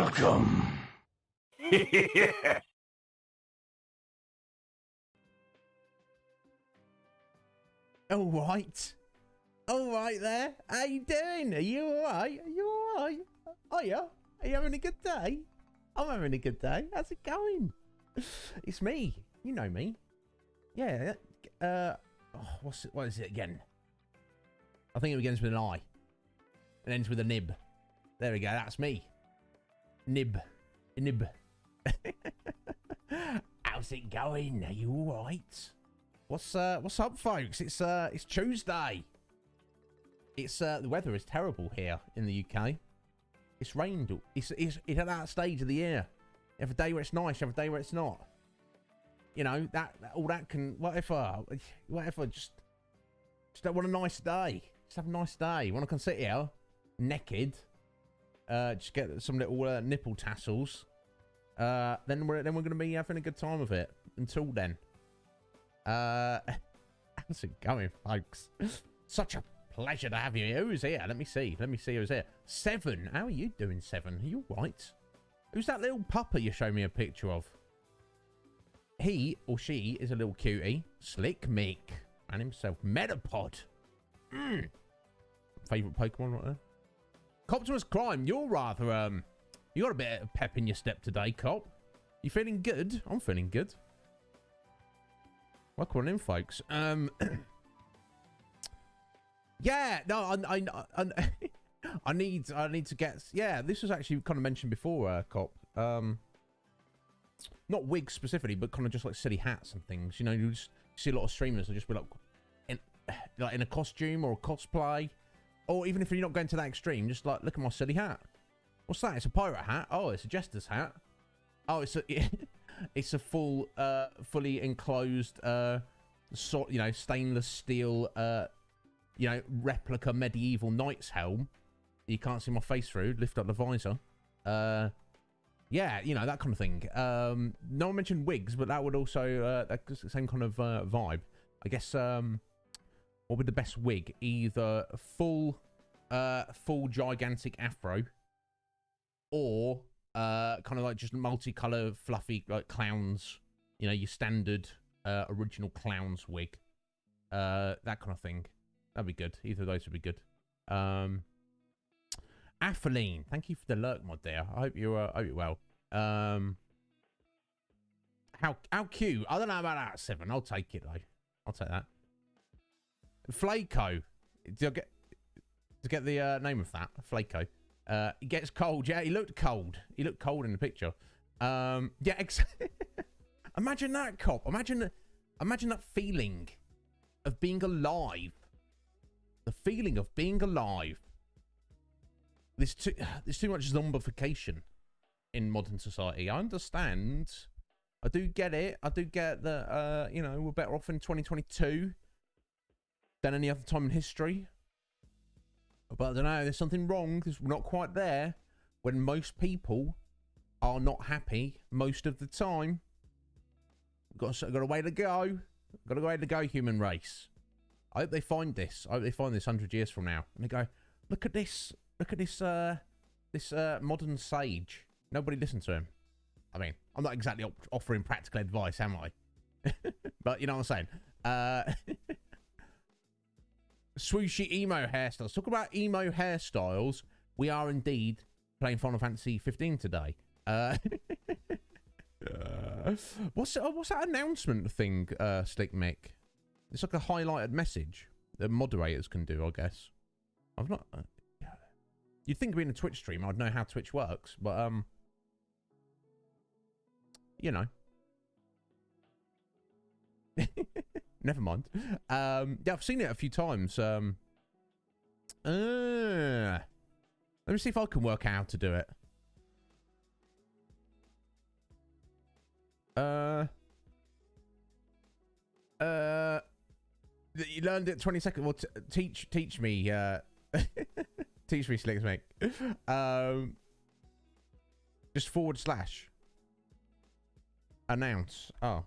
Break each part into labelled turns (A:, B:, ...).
A: Welcome.
B: All right. All right there. How you doing? Are you all right? Are you all right? Are you? Are you having a good day? I'm having a good day. How's it going? It's me. You know me. Yeah. What is it again? I think it begins with an I. It ends with a nib. There we go. That's me. Nib. Nib. How's it going? Are you all right? What's up, folks? It's Tuesday. It's the weather is terrible here in the UK. It's rained. It's at that stage of the year. You have a day where it's nice. You have a day where it's not. You know all that can whatever. Just don't want a nice day. Just have a nice day. You want to come sit here naked? Just get some little nipple tassels. Then we're gonna be having a good time of it. Until then. How's it going, folks? Such a pleasure to have you here. Who's here? Let me see who's here. Seven. How are you doing, Seven? Are you right? Who's that little pupper you showed me a picture of? He or she is a little cutie. Slick Mick. And himself. Metapod. Favorite Pokemon right there. Coptimus Crime. You're rather, you got a bit of pep in your step today, Cop. You feeling good? I'm feeling good. Welcome on in, folks. Yeah, no, I need to get. Yeah, this was actually kind of mentioned before, Cop. Not wigs specifically, but kind of just like silly hats and things. You know, you just see a lot of streamers. They just be like in a costume or a cosplay, or even if you're not going to that extreme, just like look at my silly hat. What's that? It's a pirate hat. Oh, it's a jester's hat. Oh, it's a fully enclosed, stainless steel, replica medieval knight's helm. You can't see my face through. Lift up the visor. Yeah, that kind of thing. No one mentioned wigs, but that would also that's the same kind of vibe. I guess. What would the best wig? Either full gigantic afro, or kind of like just multicolour fluffy like clowns, your standard original clowns wig, that kind of thing. That'd be good. Either of those would be good. Apheline, thank you for the lurk, my dear. I hope you're well. How cute. I don't know about that, Seven. I'll take it though. I'll take that. Flaco. Did I get the name of that? Flaco. It gets cold. Yeah, he looked cold. He looked cold in the picture. Yeah, imagine that, Cop. Imagine that feeling of being alive. The feeling of being alive. There's too much zombification in modern society. I understand. I do get it. I do get that, we're better off in 2022 than any other time in history. But I don't know, there's something wrong because we're not quite there when most people are not happy most of the time. Got a way to go. Got a way to go, human race. I hope they find this. I hope they find this 100 years from now. And they go, look at this. Look at this modern sage. Nobody listened to him. I mean, I'm not exactly offering practical advice, am I? But you know what I'm saying. Swooshy emo hairstyles. Talk about emo hairstyles. We are indeed playing Final Fantasy 15 today. What's that announcement thing, Slick Mick? It's like a highlighted message that moderators can do, I guess. I've not. You'd think being a Twitch streamer, I'd know how Twitch works, but never mind. Yeah, I've seen it a few times. Let me see if I can work out how to do it. You learned it 20 seconds. Well, teach me. Teach me, Slick Mick. Just / announce. Oh.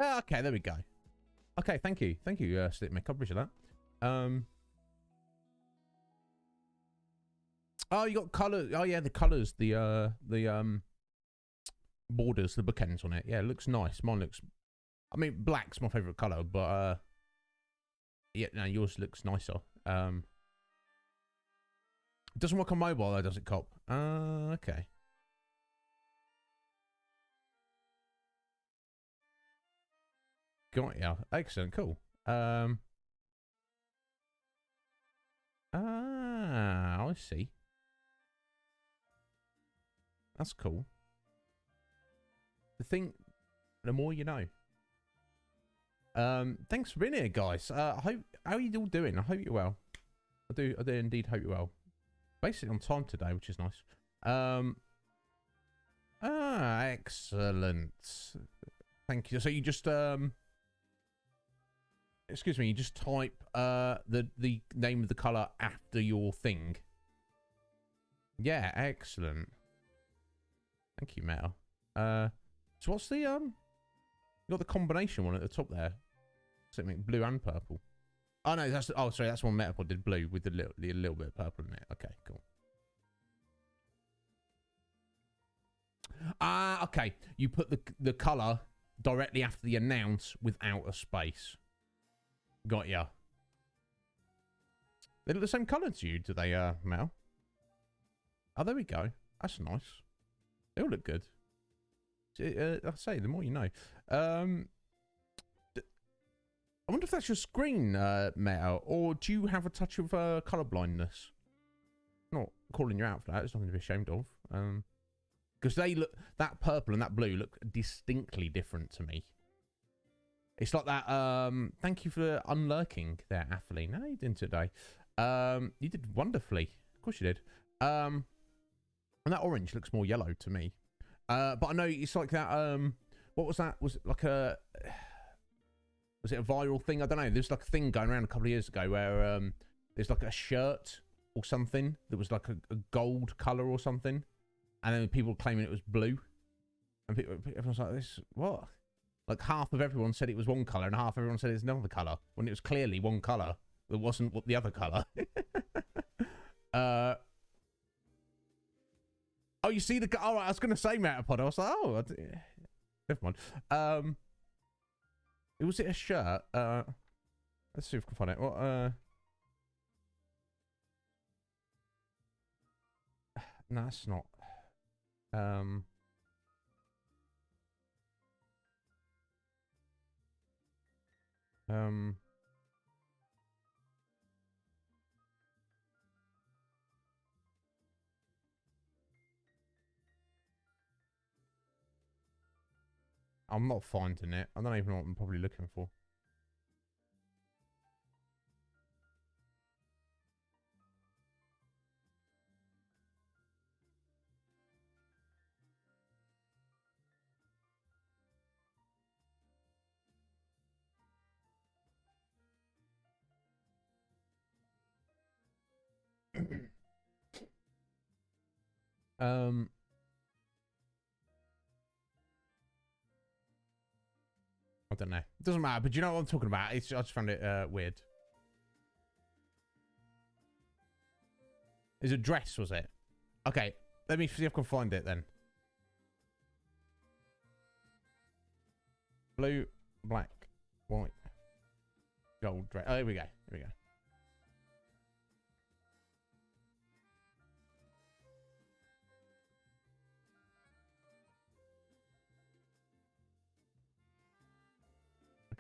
B: Okay, there we go. Okay, thank you, Slip Mick. I appreciate that. Oh, you got colour. Oh yeah, the colours, the borders, the bookends on it. Yeah, it looks nice. Mine looks. I mean, black's my favourite colour, but yeah, no, yours looks nicer. It doesn't work on mobile though, does it, Cop? Okay. Got ya. Excellent. Cool. I see. That's cool. The more you know. Thanks for being here, guys. I hope, how are you all doing? I hope you're well. I do indeed hope you're well. Basically on time today, which is nice. Excellent. Thank you. So you just excuse me, you just type the name of the colour after your thing. Yeah, excellent. Thank you, Meta. So what's the you got the combination one at the top there? Something blue and purple. Oh no, that's sorry, that's one Metapod did blue with a little bit of purple in it. Okay, cool. Okay. You put the colour directly after the announce without a space. Got ya. They look the same colour to you, do they, Mel? Oh, there we go. That's nice. They all look good. I say, the more you know. I wonder if that's your screen, Mel, or do you have a touch of colour blindness? Not calling you out for that. It's nothing to be ashamed of. Because they look, that purple and that blue look distinctly different to me. It's like that. Thank you for unlurking there, Athaline. No, you didn't today. You did wonderfully. Of course you did. And that orange looks more yellow to me. But I know it's like that. What was that? Was it like a? Was it a viral thing? I don't know. There's like a thing going around a couple of years ago where there's like a shirt or something that was like a gold color or something, and then people were claiming it was blue, and everyone was like, "This what?" Like half of everyone said it was one color, and half of everyone said it's another color, when it was clearly one color. It wasn't what the other color. Oh, you see the? All right, I was gonna say Metapod. I was like, oh, never mind. Was it a shirt? Let's see if we can find it. What? No, it's not. I'm not finding it. I don't even know what I'm probably looking for. I don't know. It doesn't matter, but you know what I'm talking about. I just found it weird. It's a dress, was it? Okay, let me see if I can find it then. Blue, black, white, gold dress. Oh, here we go. Here we go.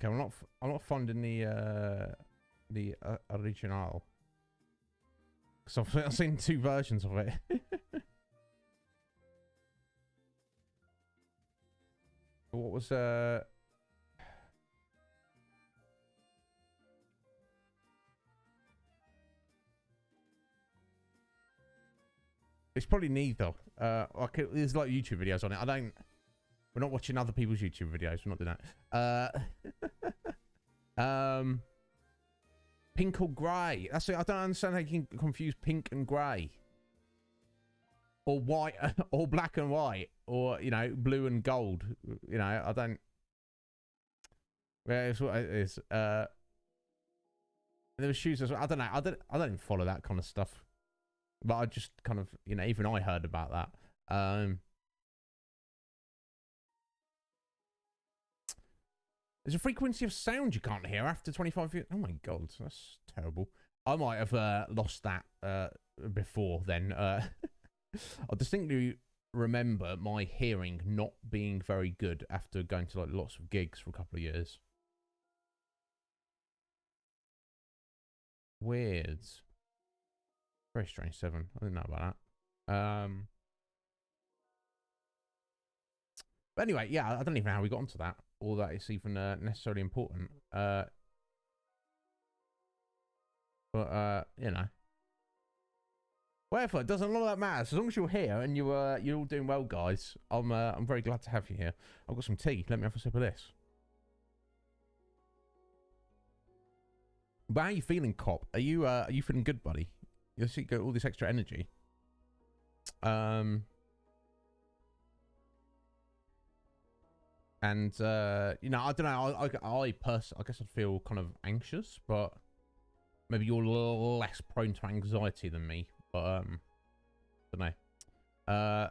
B: Okay, I'm not finding the original. So I've seen two versions of it. What was It's probably neither. Okay, there's like YouTube videos on it. We're not watching other people's YouTube videos. We're not doing that. Pink or grey. That's it. I don't understand how you can confuse pink and grey. Or white, or black and white. Or, you know, blue and gold. You know, I don't... Yeah, it's what it is. There were shoes as well. I don't know. I don't even follow that kind of stuff. But I just kind of, you know, even I heard about that. There's a frequency of sound you can't hear after 25 years. Oh my god, that's terrible. I might have lost that before then. I distinctly remember my hearing not being very good after going to like lots of gigs for a couple of years. Weird. Very strange 7. I didn't know about that. But anyway, yeah, I don't even know how we got onto that, or that it's even necessarily important. But you know, whatever. Doesn't none of that matter. As long as you're here and you're all doing well, guys. I'm very glad to have you here. I've got some tea. Let me have a sip of this. But how are you feeling, Cop? Are you feeling good, buddy? You see, got all this extra energy. And you know, I don't know. I personally, I guess I'd feel kind of anxious, but maybe you're a little less prone to anxiety than me. But I don't know. I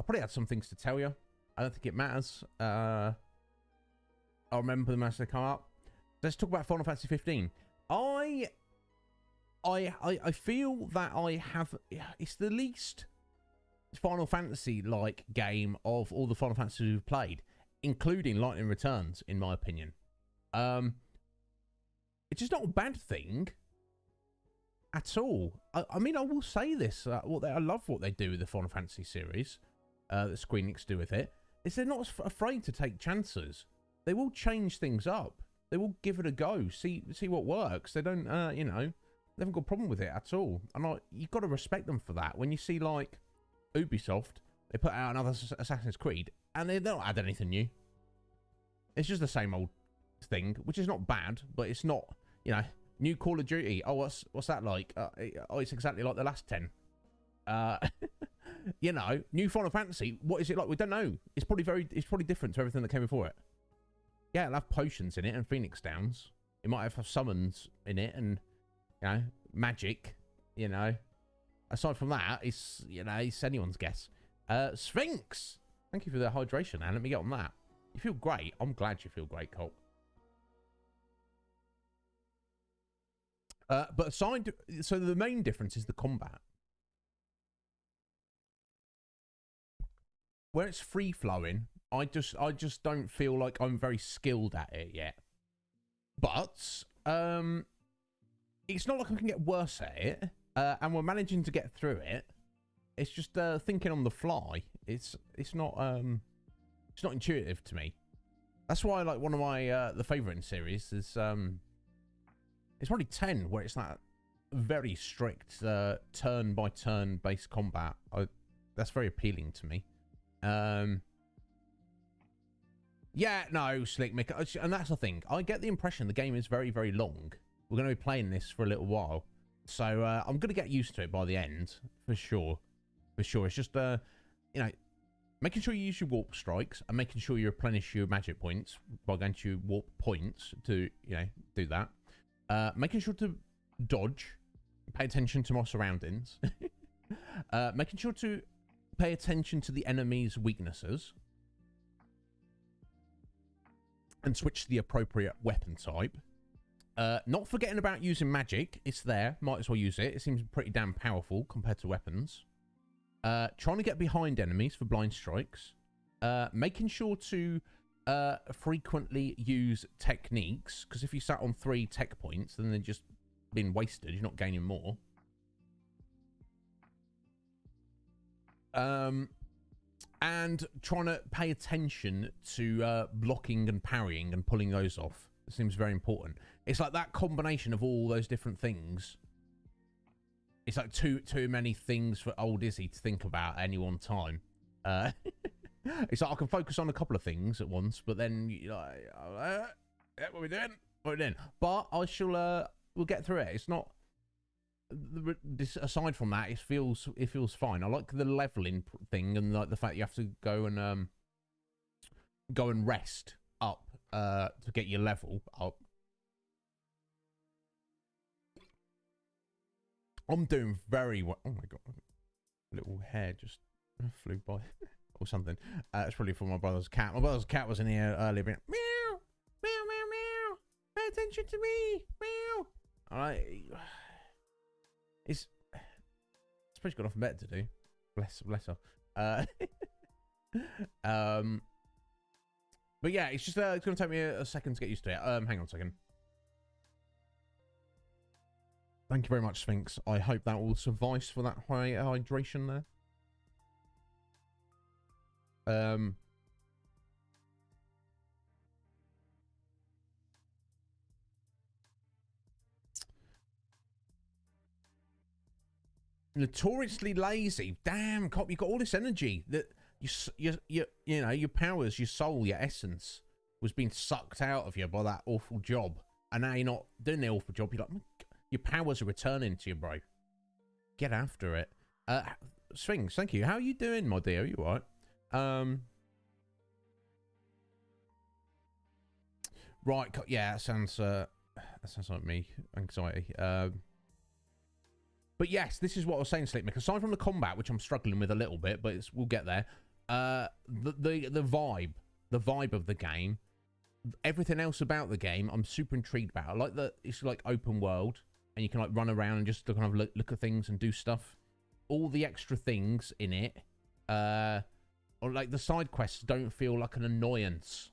B: probably had some things to tell you. I don't think it matters. I'll remember them as they come up. Let's talk about Final Fantasy 15. I feel that I have. It's the least Final Fantasy like game of all the Final Fantasies we've played, including Lightning Returns, in my opinion. It's just not a bad thing at all. I mean, I will say this: I love what they do with the Final Fantasy series. That Square Enix do with it is they're not afraid to take chances. They will change things up. They will give it a go. See what works. They don't, you know, they haven't got a problem with it at all. And you've got to respect them for that. When you see like Ubisoft, they put out another Assassin's Creed, and they don't add anything new. It's just the same old thing, which is not bad, but it's not, you know, new Call of Duty. Oh, what's that like? It's exactly like the last 10. You know, new Final Fantasy. What is it like? We don't know. It's probably different to everything that came before it. Yeah, it'll have potions in it and Phoenix Downs. It might have summons in it and, you know, magic. You know, aside from that, it's, you know, it's anyone's guess. Sphinx. Thank you for the hydration, and let me get on that. You feel great. I'm glad you feel great, Colt. But aside, so the main difference is the combat. Where it's free flowing, I just don't feel like I'm very skilled at it yet. But it's not like I can get worse at it, and we're managing to get through it. It's just thinking on the fly. It's not intuitive to me. That's why, like, one of my the favorite in series is it's probably 10, where it's that very strict turn by turn based combat. That's very appealing to me. Yeah, no, Slick Mick, and that's the thing. I get the impression the game is very, very long. We're going to be playing this for a little while, so I'm going to get used to it by the end, for sure. For sure, it's just you know, making sure you use your warp strikes and making sure you replenish your magic points by going to warp points to, you know, do that. Making sure to dodge, pay attention to my surroundings, making sure to pay attention to the enemy's weaknesses, and switch to the appropriate weapon type. Not forgetting about using magic. It's there. Might as well use it. It seems pretty damn powerful compared to weapons. Trying to get behind enemies for blind strikes. Making sure to frequently use techniques, because if you sat on 3 tech points, then they're just being wasted. You're not gaining more. And trying to pay attention to blocking and parrying and pulling those off. It seems very important. It's like that combination of all those different things. It's like too many things for old Izzy to think about at any one time. It's like I can focus on a couple of things at once, but then you're like, yeah, what are we doing? What are we doing? But I shall. We'll get through it. It's not. Aside from that, it feels fine. I like the leveling thing and like the fact you have to go and go and rest up to get your level up. I'm doing very well. Oh my god, little hair just flew by or something. It's probably for my brother's cat. My brother's cat was in here earlier, being meow, meow, meow, meow. Pay attention to me, meow. All right, it's probably got nothing better to do. Bless her. But yeah, it's just it's gonna take me a second to get used to it. Hang on a second. Thank you very much, Sphinx. I hope that will suffice for that high hydration there. Notoriously lazy. Damn, cop, you got all this energy that you know, your powers, your soul, your essence was being sucked out of you by that awful job, and now you're not doing the awful job. You're like, your powers are returning to you, bro. Get after it. Sphinx, thank you. How are you doing, my dear? Are you all right? Right, yeah, that sounds like me. Anxiety. But yes, this is what I was saying, Sleepmaker. Aside from the combat, which I'm struggling with a little bit, but we'll get there. The vibe of the game, everything else about the game, I'm super intrigued about. I like that it's like open world, and you can like run around and just kind of look at things and do stuff. All the extra things in it, or like the side quests, don't feel like an annoyance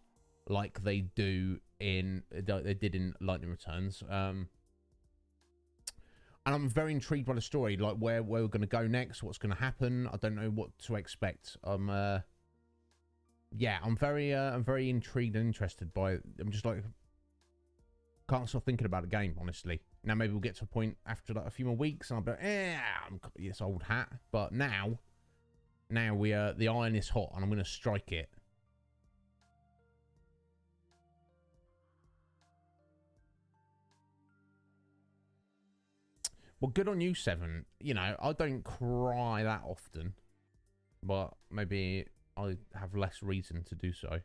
B: like they did in Lightning Returns. And I'm very intrigued by the story, like where we're going to go next, what's going to happen. I don't know what to expect. Yeah, I'm very intrigued and interested by it. I'm just like, can't stop thinking about the game, honestly. Now maybe we'll get to a point after like a few more weeks, and I'll be like, I'm this old hat. But now the iron is hot, and I'm going to strike it. Well, good on you, Seven. You know, I don't cry that often, but maybe I have less reason to do so.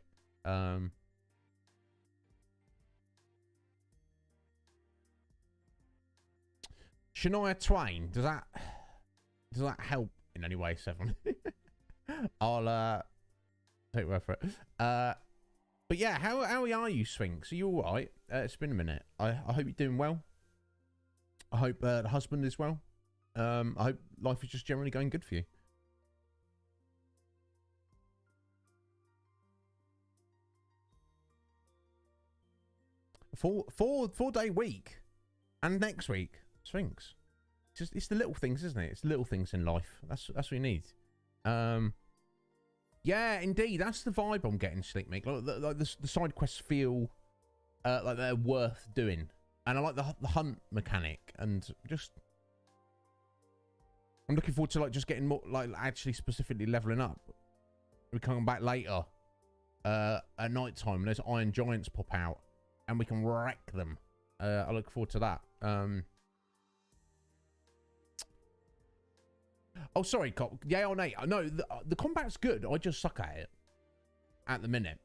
B: Shania Twain, does that help in any way, Seven? I'll take word for it. But yeah, how are you, Sphinx? Are you all right? It's been a minute. I hope you're doing well. I hope the husband is well. I hope life is just generally going good for you. Four-day week, and next week, Sphinx. It's the little things, isn't it? It's the little things in life. That's what we need. Yeah, indeed. That's the vibe I'm getting, Sleepmake. Like the side quests feel like they're worth doing. And I like the hunt mechanic, and just I'm looking forward to like just getting more, like actually specifically leveling up. We come back later at night time, and those iron giants pop out, and we can wreck them. I look forward to that. Oh, sorry, Cop. Yeah or nay? No, the combat's good. I just suck at it at the minute.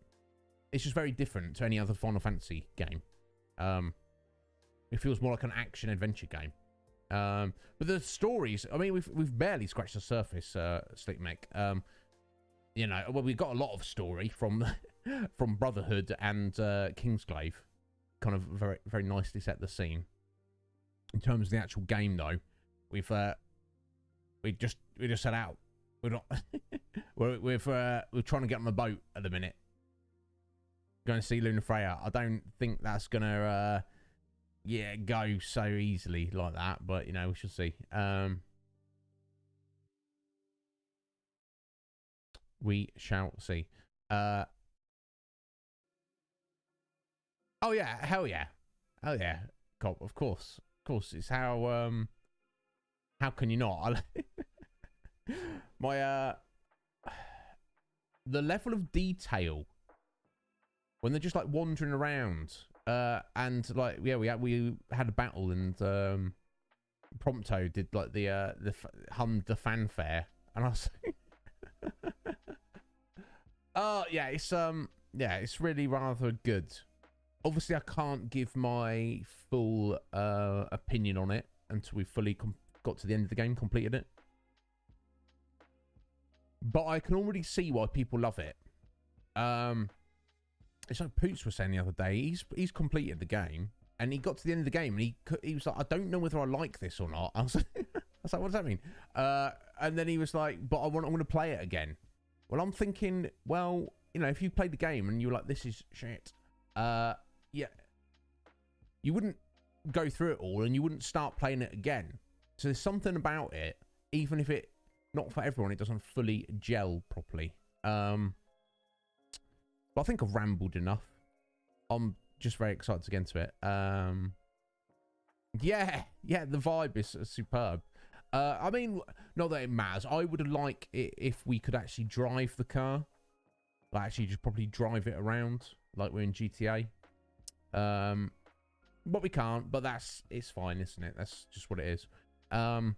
B: It's just very different to any other Final Fantasy game. It feels more like an action adventure game. But the stories, I mean, we've barely scratched the surface, Sleepmech. You know, well, we've got a lot of story from from Brotherhood and Kingsglaive. Kind of very, very nicely set the scene. In terms of the actual game, though, we've just set out. We're not. we're trying to get on the boat at the minute. Going to see Luna Freya. I don't think that's gonna go so easily like that, but you know, we shall see. We shall see. Oh yeah, hell yeah. Cop, of course. It's how can you not? My the level of detail when they're just like wandering around, and like we had a battle, and Prompto did like hummed the fanfare, and I was oh yeah, it's yeah, it's really rather good. Obviously, I can't give my full opinion on it until we fully got to the end of the game, completed it. But I can already see why people love it. It's like Poots was saying the other day. He's completed the game, and he got to the end of the game, and he was like, I don't know whether I like this or not. I was like, what does that mean? And then he was like, but I want to play it again. Well, I'm thinking, well, you know, if you played the game and you were like, this is shit, yeah, you wouldn't go through it all and you wouldn't start playing it again. So there's something about it, even if it, not for everyone, it doesn't fully gel properly. But I think I've rambled enough. I'm just very excited to get into it. Yeah, the vibe is superb. I mean, not that it matters. I would like it if we could actually drive the car. Like, actually just probably drive it around like we're in GTA. But we can't, but it's fine, isn't it? That's just what it is. So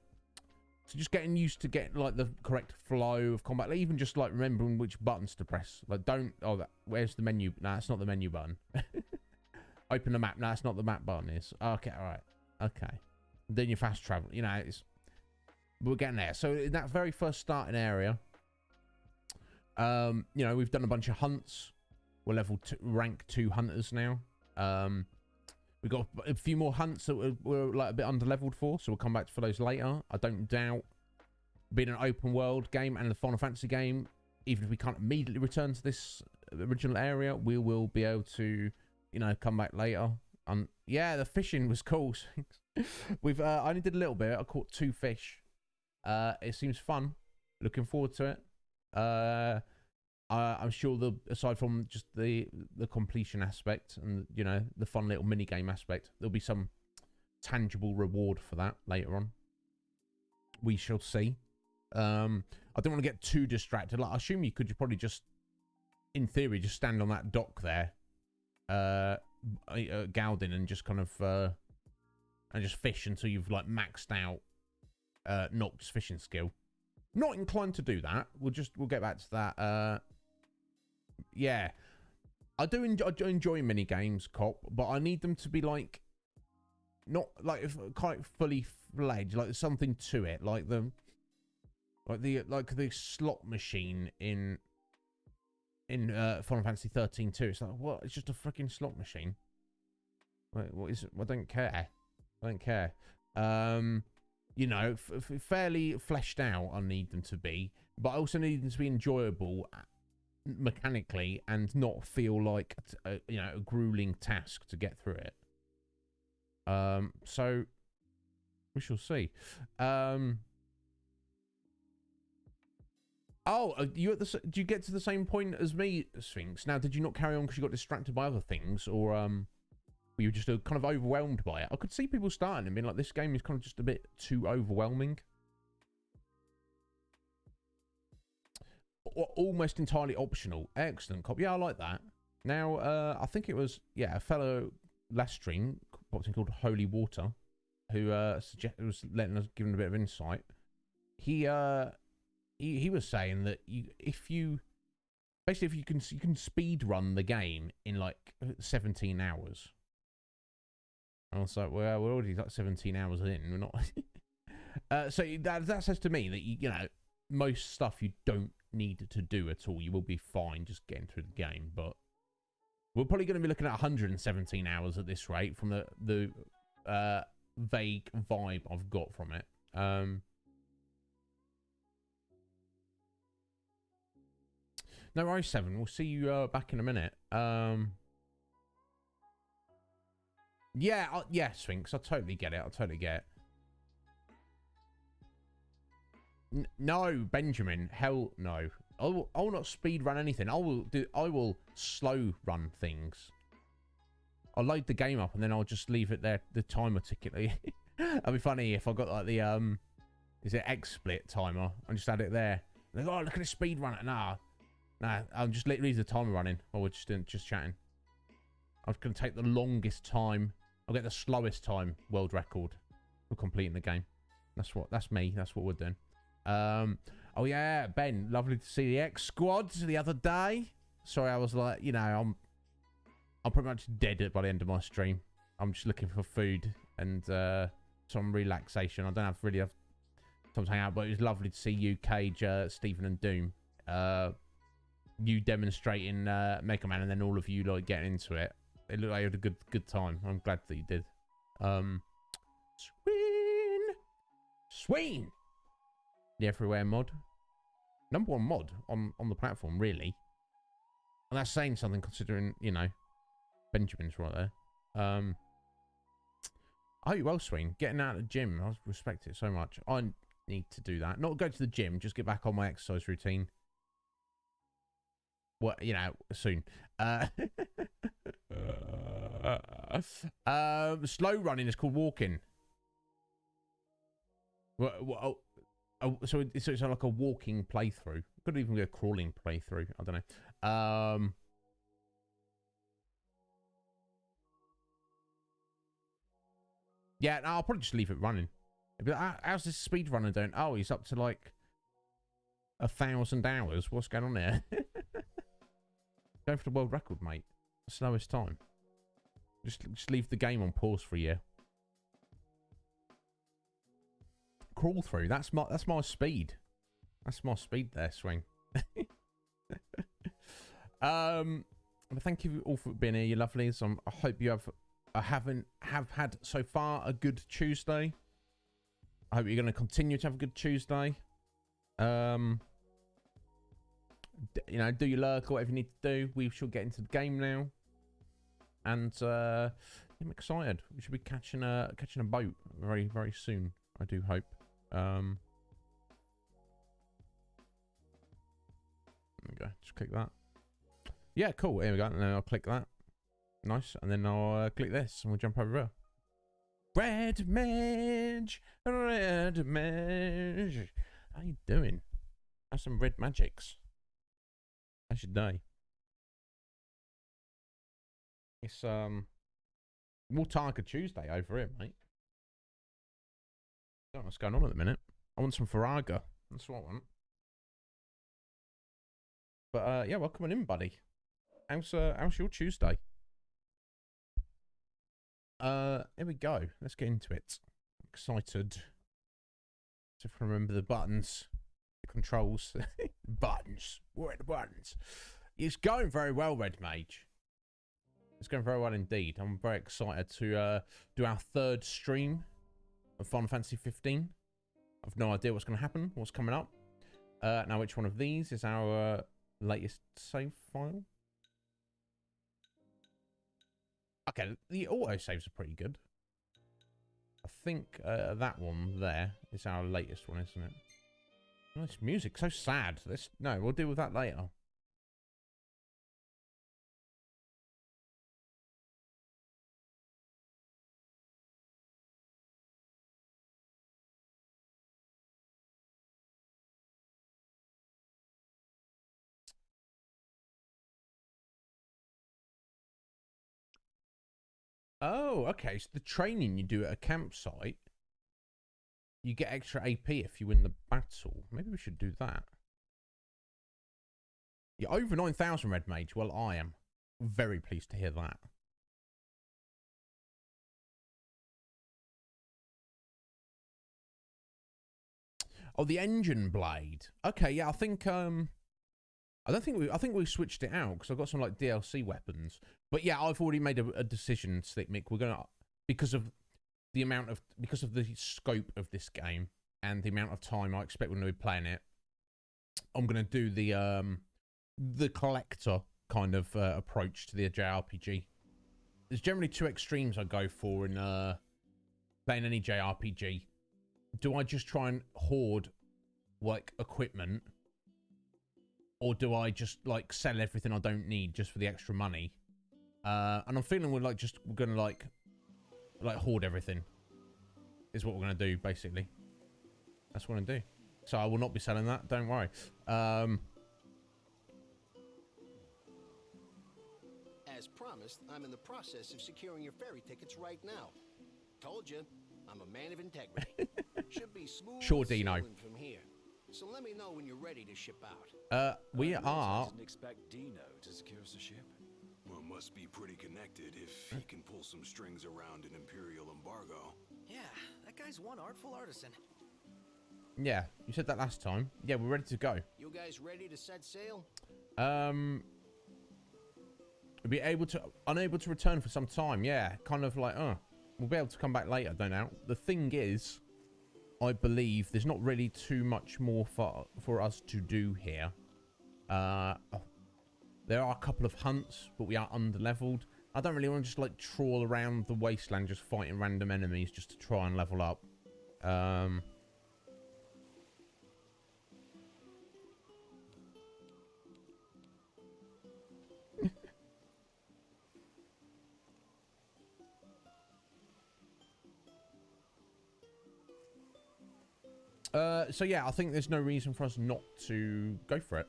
B: just getting used to getting like the correct flow of combat, like, even just like remembering which buttons to press. Like, where's the menu? No, it's not the menu button. Open the map. No, it's not the map button. Is okay, all right, okay. Then you fast travel. You know, we're getting there. So in that very first starting area, you know, we've done a bunch of hunts. We're level 2, rank 2 hunters now. We've got a few more hunts that we're like a bit under-leveled for, so we'll come back for those later. I don't doubt, being an open world game and a Final Fantasy game, even if we can't immediately return to this original area, we will be able to, you know, come back later. Yeah, the fishing was cool. I only did a little bit. I caught 2 fish. It seems fun. Looking forward to it. I'm sure aside from just the completion aspect and, you know, the fun little mini game aspect, there'll be some tangible reward for that later on. We shall see. I don't want to get too distracted. Like, I assume you could probably just, in theory, just stand on that dock there, Galdin, and just kind of and just fish until you've like maxed out Noct's fishing skill. Not inclined to do that. We'll get back to that. Yeah, I do enjoy mini games, Cop, but I need them to be like, not like quite fully fledged, like there's something to it, like the slot machine in Final Fantasy 13 too. It's like, what? It's just a freaking slot machine. Wait, what is it? I don't care. You know, fairly fleshed out. I need them to be, but I also need them to be enjoyable mechanically and not feel like you know, a grueling task to get through it. So we shall see. You at the? Do you get to the same point as me, Sphinx? Now, did you not carry on because you got distracted by other things, or were you just kind of overwhelmed by it? I could see people starting and being like, "This game is kind of just a bit too overwhelming." Almost entirely optional. Excellent, Cop. Yeah, I like that. Now, I think it was, yeah, a fellow last stream, what's called Holy Water, who was letting us, giving a bit of insight. He was saying that if you can speed run the game in like 17 hours. I was like, well, we're already like 17 hours in. We're not. So that says to me that you know, most stuff you don't need to do at all. You will be fine just getting through the game, but we're probably going to be looking at 117 hours at this rate from the vague vibe I've got from it. No worries, 7. We'll see you back in a minute. Yeah, Sphinx. I totally get it. No, Benjamin. Hell no. I will not speed run anything. I will slow run things. I'll load the game up and then I'll just leave it there, the timer ticking. It'd be funny if I got like the is it XSplit timer? I just had it there. Like, oh, look at the speed run it. Nah, I'll just leave the timer running. Oh, we're just chatting. I was gonna take the longest time. I'll get the slowest time world record for completing the game. That's me. That's what we're doing. Oh yeah, Ben, lovely to see the X Squad the other day. Sorry, I was like, you know, I'm pretty much dead by the end of my stream. I'm just looking for food and some relaxation. I don't really have time to hang out, but it was lovely to see you, Cage, Stephen, and Doom. You demonstrating Mega Man, and then all of you like getting into it. It looked like you had a good time. I'm glad that you did. Sween, the everywhere mod, #1 mod on the platform, really. And that's saying something considering, you know, Benjamin's right there. I hope you're well, Sween. Getting out of the gym, I respect it so much. I need to do that. Not go to the gym, just get back on my exercise routine. Well, you know, soon. Slow running is called walking. Well, so it's like a walking playthrough. Could even be a crawling playthrough. I don't know. Yeah, no, I'll probably just leave it running. How's this speed runner doing? Oh, he's up to like 1,000 hours. What's going on there? Go for the world record, mate. Slowest time. Just leave the game on pause for a year. Crawl through. That's my speed. That's my speed there, Swing. But thank you all for being here, you lovelies. I hope you have had so far a good Tuesday. I hope you're going to continue to have a good Tuesday. You know, do your lurk or whatever you need to do. We shall get into the game now, and I'm excited. We should be catching a boat very, very soon. I do hope. There we go. Just click that. Yeah, cool. Here we go. And then I'll click that. Nice. And then I'll click this, and we'll jump over here. Red Mage, Red Mage. How you doing? Have some red magics. How's your day? It's more Targa Tuesday over here, mate. I don't know what's going on at the minute. I want some Faraga. That's what I want. But yeah, welcome on in, buddy. How's your Tuesday? Here we go. Let's get into it. I'm excited. So if I remember the buttons, the controls, buttons. Where are the buttons? It's going very well, Red Mage. It's going very well indeed. I'm very excited to do our third stream of Final Fantasy 15. I've no idea what's going to happen, what's coming up. Now, which one of these is our latest save file? Okay, the autosaves are pretty good. I think that one there is our latest one, isn't it? Nice music, so sad. No, we'll deal with that later. Oh, okay. So the training you do at a campsite, you get extra AP if you win the battle. Maybe we should do that. You're over 9,000, Red Mage. Well, I am very pleased to hear that. Oh, the engine blade. Okay, yeah, I think I think we switched it out because I've got some like DLC weapons. But yeah, I've already made a decision, Slick Mick. We're gonna, because of the scope of this game and the amount of time I expect we're gonna be playing it, I'm gonna do the collector kind of approach to the JRPG. There's generally two extremes I go for in playing any JRPG. Do I just try and hoard like equipment, or do I just like sell everything I don't need just for the extra money? And I'm feeling we're gonna like hoard everything. Is what we're gonna do basically. That's what I'm gonna do. So I will not be selling that. Don't worry.
A: As promised, I'm in the process of securing your ferry tickets right now. Told you, I'm a man of integrity. Should be smooth
B: sure, Dino.
A: from here. So let me know when you're ready to ship out.
B: We
C: I
B: are.
C: didn't expect Dino to secure us a ship.
D: Well, must be pretty connected if he can pull some strings around an Imperial embargo.
E: Yeah, that guy's one artful artisan.
B: Yeah, you said that last time. Yeah, we're ready to go.
A: You guys ready to set sail?
B: We'll be unable to return for some time. Yeah, kind of like, we'll be able to come back later, don't know. The thing is, I believe there's not really too much more for us to do here. There are a couple of hunts, but we are under-leveled. I don't really want to just, like, trawl around the wasteland just fighting random enemies just to try and level up. So yeah, I think there's no reason for us not to go for it.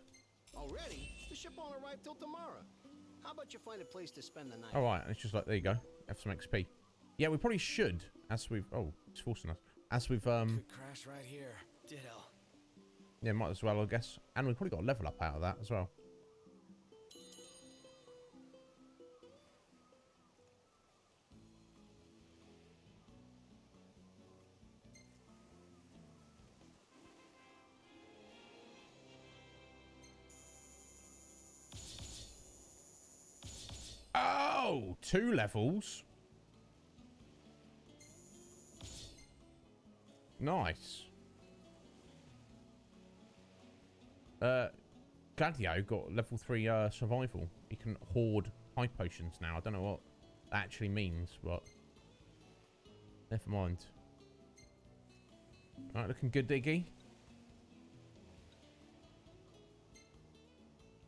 A: Already? The ship won't arrive till tomorrow. How about you find a place to spend the night?
B: All right, it's just like, there you go. Have some XP. Yeah, we probably should, as we've... Oh, it's forcing us. As we've...
C: Could crash right here.
E: Ditto.
B: Yeah, might as well, I guess. And we've probably got a level up out of that as well. Oh, 2 levels. Nice. Gladio got level 3 survival. He can hoard high potions now. I don't know what that actually means, but never mind. Alright, looking good, Diggy.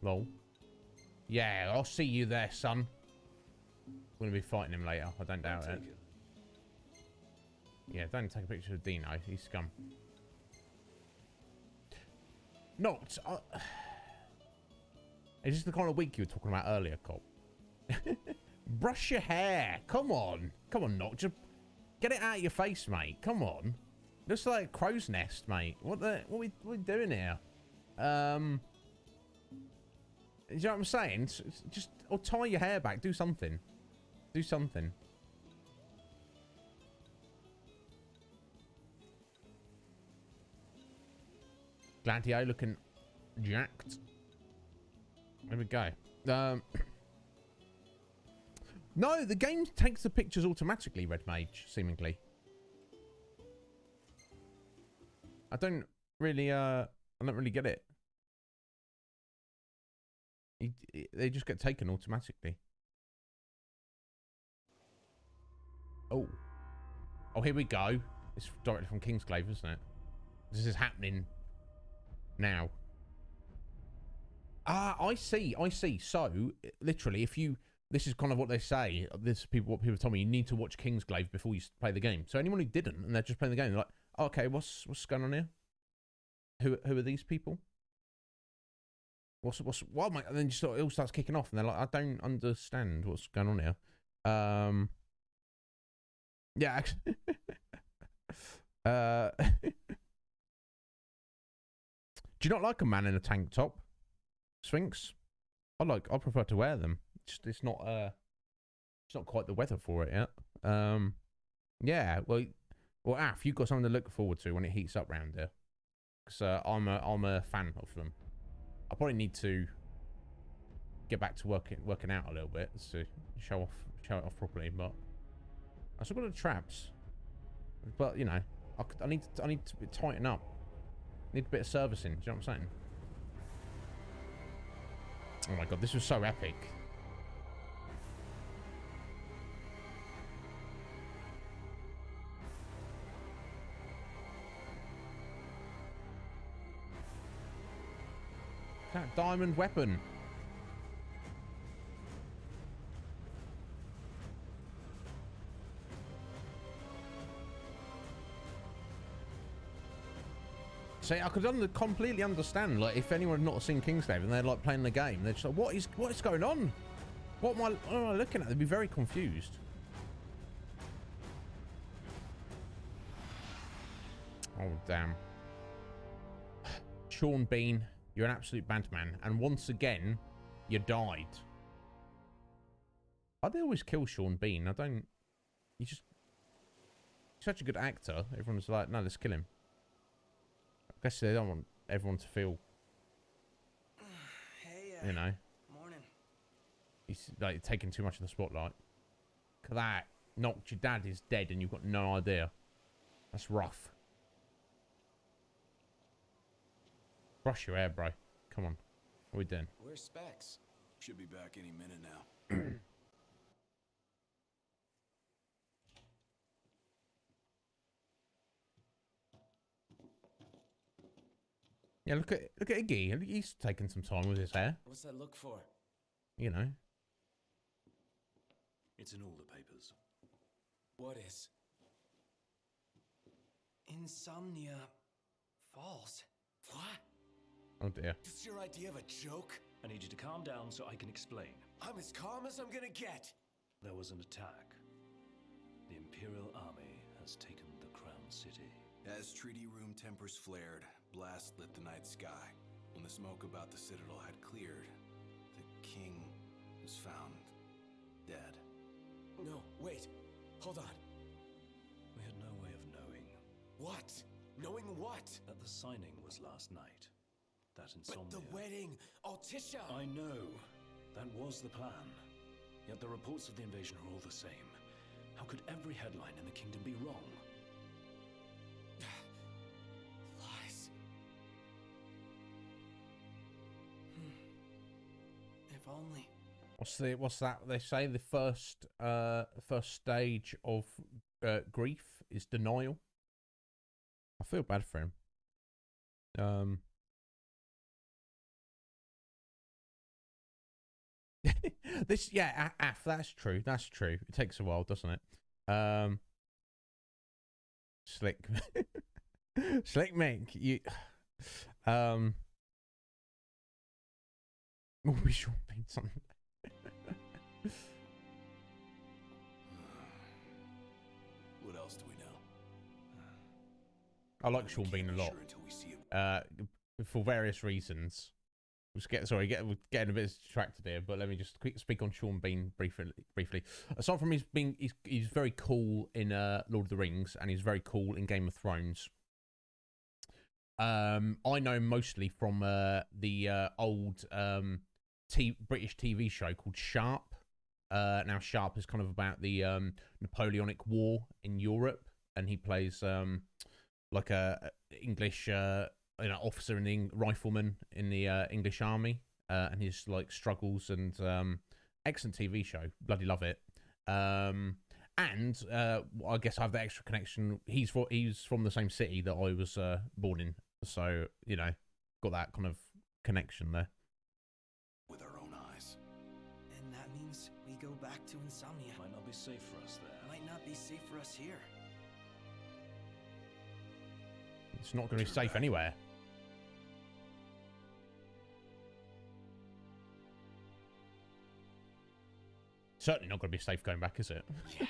B: Lol. Yeah, I'll see you there, son. We're going to be fighting him later. I don't doubt it. Yeah, don't take a picture of Dino. He's scum. Not. Is this the kind of week you were talking about earlier, Cop? Brush your hair. Come on. Come on, Noct. Just get it out of your face, mate. Come on. Looks like a crow's nest, mate. What are we doing here? You know what I'm saying? Just, or tie your hair back. Do something. Do something. Gladio looking jacked. There we go. No, the game takes the pictures automatically, Red Mage, seemingly. I don't really get it. They just get taken automatically. Oh, here we go. It's directly from Kingsglaive, isn't it? This is happening now. Ah, I see. So, literally, this is kind of what they say. What people tell me. You need to watch Kingsglaive before you play the game. So anyone who didn't and they're just playing the game, they're like, oh, okay, what's going on here? Who are these people? What am I? And then just it all starts kicking off, and they're like, I don't understand what's going on here. Yeah, actually. Do you not like a man in a tank top, Sphinx? I prefer to wear them. It's not quite the weather for it yet. Yeah, well, Af, you've got something to look forward to when it heats up round here. Because I'm a fan of them. I probably need to get back to working out a little bit to show it off properly. But I still got the traps. But you know, I need to tighten up. Need a bit of servicing. Do you know what I'm saying? Oh my god, this was so epic. That diamond weapon. See, I could completely understand, like, if anyone had not seen Kingsglaive and they're like playing the game, they're just like, what is going on? What am I looking at? They'd be very confused. Oh damn. Sean Bean, you're an absolute bandman. And once again, you died. Why'd they always kill Sean Bean? I don't... He's such a good actor. Everyone's like, no, let's kill him. I guess they don't want everyone to feel...
E: Hey,
B: you know.
E: Morning.
B: He's like taking too much of the spotlight. Look at that. Knocked your dad is dead and you've got no idea. That's rough. Brush your hair, bro. Come on. What are we doing?
C: Where's Specs?
D: Should be back any minute now.
B: Yeah, look at Iggy. He's taking some time with his hair.
C: What's that look for?
B: You know.
C: It's in all the papers.
E: What is? Insomnia Falls. What?
B: Oh dear.
C: This your idea of a joke? I need you to calm down so I can explain. I'm as calm as I'm gonna get. There was an attack. The Imperial Army has taken the Crown City.
D: As treaty room tempers flared, blast lit the night sky. When the smoke about the citadel had cleared, the king was found dead.
C: No, wait. Hold on. We had no way of knowing. What? Knowing what? That the signing was last night. That insomnia. But the wedding! Altisha! I know. That was the plan. Yet the reports of the invasion are all the same. How could every headline in the kingdom be wrong? Lies.
E: If only.
B: What's that? They say the first stage of grief is denial. I feel bad for him. That's true. That's true. It takes a while, doesn't it? Slick Mick, you we'll be sure something.
D: What else do we know?
B: I like Sean Bean a lot. For various reasons. We're getting a bit distracted here, but let me just speak on Sean Bean briefly. Aside from he's very cool in Lord of the Rings, and he's very cool in Game of Thrones. I know him mostly from the old British TV show called Sharp. Now Sharp is kind of about the Napoleonic War in Europe, and he plays like a English officer in the rifleman in the English army, and his like struggles, and excellent TV show. Bloody love it. And I guess I have that extra connection. He's from the same city that I was born in, so you know, got that kind of connection there.
D: With our own eyes.
E: And that means we go back to Insomnia.
C: Might not be safe for us there.
E: Might not be safe for us here.
B: It's not going to be safe anywhere. Certainly not going to be safe going back, is it?
E: Yeah.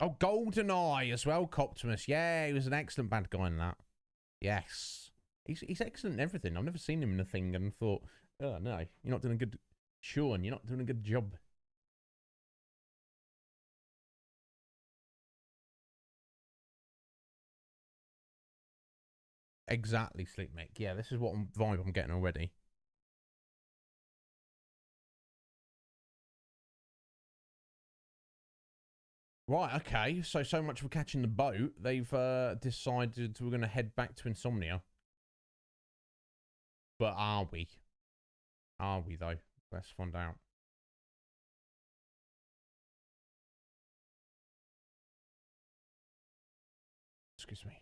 B: Oh, GoldenEye as well, Coptimus. Yeah, he was an excellent bad guy in that. Yes. He's excellent in everything. I've never seen him in a thing and thought, oh, no, you're not doing a good... Sean, you're not doing a good job. Exactly, Sleep Mick. Yeah, this is what vibe I'm getting already. Right, okay. So much for catching the boat. They've decided we're going to head back to Insomnia. But are we? Are we, though? Let's find out. Excuse me.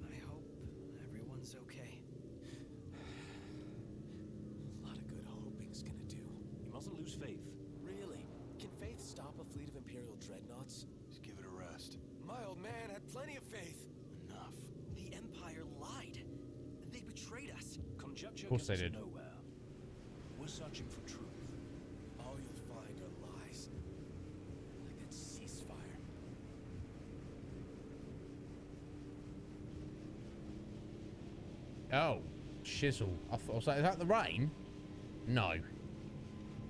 E: I hope everyone's okay.
C: A lot of good hoping's gonna do. You mustn't lose faith. Really? Can faith stop fleet of Imperial dreadnoughts?
D: Just give it a rest.
C: My old man had plenty of faith.
D: Enough.
E: The Empire lied. They betrayed us.
C: Conjecture
B: Of course
C: gets
B: they
C: us
B: did.
C: nowhere. We're searching for truth. All you'll find are lies. Like that ceasefire.
B: Oh, shizzle. I thought, was that, is that the rain? No.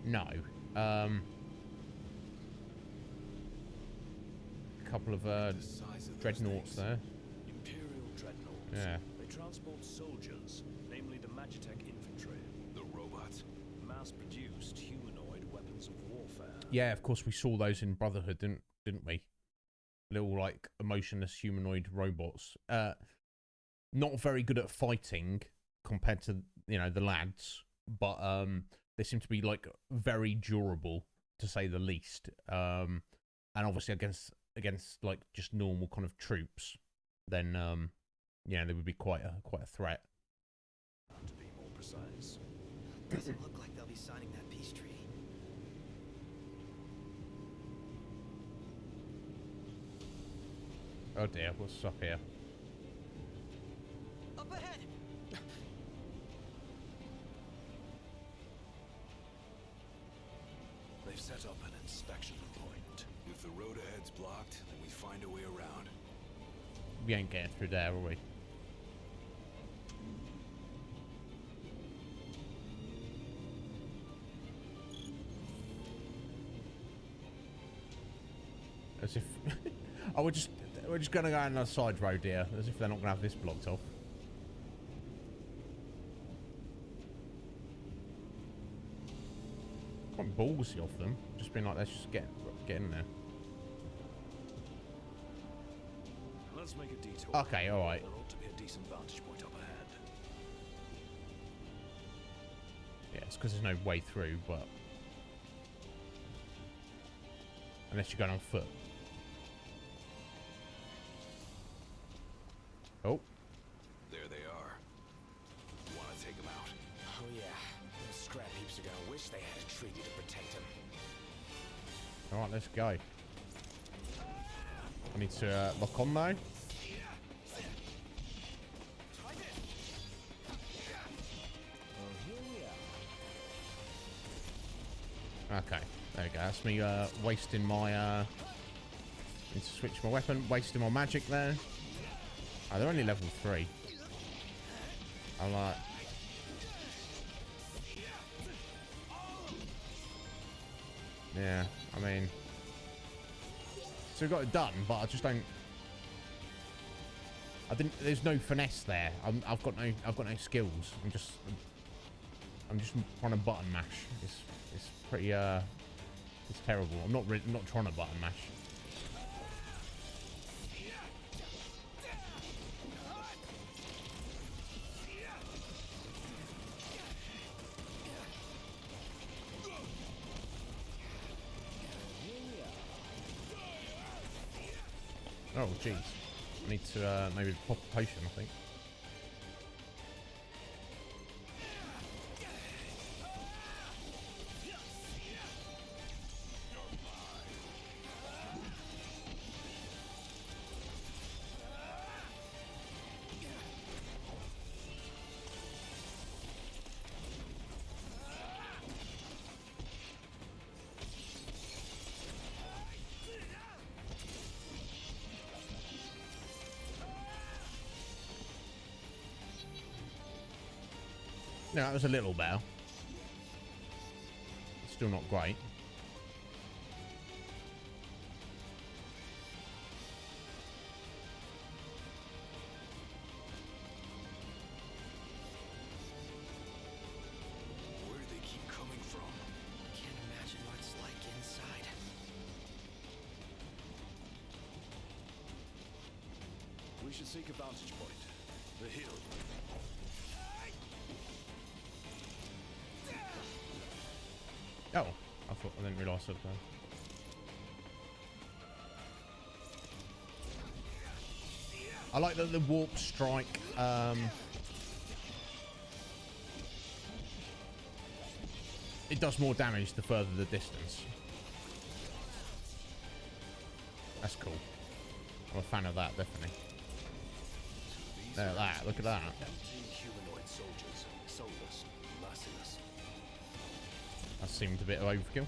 B: No. A couple of
D: The size of those
B: dreadnoughts
D: things.
B: there.
C: Imperial dreadnoughts.
B: Yeah.
C: They transport soldiers, namely the Magitech infantry.
D: The robots.
C: Mass-produced humanoid weapons of warfare.
B: Yeah, of course we saw those in Brotherhood, didn't we? Little like emotionless humanoid robots. Not very good at fighting compared to, you know, the lads, but they seem to be like very durable, to say the least. And obviously against like just normal kind of troops, then yeah, they would be quite a threat.
C: To be more precise.
E: Doesn't look like they'll be signing that peace treaty.
B: Oh dear, what's up here?
E: Up ahead!
C: They've set up an inspection point.
D: If the road ahead's blocked, then we find a way around.
B: We ain't getting through there, are we? As if oh, we're just gonna go on a side road here, as if they're not gonna have this blocked off. Quite ballsy of them, just being like, let's just get in there.
C: Let's make a detour.
B: Okay, all right.
C: There ought to be a decent vantage point up ahead.
B: Yeah, it's because there's no way through, but unless you're going on foot. Oh,
D: There they are. Want to take them out?
C: Oh yeah, those scrap heaps are gonna wish they had a treaty to protect them.
B: all right, let's go. I need to lock on though. Okay, there we go. That's me wasting my need to switch my weapon, wasting my magic there. Oh, they're only level 3. I'm like, yeah, I mean, so we got it done, but I just don't. I didn't. There's no finesse there. I've got no skills. I'm just trying to button mash. It's pretty it's terrible. I'm not trying to button mash. Oh jeez. I need to maybe pop a potion, I think. No, that was a little better. Still not great.
D: Where do they keep coming from?
E: Can't imagine what it's like inside.
C: We should seek a vantage point. The hill.
B: Oh, I didn't realise it. I like that the warp strike. It does more damage the further the distance. That's cool. I'm a fan of that, definitely. Look at that. Look at that.
C: Empty humanoid soldiers, soulless, merciless.
B: That seemed a bit of overkill.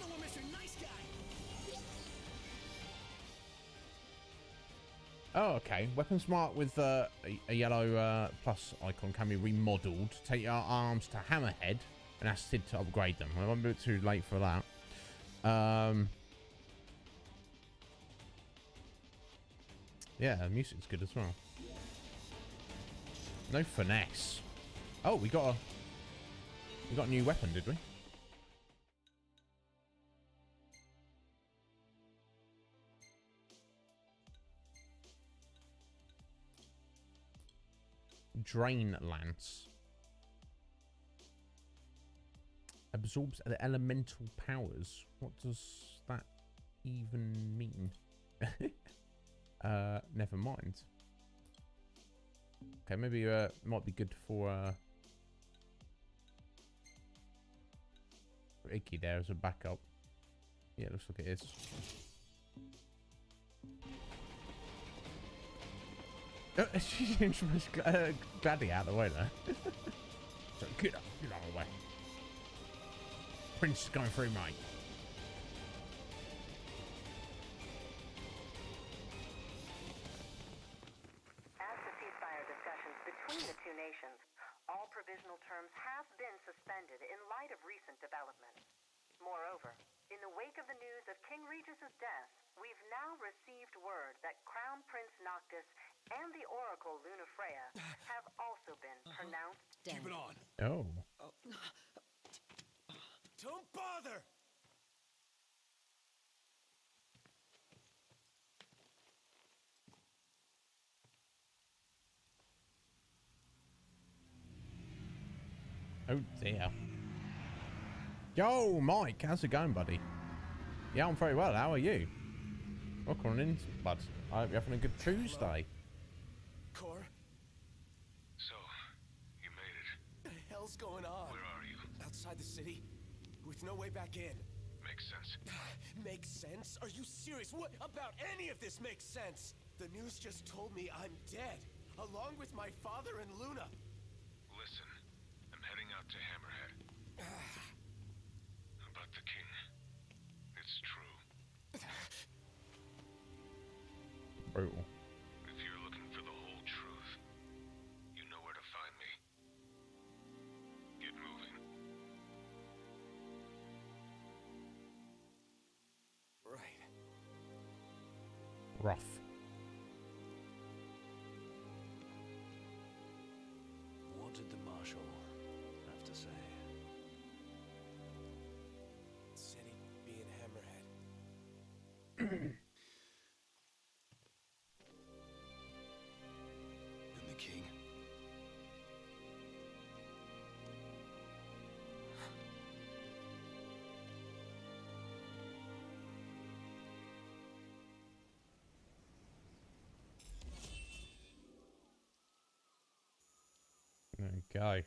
C: No, we're Mr. Nice Guy.
B: Oh, okay. Weapons marked with a yellow plus icon can be remodeled. Take your arms to Hammerhead and acid to upgrade them. I'm a bit too late for that. Yeah, the music's good as well. No finesse. Oh, we got a new weapon, did we? Drain Lance. Absorbs the elemental powers. What does that even mean? Never mind. Okay, maybe might be good for Icky there as a backup. Yeah, looks like it is. She's gladly out of the way there. So get out of the way. Prince is going through, mate.
F: As the ceasefire discussions between the two nations, all provisional terms have been suspended in light of recent developments. Moreover, in the wake of the news of King Regis's death, we've now received word that Crown Prince Noctis and the Oracle Lunafreya have also been pronounced dead.
C: Keep it on.
B: Oh.
C: Don't bother.
B: Oh dear. Yo, Mike, how's it going, buddy? Yeah, I'm very well. How are you? Welcome on in, bud. I hope you're having a good Tuesday.
C: Cor,
D: So, you made it.
C: what the hell's going on?
D: Where are you?
C: Outside the city, with no way back in.
D: Makes sense.
C: Makes sense? Are you serious? What about any of this makes sense? The news just told me I'm dead, along with my father and Luna.
D: Listen, I'm heading out to Hammerhead. About the king. It's true.
B: Brutal.
D: If you're looking for the whole truth, you know where to find me. Get moving.
C: Right.
B: Rough.
C: What did the Marshal have to say? Said he'd be in Hammerhead.
D: And the king?
B: Okay.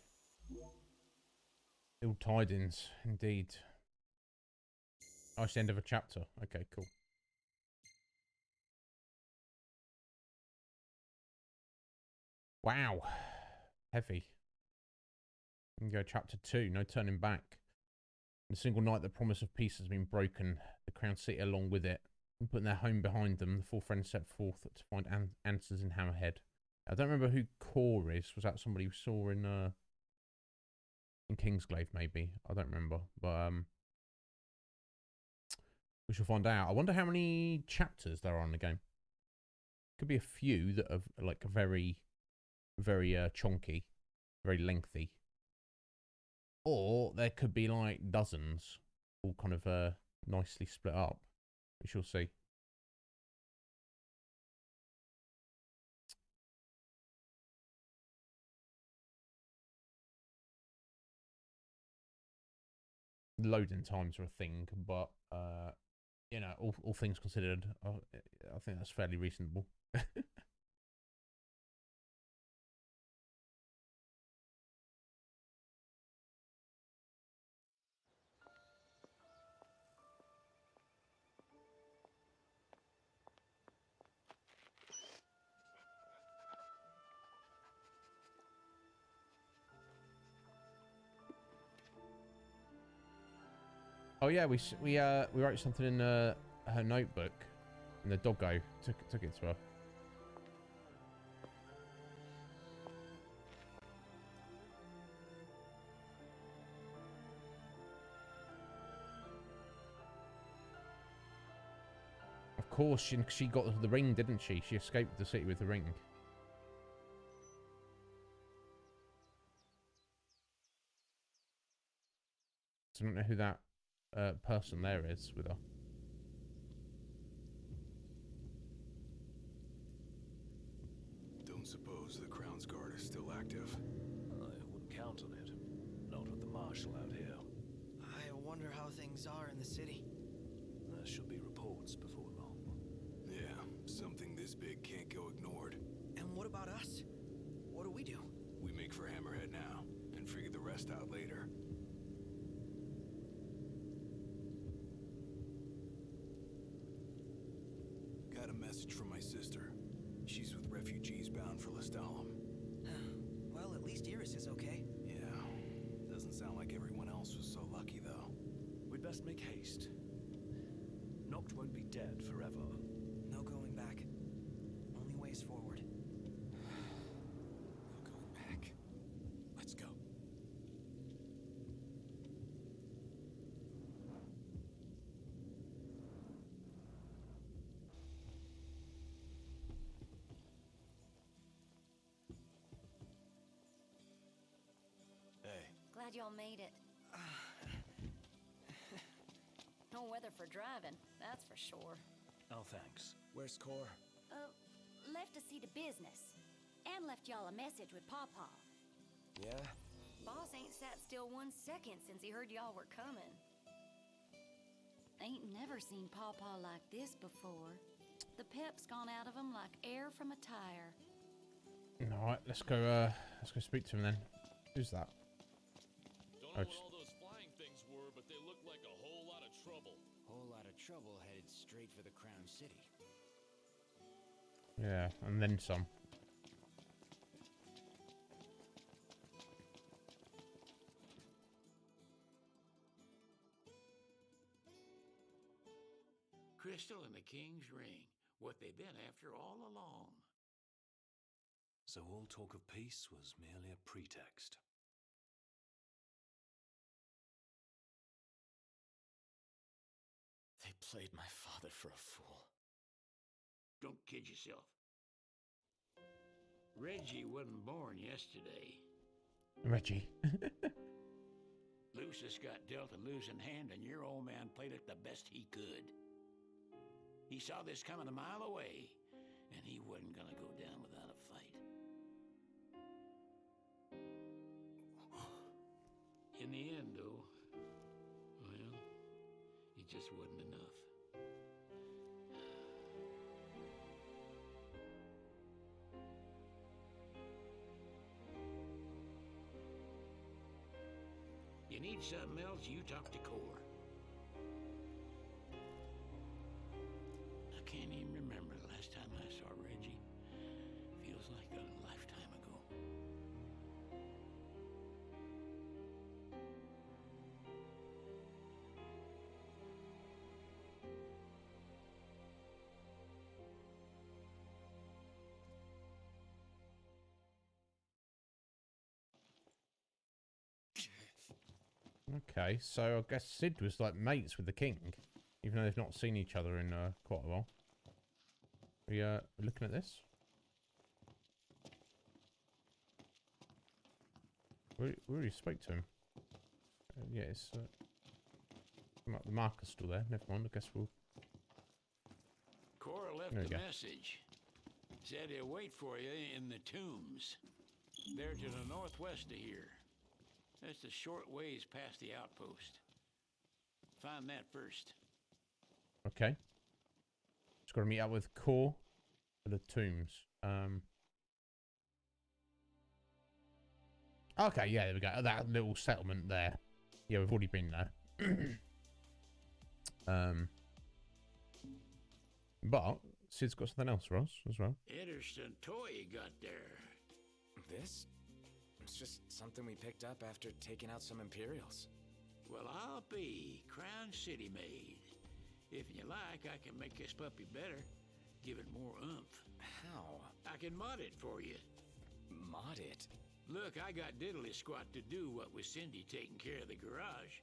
B: Ill tidings, indeed. Oh, it's the end of a chapter. Okay, cool. Wow. Heavy. And go chapter 2, no turning back. In a single night, the promise of peace has been broken. The Crown City along with it. And putting their home behind them, the four friends set forth to find answers in Hammerhead. I don't remember who Core is. Was that somebody we saw in Kingsglaive, maybe? I don't remember. But we shall find out. I wonder how many chapters there are in the game. Could be a few that are like very, very chonky, very lengthy. Or there could be like dozens, all kind of nicely split up. We shall see. loading times are a thing, but you know, all things considered, I think that's fairly reasonable. Oh yeah, we wrote something in her notebook, and the doggo took it to her. Of course, she got the ring, didn't she? She escaped the city with the ring. So I don't know who that person there is with her.
D: Don't suppose the Crown's Guard is still active?
C: I wouldn't count on it. Not with the Marshal out here.
E: I wonder how things are in the city.
C: There should be reports before long.
D: Yeah, something this big can't go ignored.
E: And what about us? What do we do?
D: We make for Hammerhead now, and figure the rest out later. Got a message from my sister. She's with refugees bound for Lestalem.
E: Well, at least Iris is okay.
D: Yeah, doesn't sound like everyone else was so lucky, though.
C: We'd best make haste. Noct won't be dead forever.
E: No going back. Only ways forward.
D: No going back. Let's go. Hey.
G: Glad y'all made it. No weather for driving, that's for sure.
C: Oh, thanks.
E: Where's Core?
G: Left to see to business. And left y'all a message with Pawpaw.
E: Yeah?
G: Boss ain't sat still 1 second since he heard y'all were coming. Ain't never seen Pawpaw like this before. The pep's gone out of him like air from a tire.
B: Alright, let's go speak to him then. Who's that?
H: Don't know what all those flying things were, but they look like a whole lot of trouble.
I: Whole lot of trouble headed straight for the Crown City.
B: Yeah, and then some.
J: Crystal and the King's ring. What they've been after all along.
C: So all talk of peace was merely a pretext.
I: They played my father for a fool.
J: Don't kid yourself. Reggie wasn't born yesterday.
B: Reggie.
J: Lucius got dealt a losing hand, and your old man played it the best he could. He saw this coming a mile away, and he wasn't gonna go down without a fight. In the end, though, well, it just wasn't enough. You need something else, you talk to Core. I can't even remember the last time I saw Reggie. Feels like a lifetime ago.
B: Okay, so I guess Sid was like mates with the king, even though they've not seen each other in quite a while. We looking at this? We already spoke to him. Yeah, it's the marker's still there. Never mind. I guess we'll.
J: Cora left
B: There we
J: a
B: go.
J: message. Said he'll wait for you in the tombs. They're to the northwest of here. That's a short ways past the outpost. Find that first.
B: Okay. Just got to meet up with Core for the tombs. Okay, yeah, there we go. That little settlement there. Yeah, we've already been there. But Sid's got something else for us as well.
J: Interesting toy you got there.
I: This? It's just something we picked up after taking out some Imperials.
J: Well, I'll be Crown City made. If you like, I can make this puppy better. Give it more oomph.
I: How?
J: I can mod it for you.
I: Mod it?
J: Look, I got diddly squat to do what with Cindy taking care of the garage.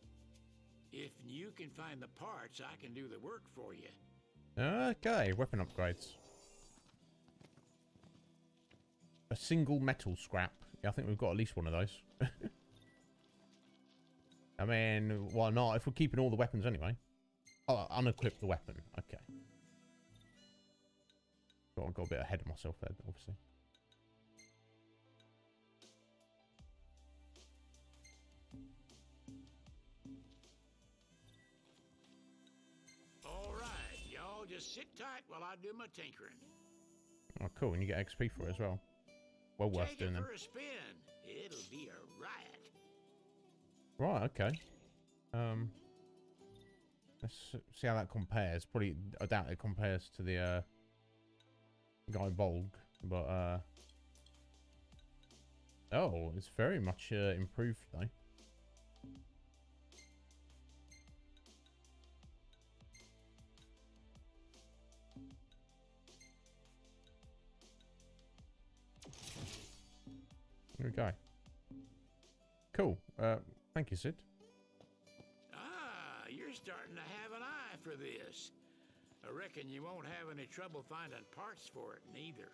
J: If you can find the parts, I can do the work for you.
B: Okay, weapon upgrades. A single metal scrap. Yeah, I think we've got at least one of those. I mean, why not? If we're keeping all the weapons anyway. Oh, unequip the weapon. Okay. Got a bit ahead of myself there, obviously.
J: All right, y'all just sit tight while I do my tinkering.
B: Oh, cool. And you get XP for it as well. Well worth doing
J: Take it
B: them.
J: for a spin. It'll be a riot.
B: Right, okay. Let's see how that compares. Probably, I doubt it compares to the Guy Bolg, but oh, it's very much improved though. There we go. Cool. Thank you, Sid.
J: Ah, you're starting to have an eye for this. I reckon you won't have any trouble finding parts for it, neither.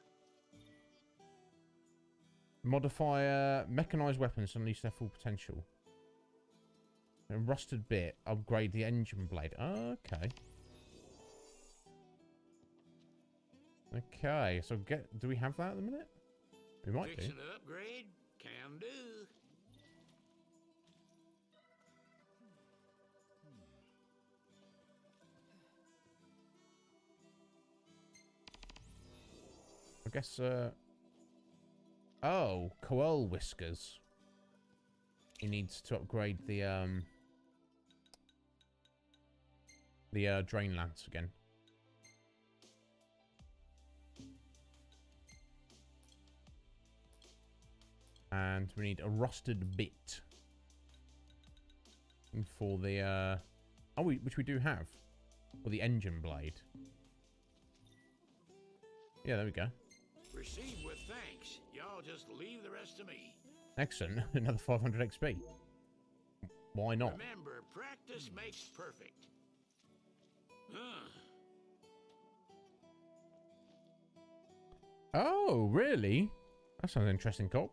B: Modify mechanized weapons to unleash their full potential. A rusted bit. Upgrade the engine blade. Okay. Okay, so do we have that at the minute? We might do.
J: Fixing to upgrade? Can do.
B: I guess, oh, Coel Whiskers. He needs to upgrade the Drain Lance again. And we need a rusted bit. And for the, which we do have. For the engine blade. Yeah, there we go.
J: Receive with thanks. Y'all just leave the rest to me.
B: Excellent. Another 500 XP. Why not?
J: Remember, practice makes perfect.
B: Oh, really? That sounds interesting, Cop.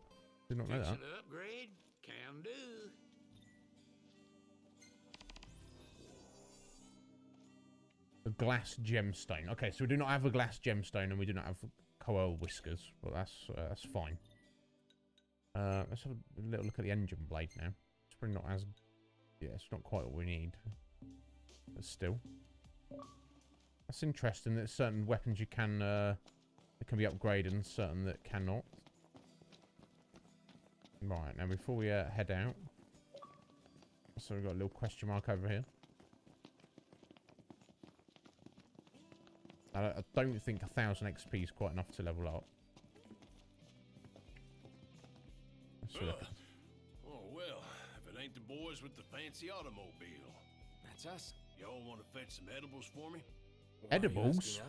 B: Did not know that.
J: Fixing to upgrade? Can do.
B: A glass gemstone. Okay, so we do not have a glass gemstone and we do not have Coel Whiskers. Well, that's fine. Let's have a little look at the engine blade now. It's probably not as... Yeah, it's not quite what we need. But still. That's interesting that certain weapons you can... that can be upgraded and certain that cannot. Right, now before we head out... So we've got a little question mark over here. I don't think 1,000 XP is quite enough to level up.
C: Oh, well, if it ain't the boys with the fancy automobile.
I: That's us.
C: Y'all want to fetch some edibles for me?
B: Edibles?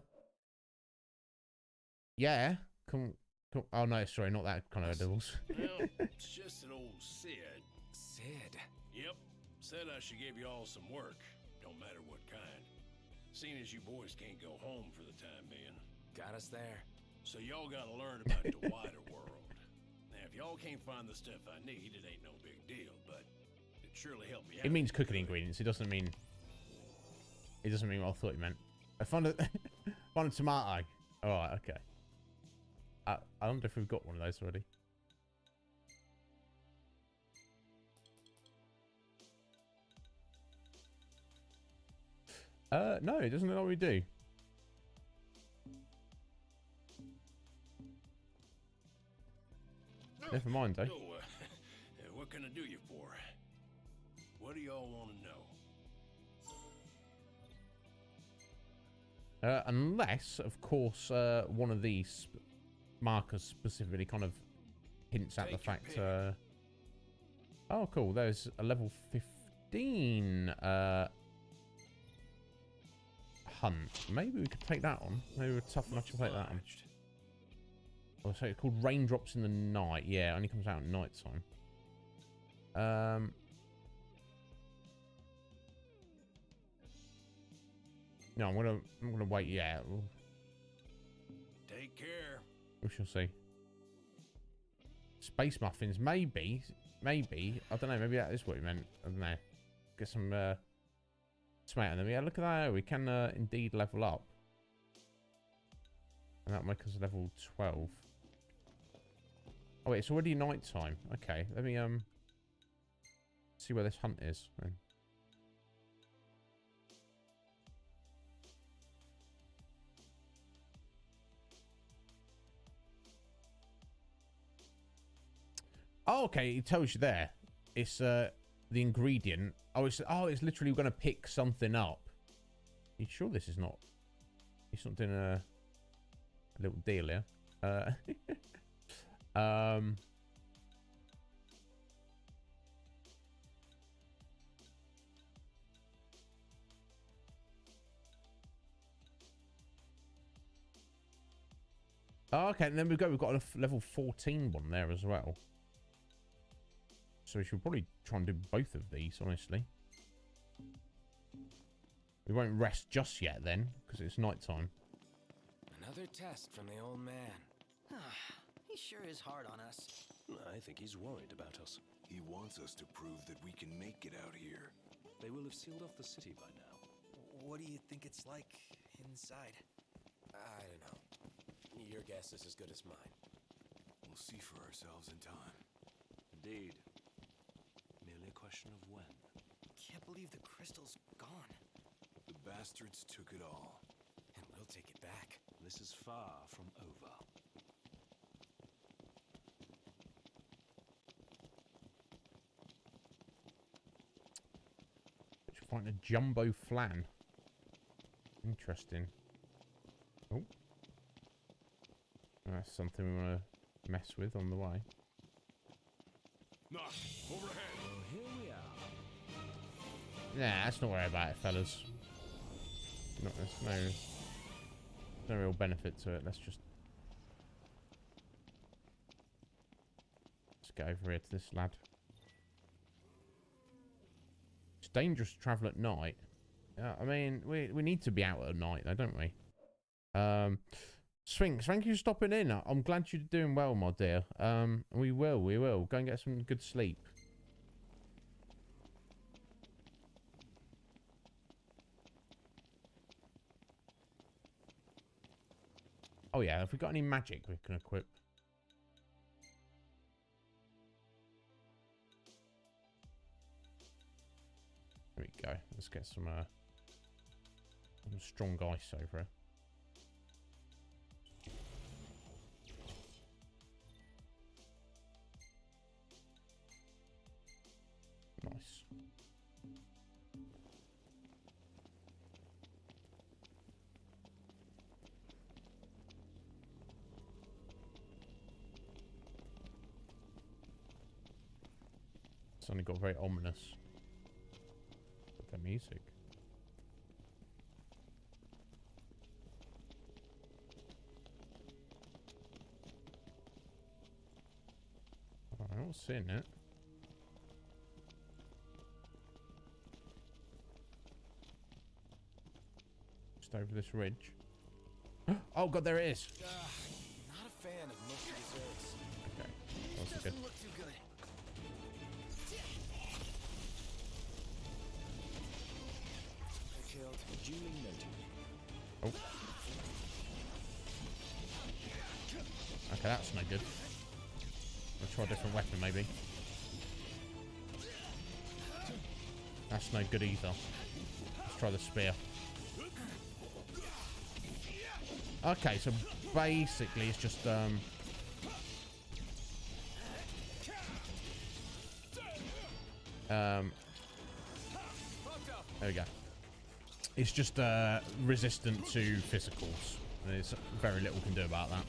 B: Yeah. Come. Oh, no, sorry, not that kind of edibles.
C: Well, it's just an old Sid.
I: Sid?
C: Yep. Said I should give y'all some work. Don't matter what kind. Seeing as you boys can't go home for the time being.
I: Got us there.
C: So y'all gotta learn about the wider world. Now, if y'all can't find the stuff I need, it ain't no big deal, but it'd surely help me out.
B: It means cooking ingredients. It doesn't mean... It doesn't mean what I thought it meant. I found a tomato. Alright, okay. I wonder if we've got one of those already. No, it doesn't know what we do. Never mind, though.
H: So, what can I do you for? What do y'all want to know?
B: Unless, of course, one of these markers specifically kind of hints at the fact. Oh, cool. There's a level 15 hunt. Maybe we could take that on. Maybe we're tough enough to take that on. Oh, so it's called Raindrops in the Night. Yeah, it only comes out at night time. No, I'm gonna wait. Yeah,
H: Take care.
B: we shall see. Space muffins, maybe. I don't know. Maybe that is what he meant. I don't know. Get some tomato. And then yeah, look at that. We can indeed level up, and that'll make us level 12. Oh wait, it's already night time. Okay, let me see where this hunt is. Then. Oh, okay, it tells you there. It's the ingredient. Oh, it's literally going to pick something up. You sure this is not? It's not doing a little deal here. Oh, okay, and then we've got a level 14 one there as well. So we should probably try and do both of these, honestly. We won't rest just yet then, because it's night time.
I: Another test from the old man.
E: He sure is hard on us.
C: I think he's worried about us.
D: He wants us to prove that we can make it out here.
C: They will have sealed off the city by now.
E: What do you think it's like inside?
I: I don't know. Your guess is as good as mine.
D: We'll see for ourselves in time.
C: Indeed. Merely a question of when.
E: Can't believe the crystal's gone.
D: The bastards took it all.
I: And we'll take it back.
C: This is far from over.
B: Let's find a jumbo flan. Interesting. Oh. That's something we want to mess with on the way.
H: Knock, overhead.
C: Well, here we are.
B: Nah, let's not worry about it, fellas. There's no real benefit to it. Let's get over here to this lad. It's dangerous to travel at night. I mean, we need to be out at night, though, don't we? Sphinx, thank you for stopping in. I'm glad you're doing well, my dear. We will. Go and get some good sleep. Oh yeah, have we got any magic we can equip? There we go. Let's get some strong ice over here. Nice. Suddenly got very ominous with the music. I'm not seeing it. Just over this ridge. Oh god, there it is.
I: Not a fan of mushy desserts.
B: Okay, that's good.
E: Doesn't look too good.
I: I killed.
C: Duly noted.
B: Oh. Okay, that's no good. Let's try a different weapon, maybe. That's no good either. Let's try the spear. Okay, so basically it's just there we go. It's just resistant to physicals. There's very little we can do about that.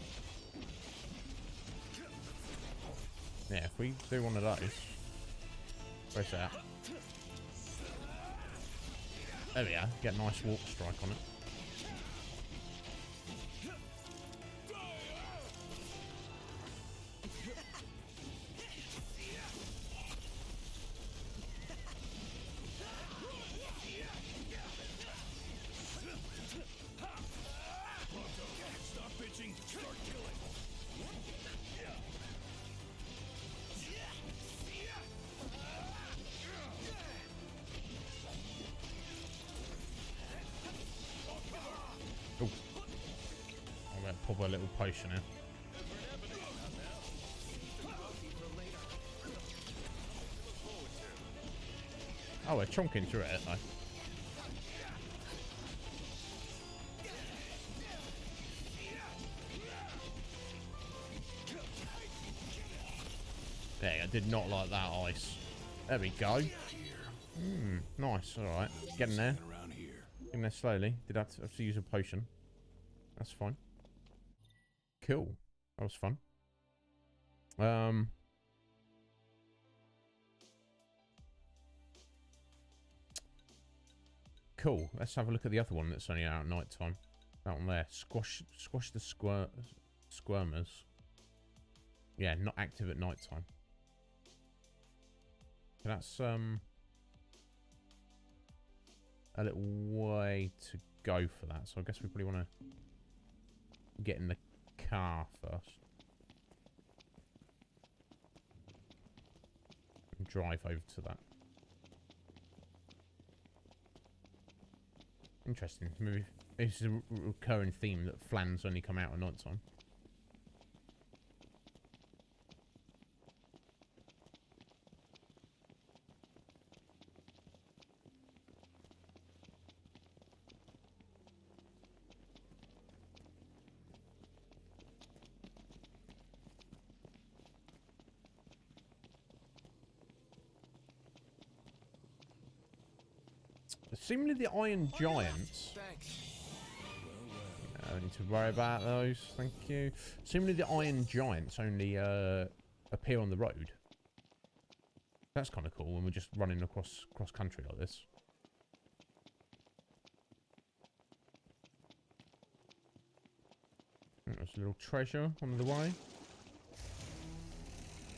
B: Yeah, if we do one of those. Where's that? There we go. Get a nice warp strike on it. Pop a little potion in. Oh, we're chonking through it, though. Yeah, I did not like that ice. There we go. Nice, alright. Getting there. Getting there slowly. Did have to use a potion. That's fine. Cool. That was fun. Cool. Let's have a look at the other one that's only out at night time. That one there. Squash the squirmers. Yeah, not active at night time. That's a little way to go for that. So I guess we probably want to get in the car first and drive over to that. Interesting. Maybe it's a recurring theme that flans only come out at night time. Seemingly the Iron Giants. I don't need to worry about those. Thank you. Seemingly the Iron Giants only appear on the road. That's kind of cool when we're just running across country like this. There's a little treasure on the way.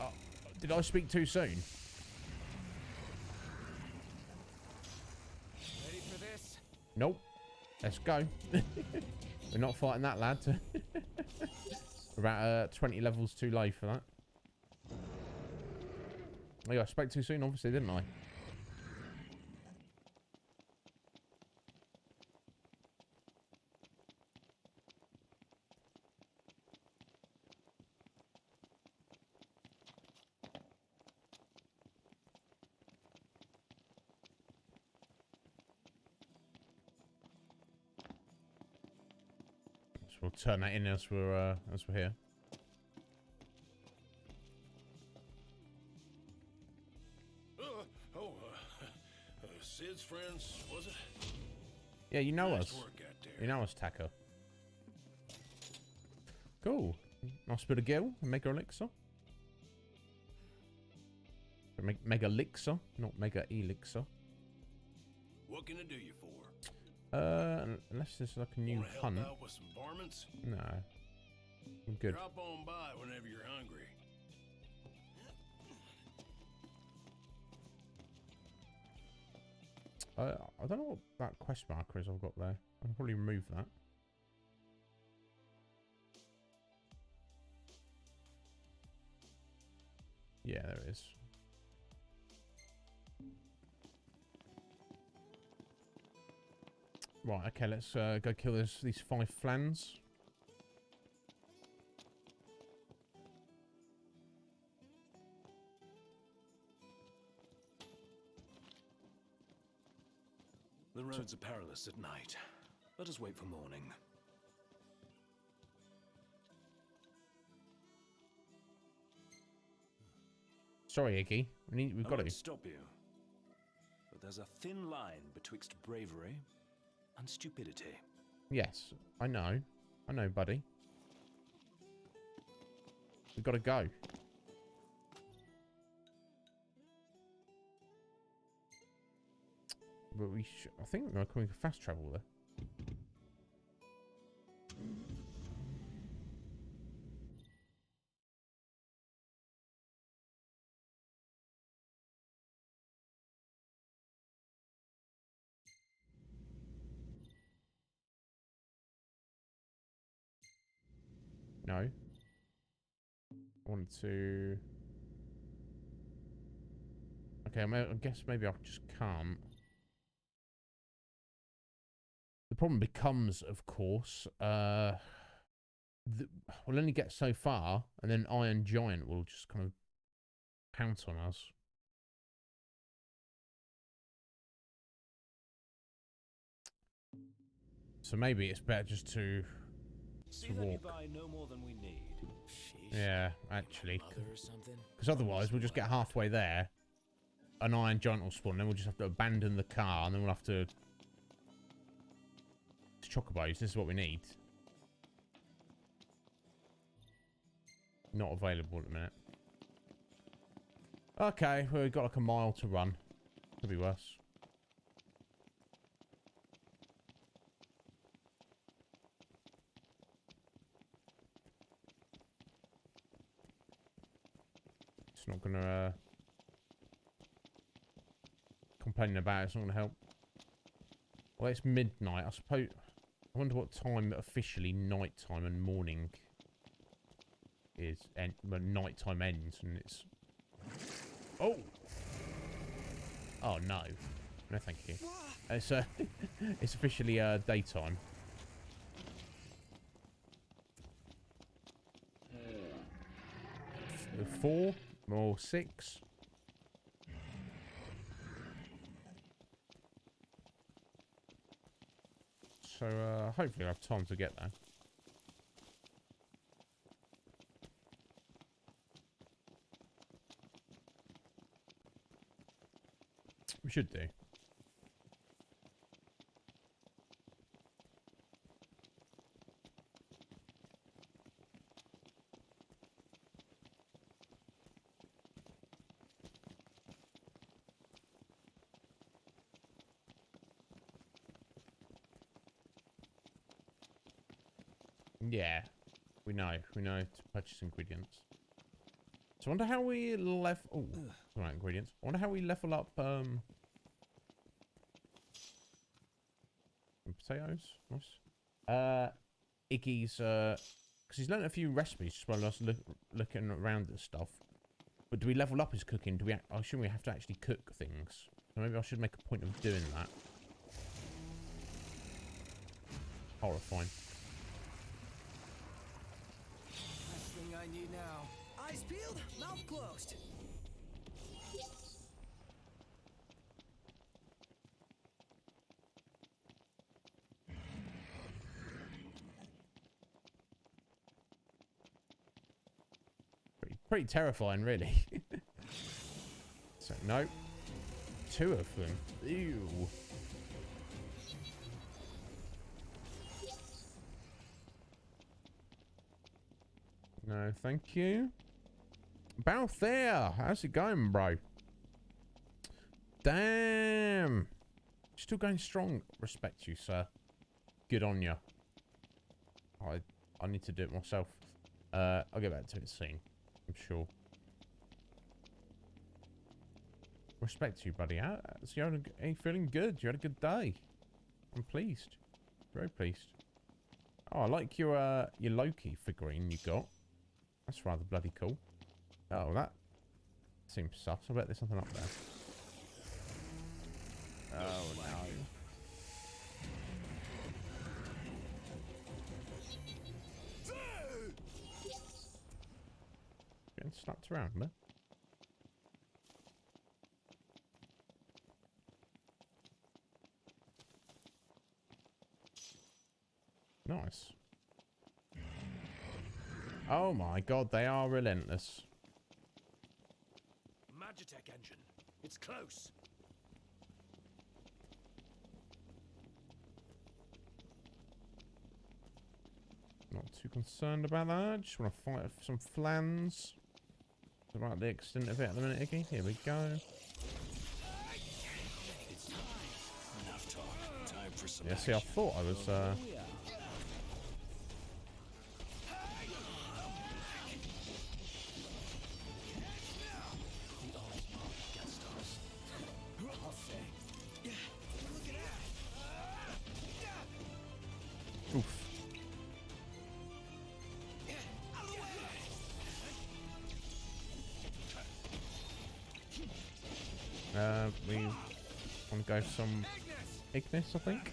B: Oh, did I speak too soon? Nope. Let's go. We're not fighting that lad. We're about 20 levels too low for that. Oh yeah, I spoke too soon, obviously, didn't I? We'll turn that in as we're here.
H: Sid's friends, was it?
B: Yeah, you know
H: Nice
B: us.
H: work out there.
B: You know us, Tacker. Cool. Nice bit of gill, mega elixir. Mega elixir, not mega elixir.
H: What can I do you for?
B: Unless there's like a new
H: Wanna help
B: hunt.
H: out with some varmints?
B: No. I'm good.
H: Drop on by whenever you're hungry.
B: I don't know what that quest marker is I've got there. I can probably remove that. Yeah, there it is. Right, okay, let's go kill these 5 flans.
C: The roads are perilous at night. Let us wait for morning.
B: Sorry, Iggy. We've got
C: I won't
B: to.
C: stop you. But there's a thin line betwixt bravery and stupidity.
B: Yes, I know. I know, buddy. We've got to go. But I think we can fast travel there. No. I want to... Okay, I guess maybe I just can't. The problem becomes, of course, we'll only get so far, and then Iron Giant will just kind of pounce on us. So maybe it's better just to walk.
C: Buy no more than we need.
I: Sheesh.
B: Yeah, actually.
I: Mother or something?
B: Because otherwise we'll just get halfway there, an Iron Giant will spawn, then we'll just have to abandon the car, and then we'll have to... Chocobos, this is what we need. Not available at the minute. Okay, well, we've got like a mile to run. Could be worse. It's not gonna complaining about it's not gonna help. Well, it's midnight, I suppose. I wonder what time officially nighttime and morning is. When nighttime ends and it's... Oh! Oh, no. No, thank you. It's it's officially daytime. 4 or 6. So, hopefully I'll have time to get there. We should do. Yeah, we know to purchase ingredients. So I wonder how we level... Oh, right, ingredients. I wonder how we level up, potatoes. Nice. Iggy's, because he's learned a few recipes just by us looking around at stuff. But do we level up his cooking? Do we? I assume we have to actually cook things. So maybe I should make a point of doing that. Horrifying.
E: Last thing I need now. Eyes peeled, mouth closed.
B: Pretty terrifying, really. So, no. 2 of them. Ew. No, thank you. Balthair, how's it going, bro? Damn. Still going strong. Respect you, sir. Good on you. I need to do it myself. I'll get back to it soon. I'm sure. Respect you, buddy. Are you feeling good? You had a good day. I'm pleased. Very pleased. Oh, I like your Loki figurine you got. That's rather bloody cool. Oh, that seems sus. I bet there's something up there. Oh, no. Getting slapped around, man. Nice. Oh my god, they are relentless.
C: Magitech engine. It's close.
B: Not too concerned about that. Just want to fight for some flans. About the extent of it at the minute, Iggy. Here we go.
C: It's time. Enough talk. Time for some
B: Yeah, see, I thought I was. Oof. We want to go for some Ignis, I think.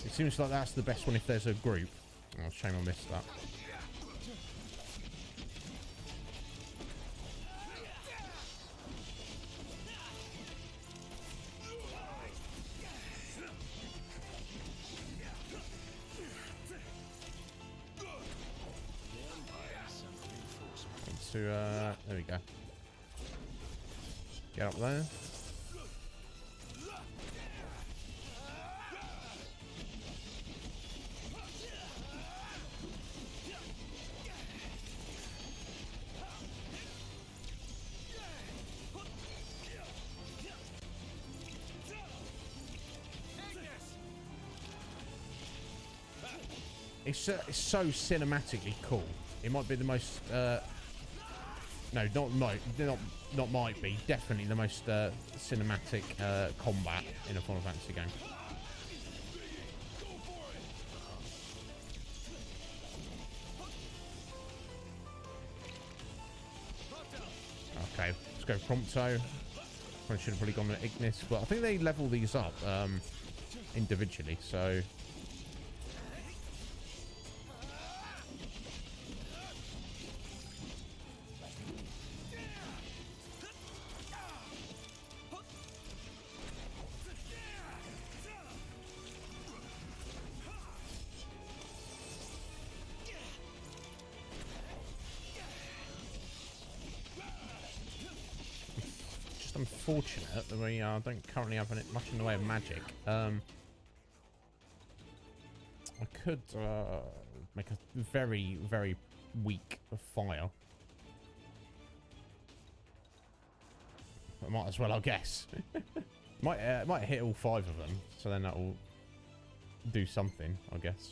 B: It seems like that's the best one if there's a group. Oh, shame I missed that. There we go. Get up there. It's so cinematically cool. It might be the most no, not might be. Definitely the most cinematic combat in a Final Fantasy game. Okay, let's go Prompto. Probably should have probably gone with Ignis, but I think they level these up individually, so. Unfortunate that we don't currently have much in the way of magic. I could make a very, very weak fire. I might as well, I guess. might hit all 5 of them, so then that will do something, I guess.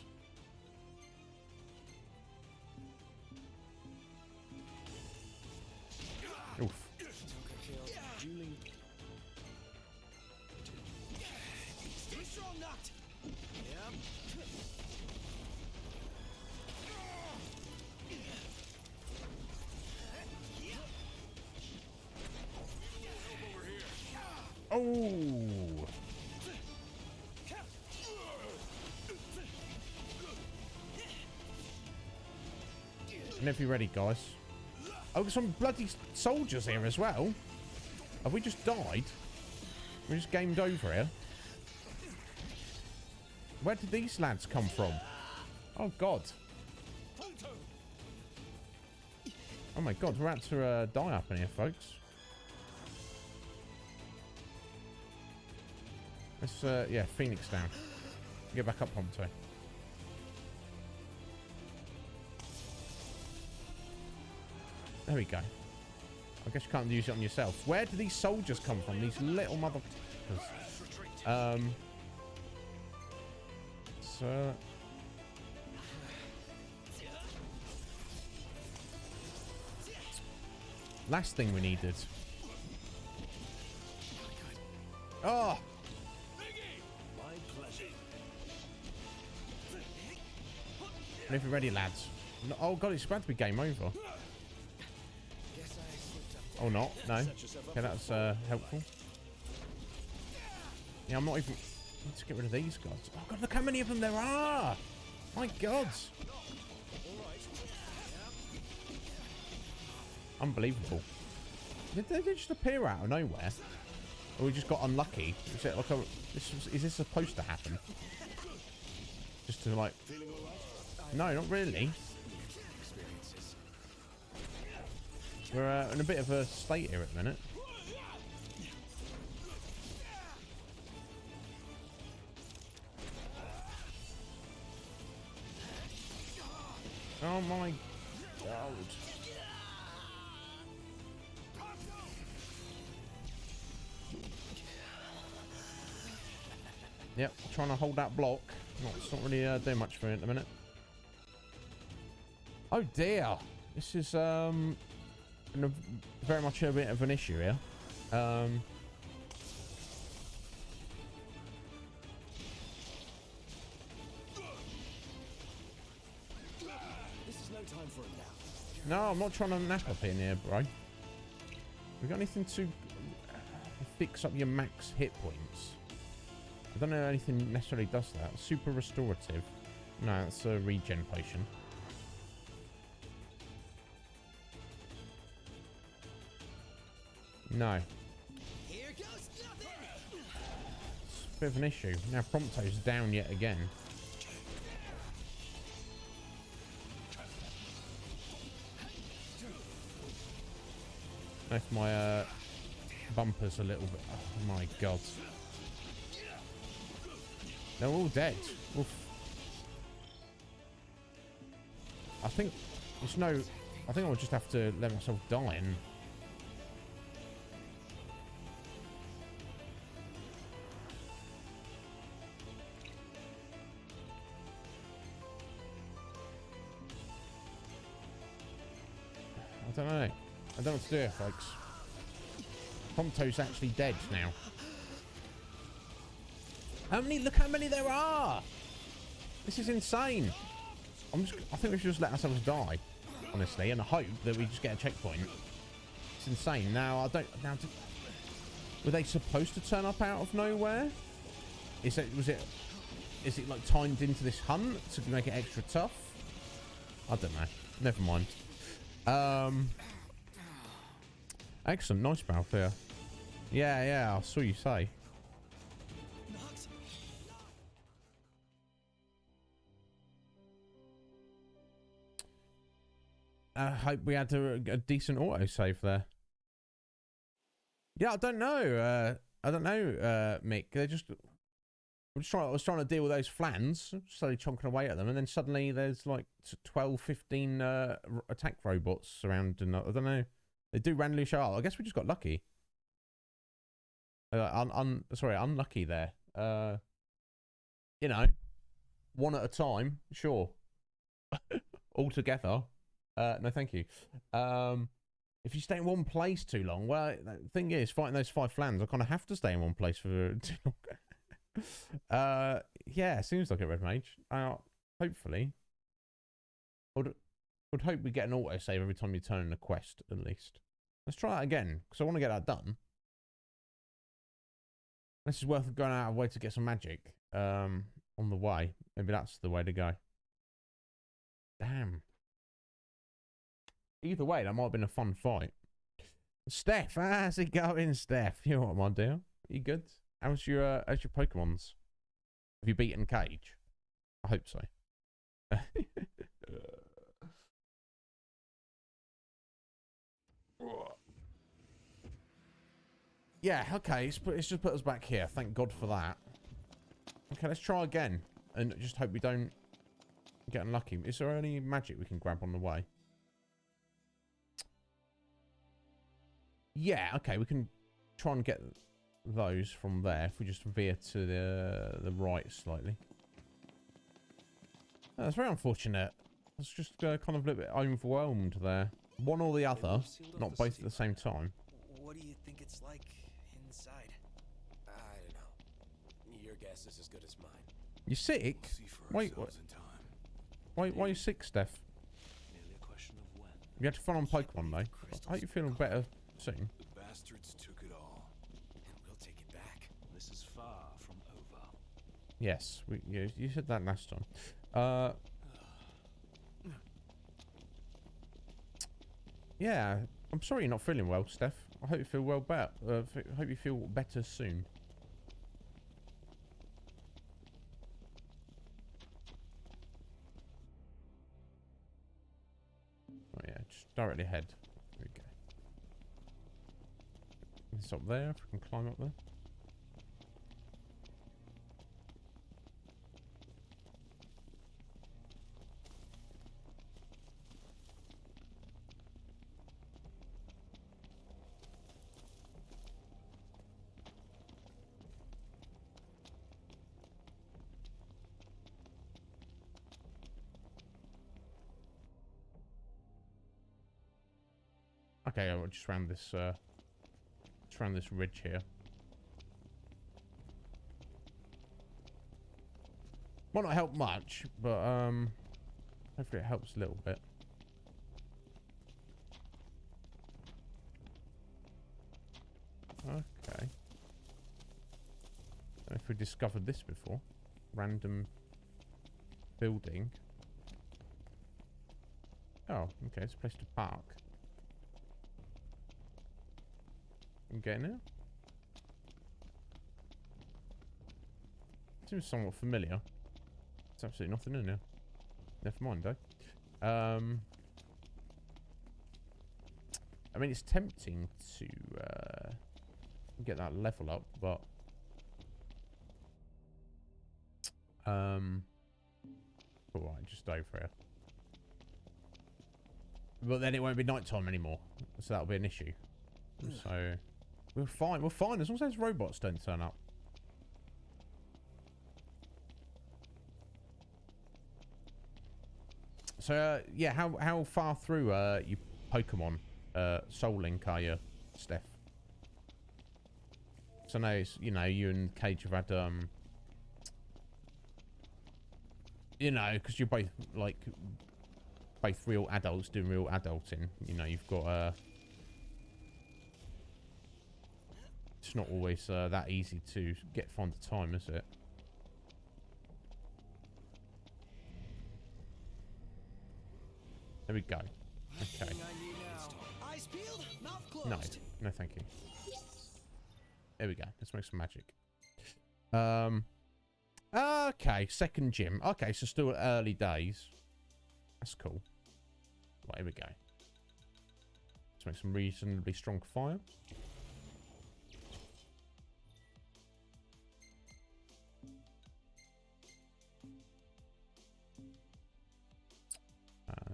B: Oof. Oh! Whenever you're ready, guys. Oh, there's some bloody soldiers here as well. Have we just died? We just gamed over here. Where did these lads come from? Oh, God. Oh, my God. We're about to die up in here, folks. Let's, yeah, Phoenix down. Get back up, Prompto. There we go. I guess you can't use it on yourself. Where do these soldiers come from? These little motherfuckers. So... last thing we needed. Oh! Whenever you're ready, lads. No, oh, God, it's about to be game over. Oh, not. No. Okay, that's helpful. Yeah, I'm not even... let's get rid of these guys. Oh, God, look how many of them there are! My God! Unbelievable. Did they just appear out of nowhere? Or we just got unlucky? Is it like a... is this supposed to happen? Just to, like, No, not really.
I: Experiences.
B: We're in a bit of a state here at the minute. Oh my god. Yep, trying to hold that block. It's not really doing much for me at the minute. Oh dear. This is very much a bit of an issue here.
C: This is no time for a nap.
B: No, I'm not trying to nap up in here, bro. We got anything to fix up your max hit points? I don't know if anything necessarily does that. Super restorative. No, that's a regen potion. No.
E: Here goes nothing.
B: It's a bit of an issue. Now Prompto's down yet again. If my bumper's a little bit... Oh my god. They're all dead. Oof. I think it's no... I think I'll just have to let myself die and... I don't know. I don't know what to do here, folks. Prompto's actually dead now. How many? Look how many there are! This is insane. I think we should just let ourselves die, honestly, and hope that we just get a checkpoint. It's insane. Now, I don't... Now, were they supposed to turn up out of nowhere? Is it like timed into this hunt to make it extra tough? I don't know. Never mind. Excellent. Nice battle there. Yeah, I saw you say. I hope we had a decent autosave there. Yeah, I don't know. Mick. I was trying to deal with those flans, slowly chonking away at them, and then suddenly there's like 12, 15 attack robots around, and I don't know. They do randomly show up. I guess we just got lucky. Sorry, unlucky there. You know, one at a time, sure. All together. No, thank you. If you stay in one place too long, well, the thing is, fighting those 5 flans, I kind of have to stay in one place for too long. Yeah, seems like it, Red Mage. Hopefully. Would hope we get an autosave every time you turn in a quest, at least. Let's try that again, because I want to get that done. This is worth going out of the way to get some magic on the way. Maybe that's the way to go. Damn. Either way, that might have been a fun fight. Steph, how's it going, Steph? You all right, my dear? You good? How's your Pokemons? Have you beaten Cage? I hope so. Yeah, okay, it's just put us back here. Thank God for that. Okay, let's try again. And just hope we don't get unlucky. Is there any magic we can grab on the way? Yeah, okay, we can try and get those from there if we just veer to the right slightly. Oh, that's very unfortunate. I was just kind of a little bit overwhelmed there. One or the other, not both at the same time.
E: What do you think it's like inside?
I: I don't know. Your guess is as good as mine.
B: You're sick? Wait, what? Why are you sick, Steph? You had fun on Pokemon, though. I hope you're feeling better soon.
D: The bastards took it all,
I: and we'll take it back.
H: This is far from over.
B: Yes, you said that last time. Yeah, I'm sorry you're not feeling well, Steph. I hope you feel well better. Hope you feel better soon. directly ahead. There we go. It's up there, if we can climb up there. Okay, I'll just round this ridge here. Might not help much, but hopefully it helps a little bit. Okay. I don't know if we discovered this before. Random building. Oh, okay, it's a place to park. I'm getting it. Seems somewhat familiar. It's absolutely nothing in here. Never mind, though. I mean, it's tempting to get that level up, but alright, just over here. But then it won't be nighttime anymore, so that'll be an issue. So we're fine. We're fine as long as those robots don't turn up. So yeah, how far through you Pokemon Soul Link are you, Steph? So now it's, you know, you and Cage have had you know, because you're both like both real adults doing real adulting. You know, you've got it's not always that easy to find the time, is it? There we go. Okay. No, no, thank you. There we go. Let's make some magic. Okay, second gym. Okay, so still early days. That's cool. Right, here we go. Let's make some reasonably strong fire.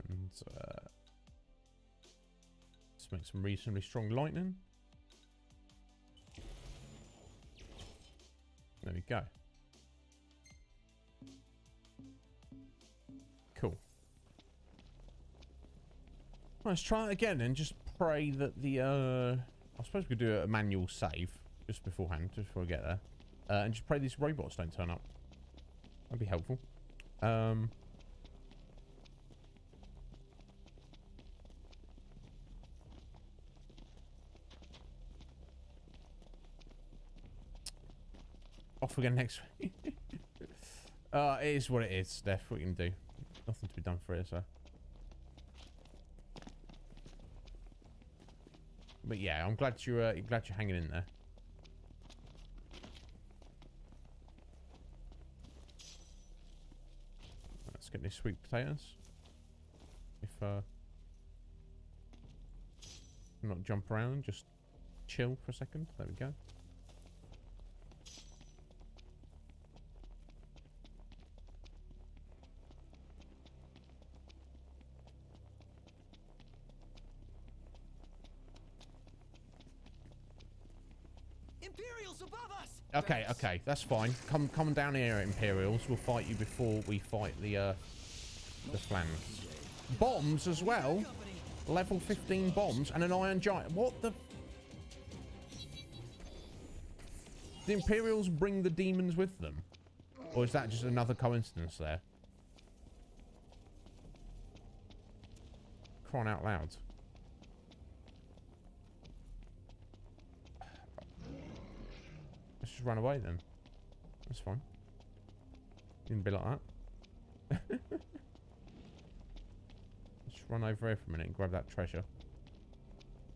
B: And let's make some reasonably strong lightning. There we go. Cool. Let's try it again and just pray that the I suppose we could do a manual save just beforehand, just before we get there. And just pray these robots don't turn up. That'd be helpful. Off again next week. It is what it is, Steph. What you can do. Nothing to be done for it, so. But yeah, I'm glad you're hanging in there. Let's get these sweet potatoes. If not jump around, just chill for a second. There we go.
E: Imperials above us.
B: Okay, okay, that's fine. Come down here, Imperials. We'll fight you before we fight the flanks. Bombs as well. Level 15 bombs and an iron giant. What the? The Imperials bring the demons with them, or is that just another coincidence there? Crying out loud. Let's just run away then. That's fine. Didn't be like that. Let's run over here for a minute and grab that treasure.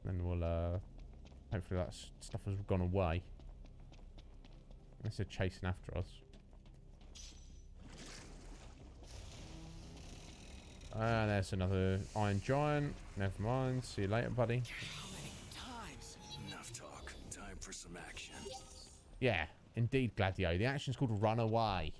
B: Then we'll hopefully that stuff has gone away. Unless they're chasing after us. There's another Iron Giant. Never mind. See you later, buddy.
C: How many times?
D: Enough talk. Time for some action.
B: Yeah, indeed, Gladio. The action's called Run Away.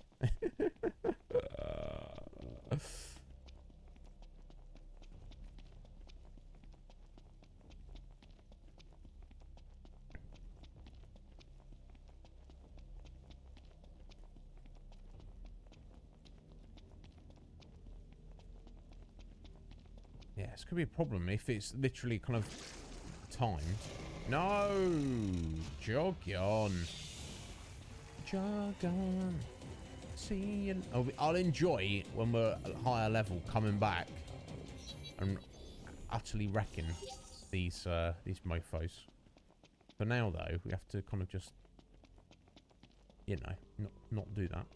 B: Yeah, this could be a problem if it's literally kind of timed. No! Jog on. Jog on. See you. I'll enjoy when we're at higher level coming back and utterly wrecking these mofos. For now, though, we have to kind of just, you know, not do that.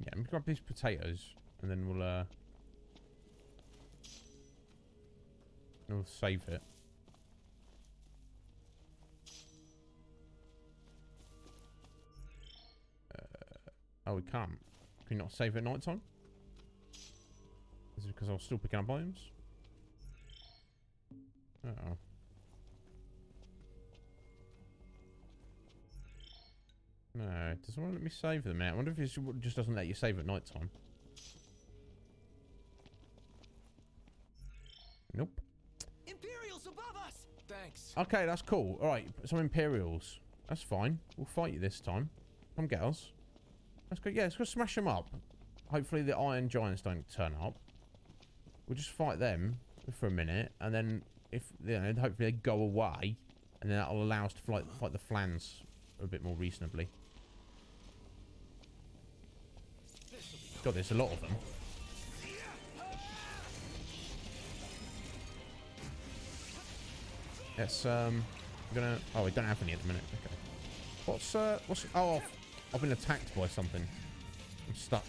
B: Yeah, let me grab these potatoes, and then we'll save it. Oh, we can't. Can we not save at night time? Is it because I was still picking up items? Uh-oh. No, it doesn't want to let me save them out. I wonder if it just doesn't let you save at night time. Nope.
E: Imperials above us! Thanks.
B: Okay, that's cool. Alright, some Imperials. That's fine. We'll fight you this time. Come get us. Let's go. Yeah, let's go smash them up. Hopefully the Iron Giants don't turn up. We'll just fight them for a minute, and then if you know, hopefully they go away, and then that'll allow us to fight the Flans a bit more reasonably. God, there's a lot of them. Yes, I'm gonna. Oh, we don't have any at the minute. Okay. What's? Oh, I've been attacked by something. I'm stuck.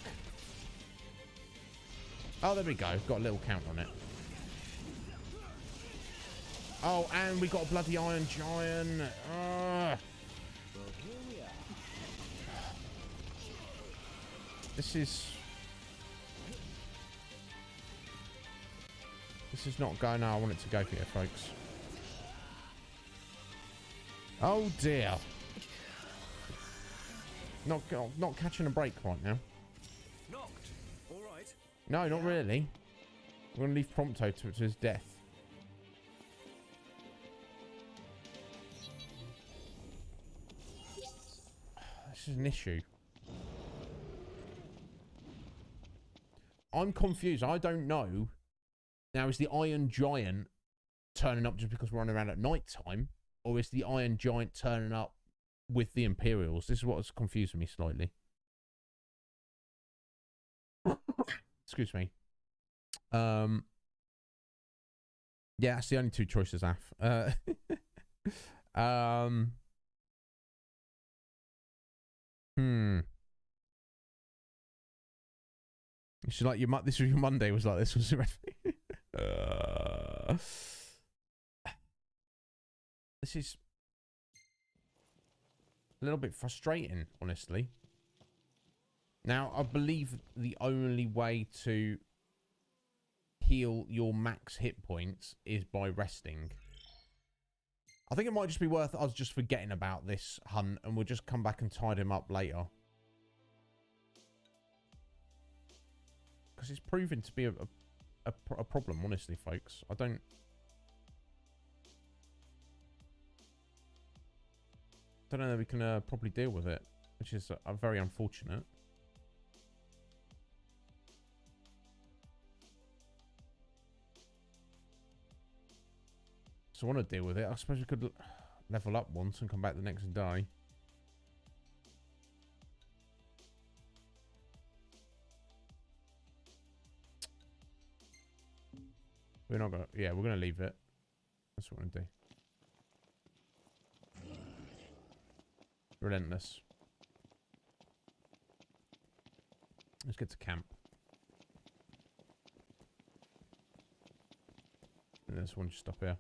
B: Oh, there we go. Got a little count on it. Oh, and we got a bloody Iron Giant. This is not going how I want it to go here, folks. Oh dear. Not catching a break right now.
C: Knocked. All right.
B: No, not really. We're going to leave Prompto to his death. This is an issue. I'm confused. I don't know. Now, is the Iron Giant turning up just because we're running around at night time? Or is the Iron Giant turning up with the Imperials? This is what's confusing me slightly. Excuse me. Yeah, that's the only two choices, Af. It's like your this was your Monday was like this, was it? This is a little bit frustrating, honestly. Now, I believe the only way to heal your max hit points is by resting. I think it might just be worth us just forgetting about this hunt, and we'll just come back and tie him up later. Because it's proving to be a problem, honestly, folks. I don't know that we can properly deal with it, which is very unfortunate. So I want to deal with it. I suppose we could level up once and come back the next day. We're not gonna. Yeah, we're gonna leave it. That's what we're gonna do. Relentless. Let's get to camp. And this one just stop here.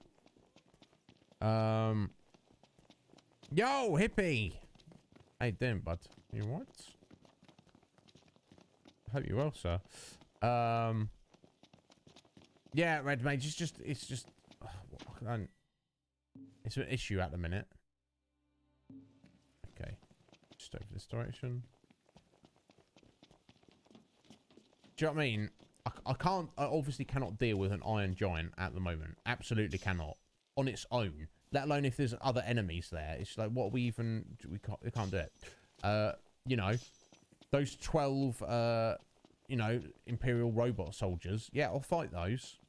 B: Yo, hippie. How you doing, bud? You what? Hope you're well, sir. Yeah, Red Mage. It's just. It's an issue at the minute. Okay, just over this direction. Do you know what I mean? I can't. I obviously cannot deal with an Iron Giant at the moment. Absolutely cannot. On its own. Let alone if there's other enemies there. It's like, what we even... We can't do it. You know, those 12, you know, Imperial robot soldiers. Yeah, I'll fight those.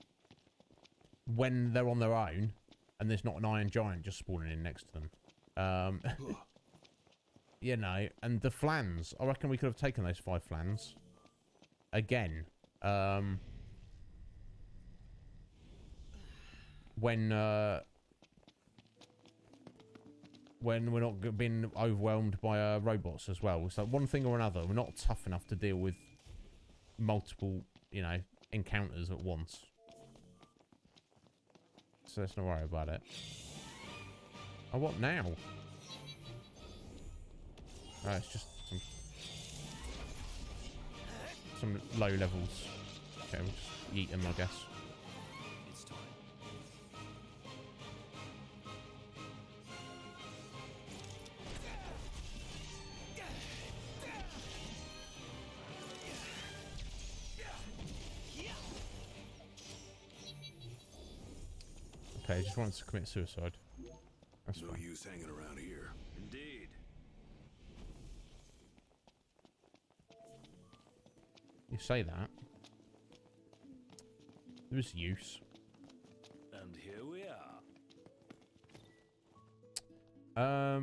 B: When they're on their own. And there's not an Iron Giant just spawning in next to them. You know, and the flans. I reckon we could have taken those 5 flans. Again. When we're not being overwhelmed by robots as well. So one thing or another, we're not tough enough to deal with multiple, you know, encounters at once. So let's not worry about it. Oh, what now? Oh, it's just some low levels. Okay, we'll just eat them, I guess.
C: It's time.
B: Okay, just wants to commit suicide. That's
D: No
B: fine.
D: use hanging around here.
C: Indeed.
B: You say that. There's use.
C: And here we are.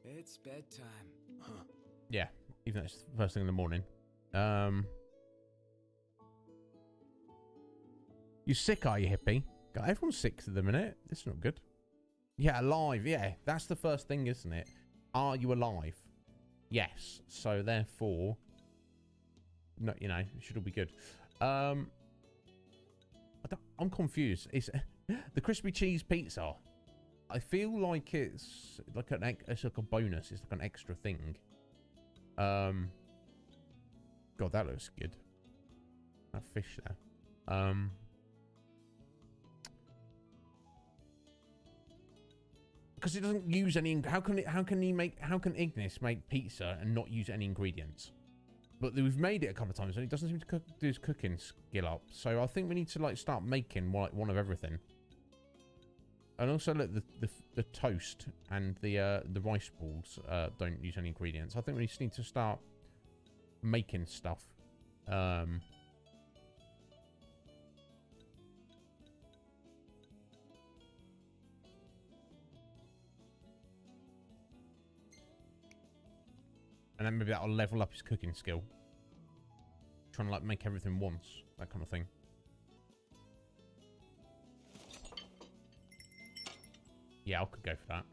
I: It's bedtime.
D: Huh.
B: Yeah, even though it's the first thing in the morning. You sick, are you, hippie? God, everyone's sick at the minute. It's not good. Yeah, alive. Yeah, that's the first thing, isn't it? Are you alive? Yes. So therefore, no, you know, it should all be good. I'm confused. It's the crispy cheese pizza. I feel like it's like it's like a bonus. It's like an extra thing. God, that looks good. That fish there. Because it doesn't use any. How can Ignis make pizza and not use any ingredients? But we've made it a couple of times and it doesn't seem to do his cooking skill up. So I think we need to like start making one of everything. And also look, the toast and the rice balls don't use any ingredients. I think we just need to start making stuff. And then maybe that'll level up his cooking skill. Trying to like make everything once. That kind of thing. Yeah, I could go for that.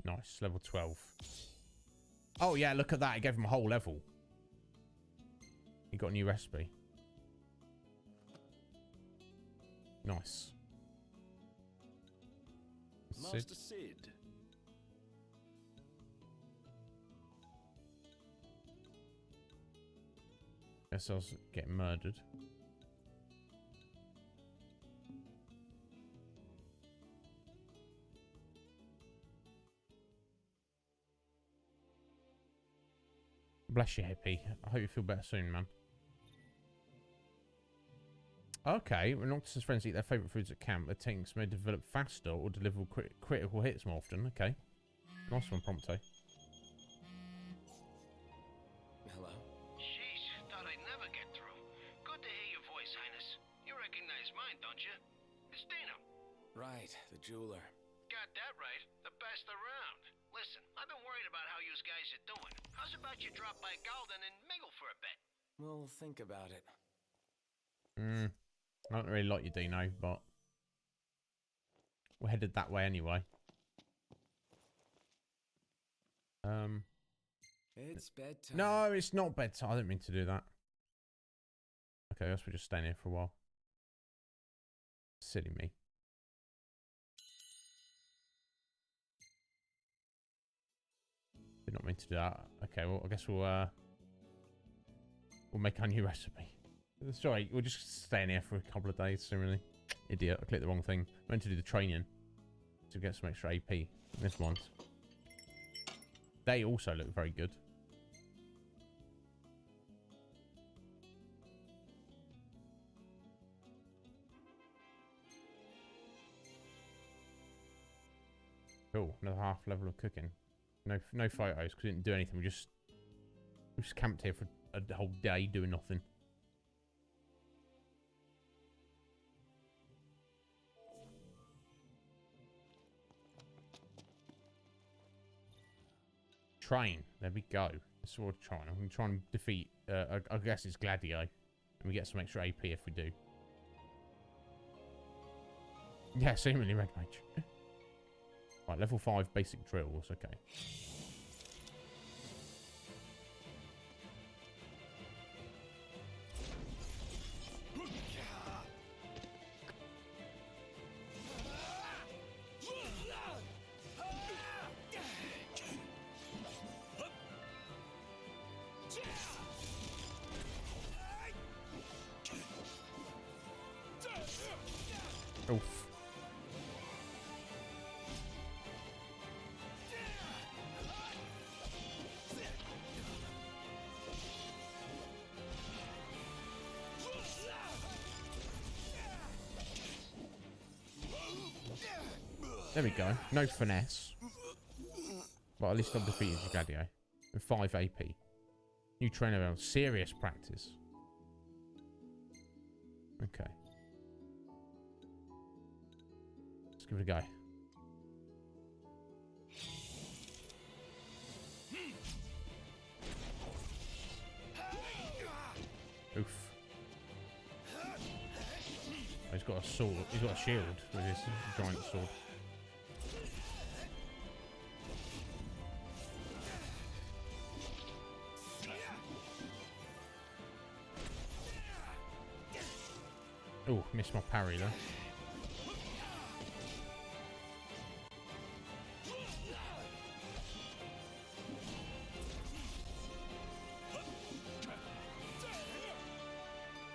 B: Nice, level 12. Oh yeah, look at that. It gave him a whole level. He got a new recipe. Nice.
C: Master Sid.
B: Guess I was getting murdered. Bless you, hippie. I hope you feel better soon, man. Okay, when Noctis' friends eat their favourite foods at camp, their techniques may develop faster or deliver critical hits more often. Okay. Nice one, Prompto.
I: Hello?
K: Jeez, thought I'd never get through. Good to hear your voice, Highness. You recognize mine, don't you? It's Dino.
I: Right, the jeweler.
K: Got that right. The best around. Listen, I've been worried about how you guys are doing. How's about you drop by Galden and mingle for a bit?
I: We'll think about it.
B: I don't really like you, Dino, but we're headed that way anyway.
I: It's bedtime.
B: No, it's not bedtime. I didn't mean to do that. Okay, I guess we're just staying here for a while. Silly me. Did not mean to do that. Okay, well, I guess we'll make our new recipe. Sorry, we're just staying here for a couple of days, similarly. Idiot, I clicked the wrong thing. I meant to do the training to get some extra AP. This one. They also look very good. Cool, another half level of cooking. No photos because we didn't do anything. We just camped here for a whole day doing nothing. Train. There we go. That's what we're trying. I'm going to try and defeat, I guess it's Gladio. And we get some extra AP if we do. Yeah, seemingly Red Mage. Right, level 5 basic drills. Okay. Oof. There we go. No finesse. But at least I've defeated Gladio. And 5 AP. New trainer level. Serious practice. Okay. Let's give it a go. Oof. Oh, he's got a sword. He's got a shield with his giant sword. Oh, missed my parry there.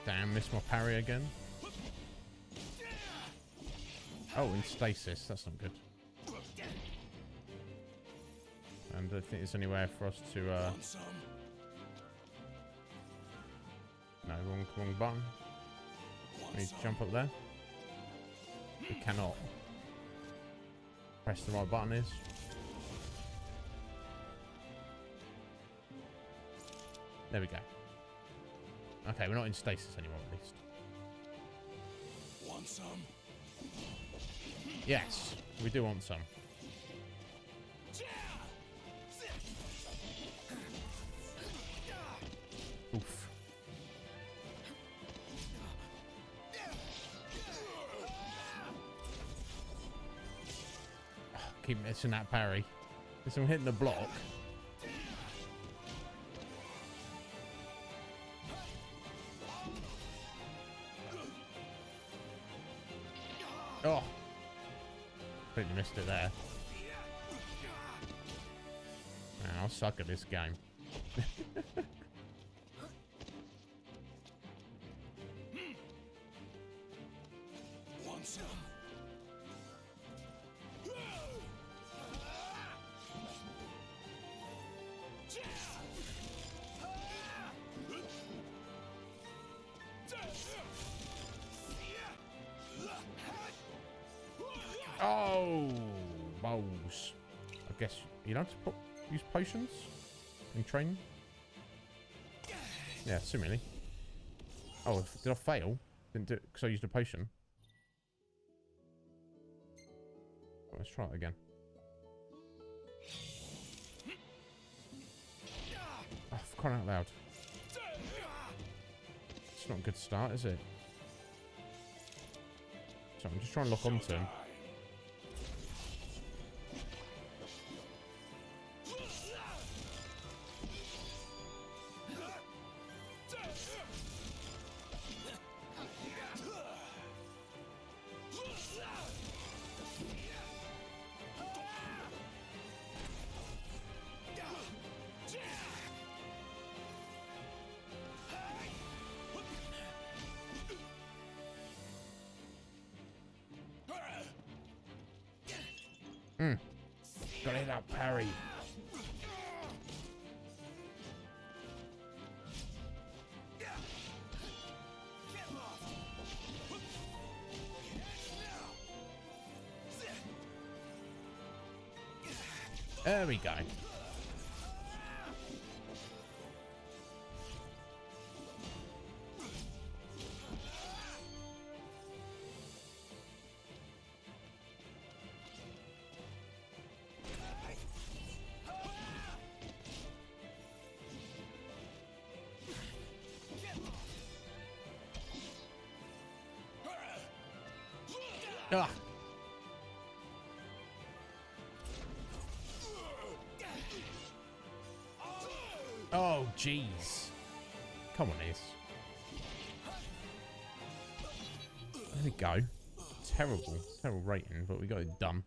B: Damn, missed my parry again. Oh, in stasis. That's not good. And I don't think there's anywhere for us to... No, wrong button. We need to jump up there. We cannot. Press the right button is. There we go. Okay, we're not in stasis anymore at least.
C: Want some?
B: Yes, we do want some. Oof. Keep missing that parry. Because I'm hitting the block. Oh. Completely missed it there. Man, I'll suck at this game.
C: Want some?
B: Oh, balls. I guess you don't have to use potions in training? Yeah, similarly. Oh, did I fail? Didn't do it because I used a potion. Let's try it again. Oh, for crying out loud. It's not a good start, is it? So I'm just trying to lock onto him. Got it up, parry. There we go. Ah. Oh, jeez. Come on, Iz. There we go. Terrible. Terrible rating, but we got it done.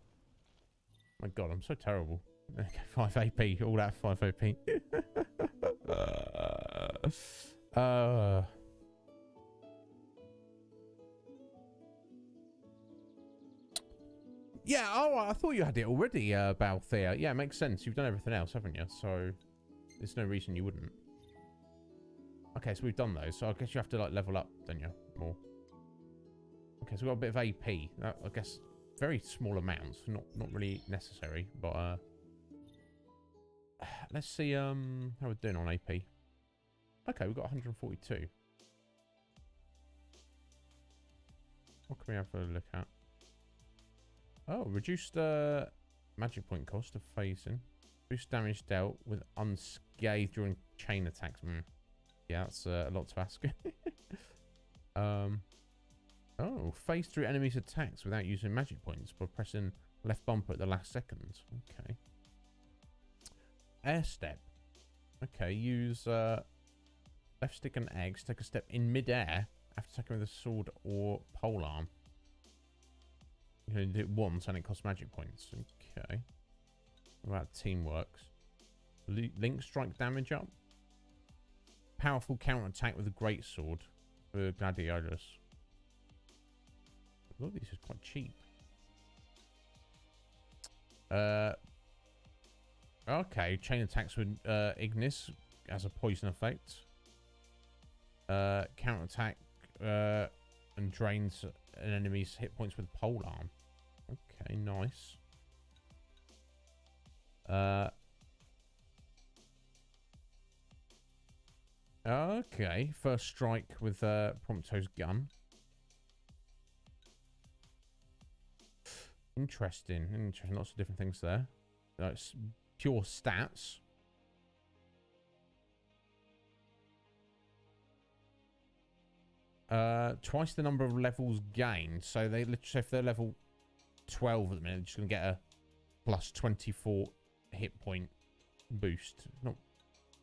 B: My God, I'm so terrible. 5 AP. All that 5 AP. Yeah, oh, I thought you had it already, Balthea. Yeah, it makes sense. You've done everything else, haven't you? So, there's no reason you wouldn't. Okay, so we've done those. So, I guess you have to, like, level up, don't you? More. Okay, so we've got a bit of AP. That, I guess, very small amounts. Not really necessary, but, let's see, how we're doing on AP. Okay, we've got 142. What can we have a look at? Oh, reduced magic point cost of phasing. Boost damage dealt with unscathed during chain attacks. Yeah, that's a lot to ask. Oh, phase through enemies' attacks without using magic points by pressing left bumper at the last second. Okay. Air step. Okay, use left stick and eggs. Take a step in mid-air after attacking with a sword or polearm. You can do it once and it costs magic points. Okay. What about teamworks? Link strike damage up. Powerful counter attack with a great sword for gladiators. Oh, this is quite cheap. Okay, chain attacks with Ignis as a poison effect. Counter attack and drains an enemy's hit points with polearm. Okay, nice. Okay, first strike with Prompto's gun. Interesting. Lots of different things there. It's pure stats. Twice the number of levels gained. So they literally, if they're level 12 at the minute, they're just gonna get a plus 24 hit point boost. Not,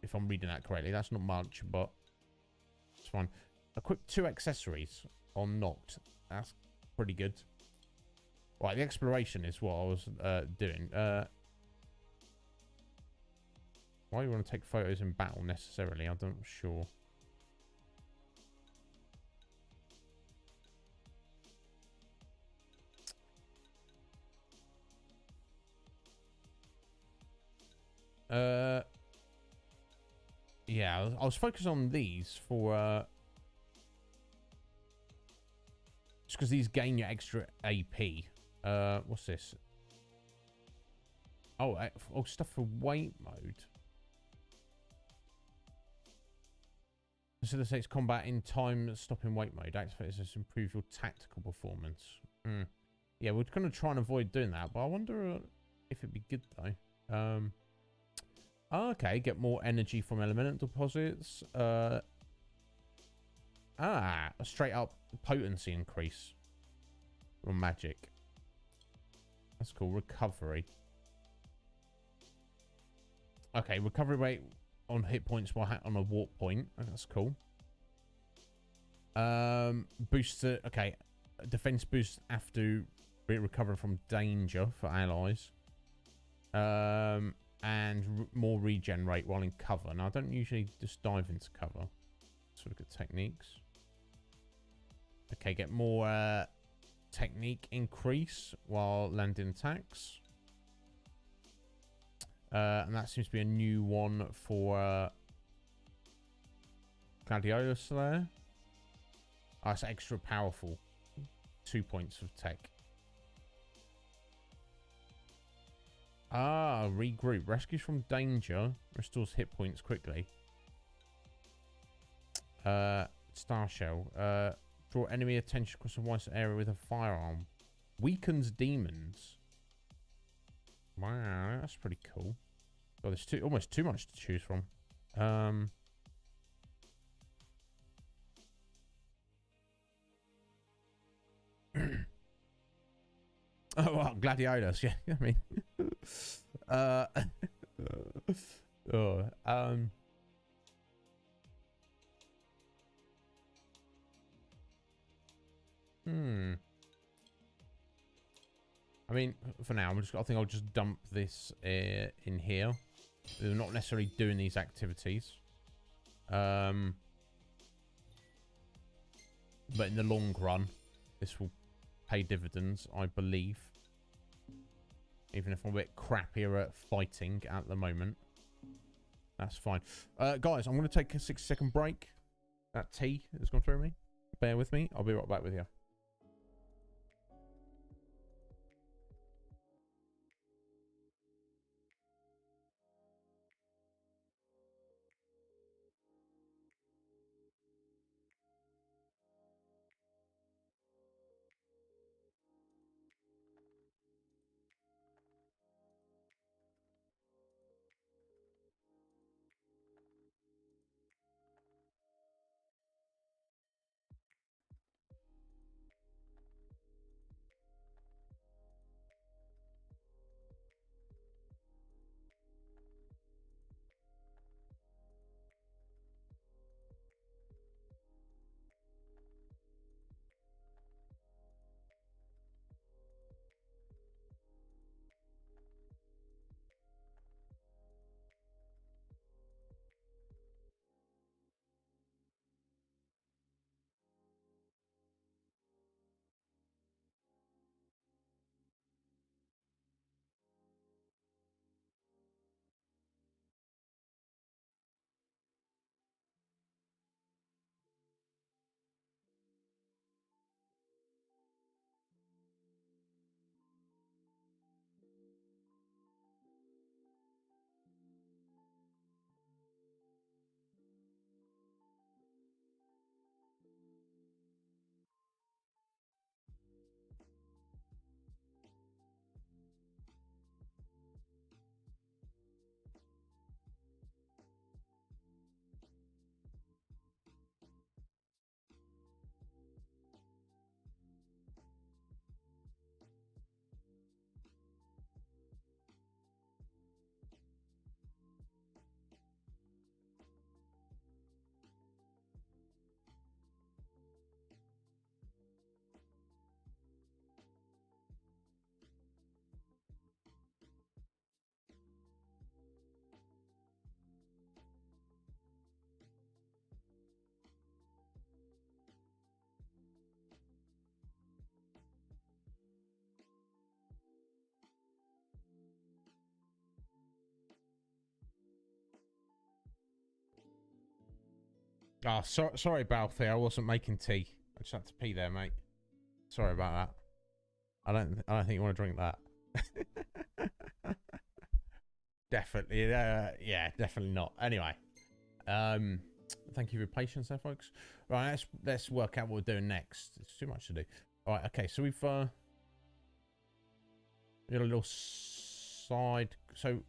B: if I'm reading that correctly, that's not much, but it's fine. Equip 2 accessories on knocked. That's pretty good. Right, the exploration is what I was doing. Why you want to take photos in battle necessarily? I'm not sure. Yeah, I was focused on these for just because these gain you extra AP. What's this? Oh, stuff for weight mode. Facilitates combat in time stopping weight mode. Activates this to improve your tactical performance. Yeah, we're going to try and avoid doing that, but I wonder if it'd be good though. Okay, get more energy from element deposits. A straight up potency increase from magic. That's cool. Recovery. Okay, recovery rate on hit points while on a warp point. Oh, that's cool. Boost to, okay, defense boost after recovering from danger for allies. And more regen rate while in cover. Now, I don't usually just dive into cover. Sort of good techniques. Okay, get more technique increase while landing attacks. And that seems to be a new one for Gladiolus there. Oh, it's extra powerful. 2 points of tech. Ah, regroup. Rescues from danger. Restores hit points quickly. Star Shell. Draw enemy attention across a wide area with a firearm. Weakens demons. Wow, that's pretty cool. Oh, there's almost too much to choose from. Oh, well, Gladiolus, yeah. I mean, I mean, for now, I think I'll just dump this in here. We're not necessarily doing these activities. But in the long run, this will pay dividends, I believe. Even if I'm a bit crappier at fighting at the moment. That's fine. Guys, I'm going to take a 6-second break. That tea has gone through me. Bear with me. I'll be right back with you. Oh, sorry, Balthy. I wasn't making tea. I just had to pee there, mate. Sorry about that. I don't think you want to drink that. Definitely, yeah, definitely not. Anyway, thank you for your patience there, folks. Right, let's work out what we're doing next. It's too much to do. All right, okay. So we've got a little side. So we've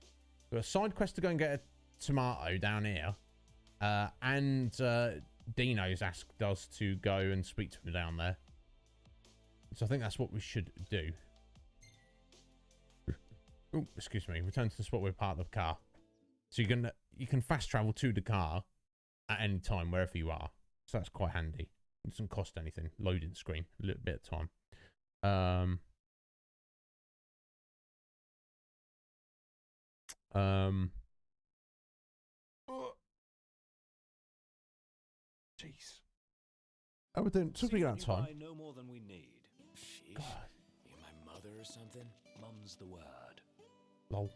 B: got a side quest to go and get a tomato down here. And Dino's asked us to go and speak to him down there. So I think that's what we should do. Oh, excuse me. Return to the spot where we parked the car. So you can fast travel to the car at any time, wherever you are. So that's quite handy. It doesn't cost anything. Loading screen, a little bit of time. Jeez. Oh, we're doing talking about time.
C: No more than we need. Sheesh. You my mother or something? Mum's the word.
B: Lol.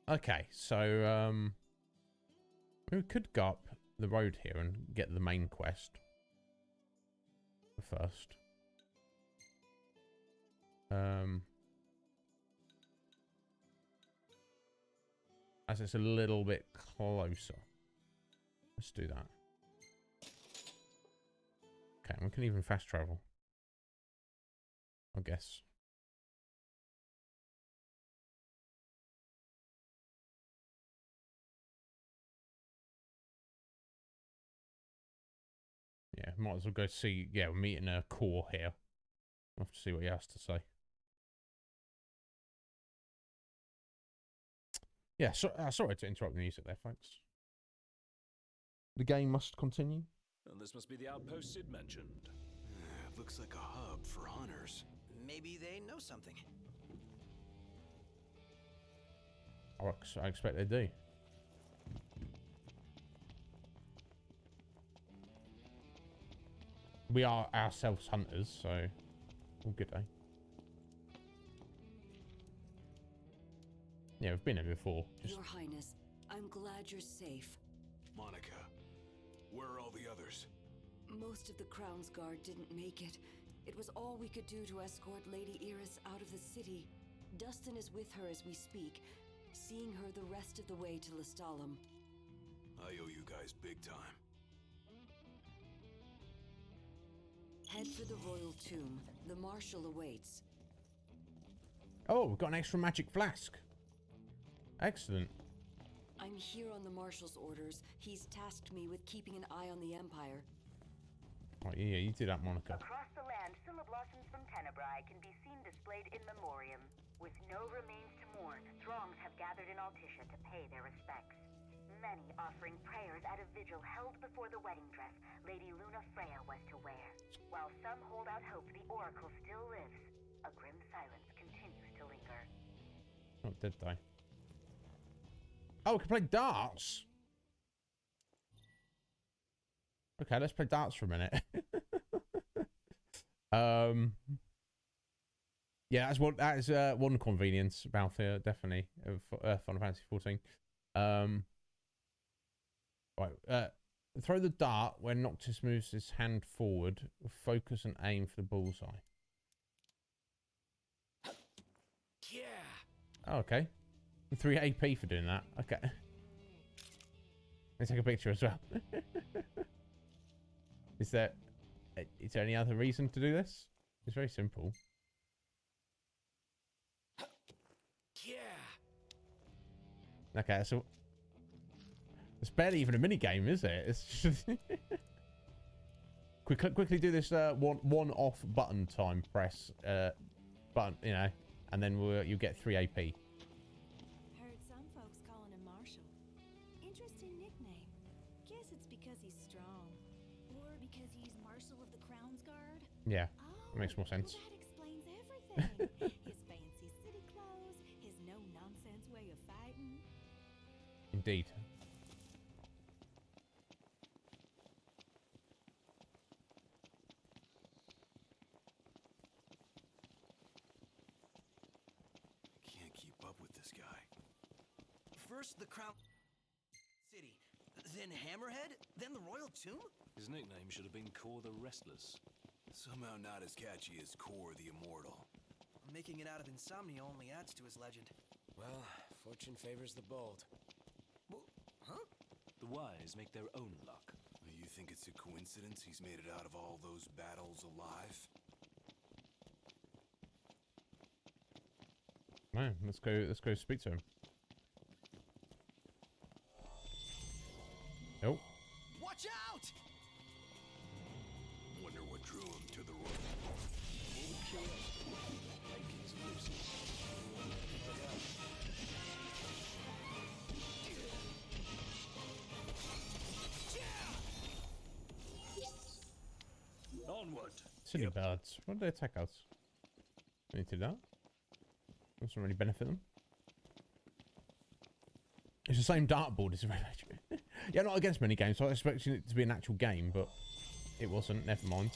B: Okay, so we could go up the road here and get the main quest first. As it's a little bit closer. Let's do that. Okay, we can even fast travel, I guess. Yeah, might as well go see. Yeah, we're meeting a core here. We'll have to see what he has to say. Yeah, so, sorry to interrupt the music there, folks. The game must continue.
C: And this must be the outpost Sid mentioned.
D: It looks like a hub for hunters.
E: Maybe they know something.
B: I expect they do. We are ourselves hunters, so all good, eh? Yeah, we've been here before.
L: Your Highness, I'm glad you're safe.
D: Monica, where are all the others?
L: Most of the Crown's Guard didn't make it. It was all we could do to escort Lady Iris out of the city. Dustin is with her as we speak, seeing her the rest of the way to Lestalem.
D: I owe you guys big time.
L: Head for the Royal Tomb. The Marshal awaits.
B: Oh, we've got an extra magic flask. Excellent.
L: I'm here on the Marshal's orders. He's tasked me with keeping an eye on the Empire.
B: Right, yeah, you do that, Monica.
F: Across the land, Scylla blossoms from Tenebrae can be seen displayed in memoriam. With no remains to mourn, throngs have gathered in Altissia to pay their respects. Many offering prayers at a vigil held before the wedding dress Lady Luna Freya was to wear. While some hold out hope the Oracle still lives, a grim silence continues to linger.
B: Oh, did they? Oh, we can play darts. Okay, let's play darts for a minute. Yeah, that is one convenience about it, definitely, of Final Fantasy 14. Right, throw the dart when Noctis moves his hand forward. Focus and aim for the bullseye.
C: Yeah.
B: Oh, okay. 3 AP for doing that. Okay. Let me take a picture as well. Is there any other reason to do this? It's very simple.
C: Yeah.
B: Okay, so it's barely even a mini game, is it? It's just quickly do this one off button time press button, you know, and then you'll get 3 AP.
M: Heard some folks calling him Marshall. Interesting nickname. Guess it's because he's strong, or because he's Marshal of the Crown's Guard.
B: Yeah, that makes more sense.
M: Well, that explains everything. His fancy city clothes, his no-nonsense way of fighting.
B: Indeed.
D: Can't keep up with this guy.
E: First the Crown City, then Hammerhead, then the Royal Tomb?
C: His nickname should have been Kor the Restless.
D: Somehow not as catchy as Kor the Immortal.
E: Making it out of insomnia only adds to his legend.
I: Well, fortune favors the bold.
E: Huh?
C: The wise make their own luck.
D: You think it's a coincidence he's made it out of all those battles alive?
B: Man, let's go speak to him. Oh.
E: Watch out!
D: Wonder what drew him to the road.
C: Onward.
B: Silly birds. Why did they attack us? We need to do that. Doesn't really benefit them. It's the same dartboard as a red. Yeah, not against many games, so I was expecting it to be an actual game, but it wasn't. Never mind.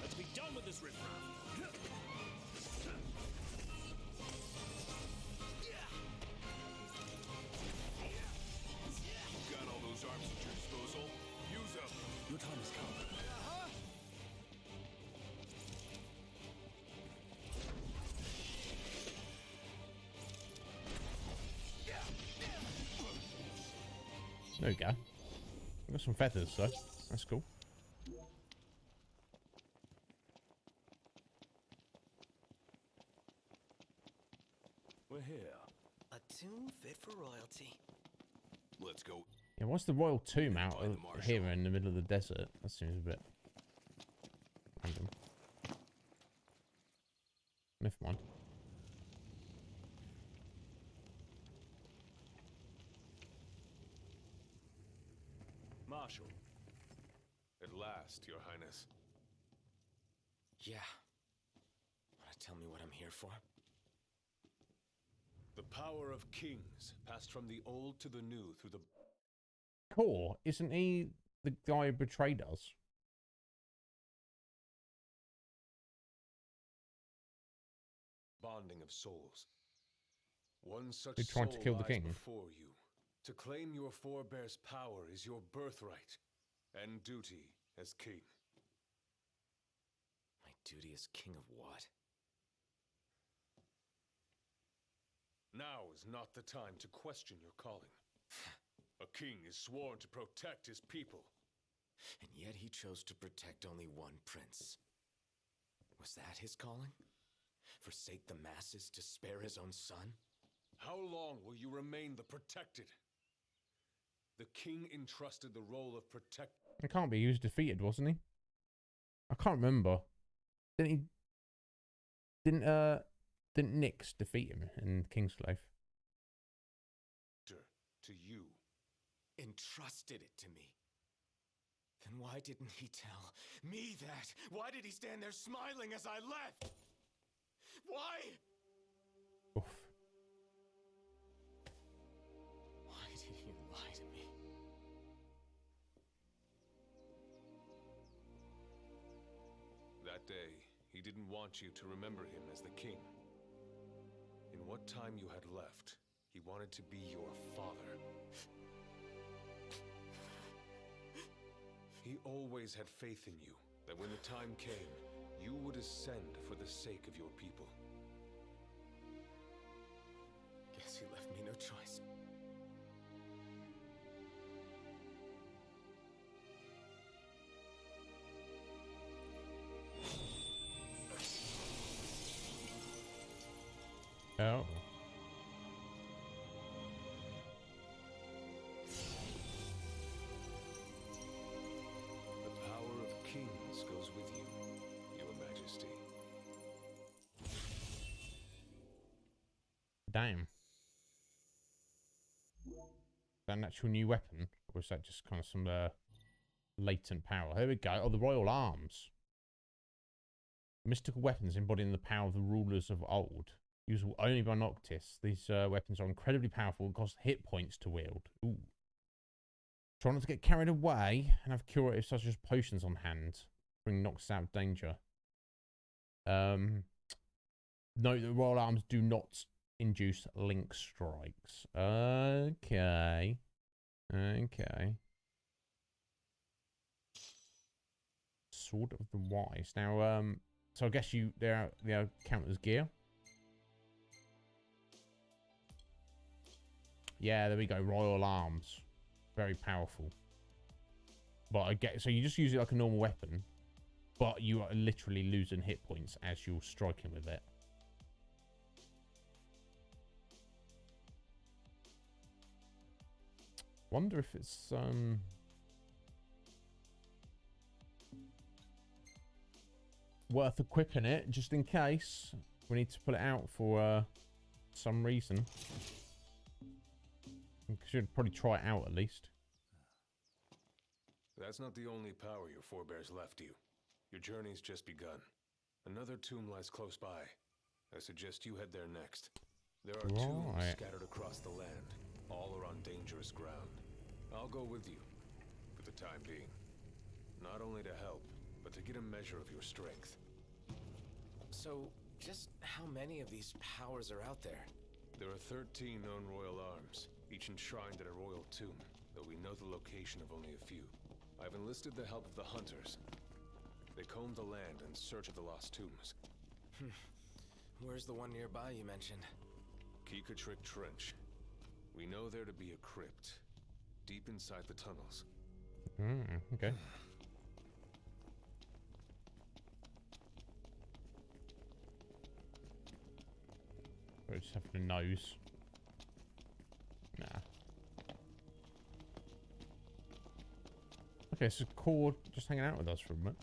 C: Let's be done with this riffraff.
B: There we go. We've got some feathers, though. That's cool.
C: We're here.
E: A tomb fit for royalty.
D: Let's go.
B: Yeah, what's the royal tomb out here in the middle of the desert? That seems a bit random. Never mind.
C: Marshal.
D: At last, Your Highness.
I: Yeah. Wanna tell me what I'm here for?
C: The power of kings passed from the old to the new through the...
B: Core, isn't he the guy who betrayed us?
C: bonding of souls. One such
B: Who tried to kill the
C: lies
B: king?
C: before you. To claim your forebear's power is your birthright and duty as king.
I: My duty as king of what?
C: Now is not the time to question your calling. A king is sworn to protect his people.
I: And yet he chose to protect only one prince. Was that his calling? Forsake the masses to spare his own son?
C: How long will you remain the protected? The king entrusted the role of protect...
B: It can't be. He was defeated, wasn't he? I can't remember. Didn't he? Didn't Nyx defeat him in Kingsglaive?
C: To you.
I: Entrusted it to me. Then why didn't he tell me that? Why did he stand there smiling as I left? Why?
B: Oof.
I: Why did he lie to me?
C: That day, he didn't want you to remember him as the king. In what time you had left, he wanted to be your father. He always had faith in you, that when the time came, you would ascend for the sake of your people.
I: Guess he left me no choice.
B: Oh.
C: The power of kings goes with you, Your Majesty.
B: Damn. Is that an actual new weapon? Or is that just kind of some latent power? Here we go. Oh, the Royal Arms. Mystical weapons embodying the power of the rulers of old. Usable only by Noctis. These weapons are incredibly powerful and cost hit points to wield. Ooh. Try not to get carried away and have curatives such as potions on hand. Bring Noctis out of danger. Note that Royal Arms do not induce link strikes. Okay. Okay. Sword of the Wise. Now, so I guess they count as gear. Yeah, there we go. Royal Arms. Very powerful. But I get, so you just use it like a normal weapon, but you are literally losing hit points as you're striking with it. Wonder if it's worth equipping it just in case we need to put it out for some reason. We should probably try it out at least.
C: That's not the only power your forebears left you. Your journey's just begun. Another tomb lies close by. I suggest you head there next. There are tombs scattered across the land. All are on dangerous ground. I'll go with you, for the time being. Not only to help, but to get a measure of your strength.
I: So, just how many of these powers are out there?
C: There are 13 known royal arms, each enshrined in a royal tomb, though we know the location of only a few. I've enlisted the help of the hunters. They comb the land in search of the lost tombs.
I: Where's the one nearby you mentioned?
C: Kikatrick Trench. We know there to be a crypt.
N: deep inside the tunnels.
B: Okay. We just have a nose. Nah. Okay, so Cord just hanging out with us for a minute.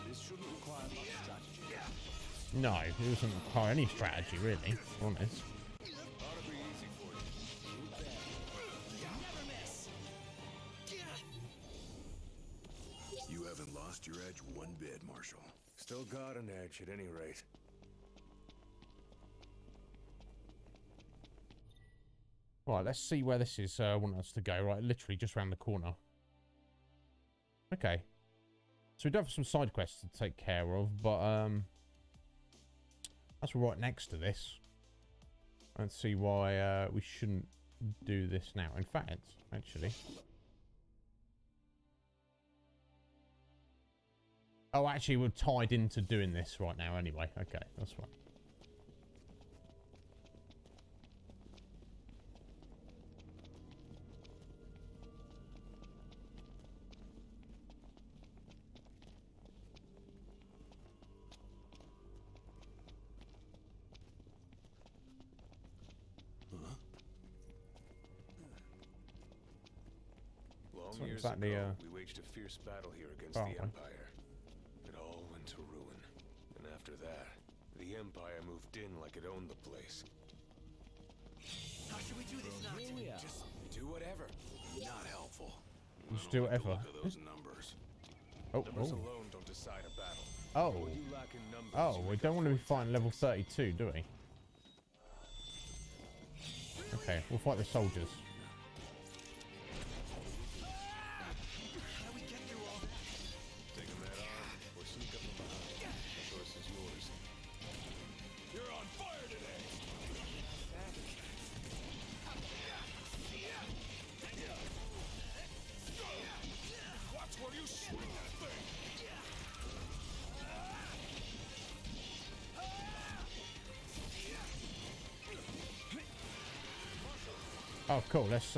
C: This shouldn't require much strategy.
B: No, it doesn't require any strategy, really, to be honest.
D: You haven't lost your edge one bit, Marshal.
N: Still got an edge at any rate.
B: Right, let's see where this is want us to go. Right, literally just around the corner. Okay. So we do have some side quests to take care of, but that's right next to this. I don't see why we shouldn't do this now. In fact, actually. Oh, actually, we're tied into doing this right now anyway. Okay, that's fine.
N: Long years
B: exactly,
N: ago, we waged a fierce battle here against the Empire. It all went to ruin. And after that, the Empire moved in like it owned the place.
E: How should we do this, Noctis?
I: Just do whatever.
D: Not helpful.
B: Just do whatever.
D: Look at those numbers.
N: Numbers alone don't decide a battle.
B: Oh.
N: What you lack in numbers,
B: Oh, we don't want to be fighting level 32, do we? Okay, we'll fight the soldiers.
N: Take them head on, or sneak up from behind. The choice is yours.
C: You're on fire today. Watch where you swing that thing.
B: Oh, cool. Let's,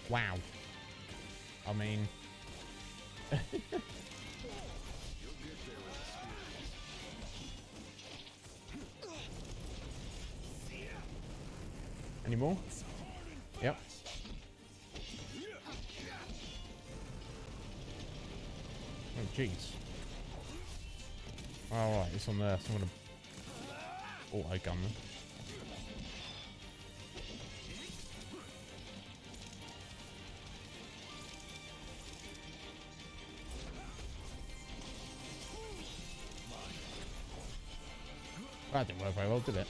B: wow. I mean... Any more? Yep. Oh, jeez. Alright, it's on there, so I'm gonna auto-gun them. That didn't work very well, did it?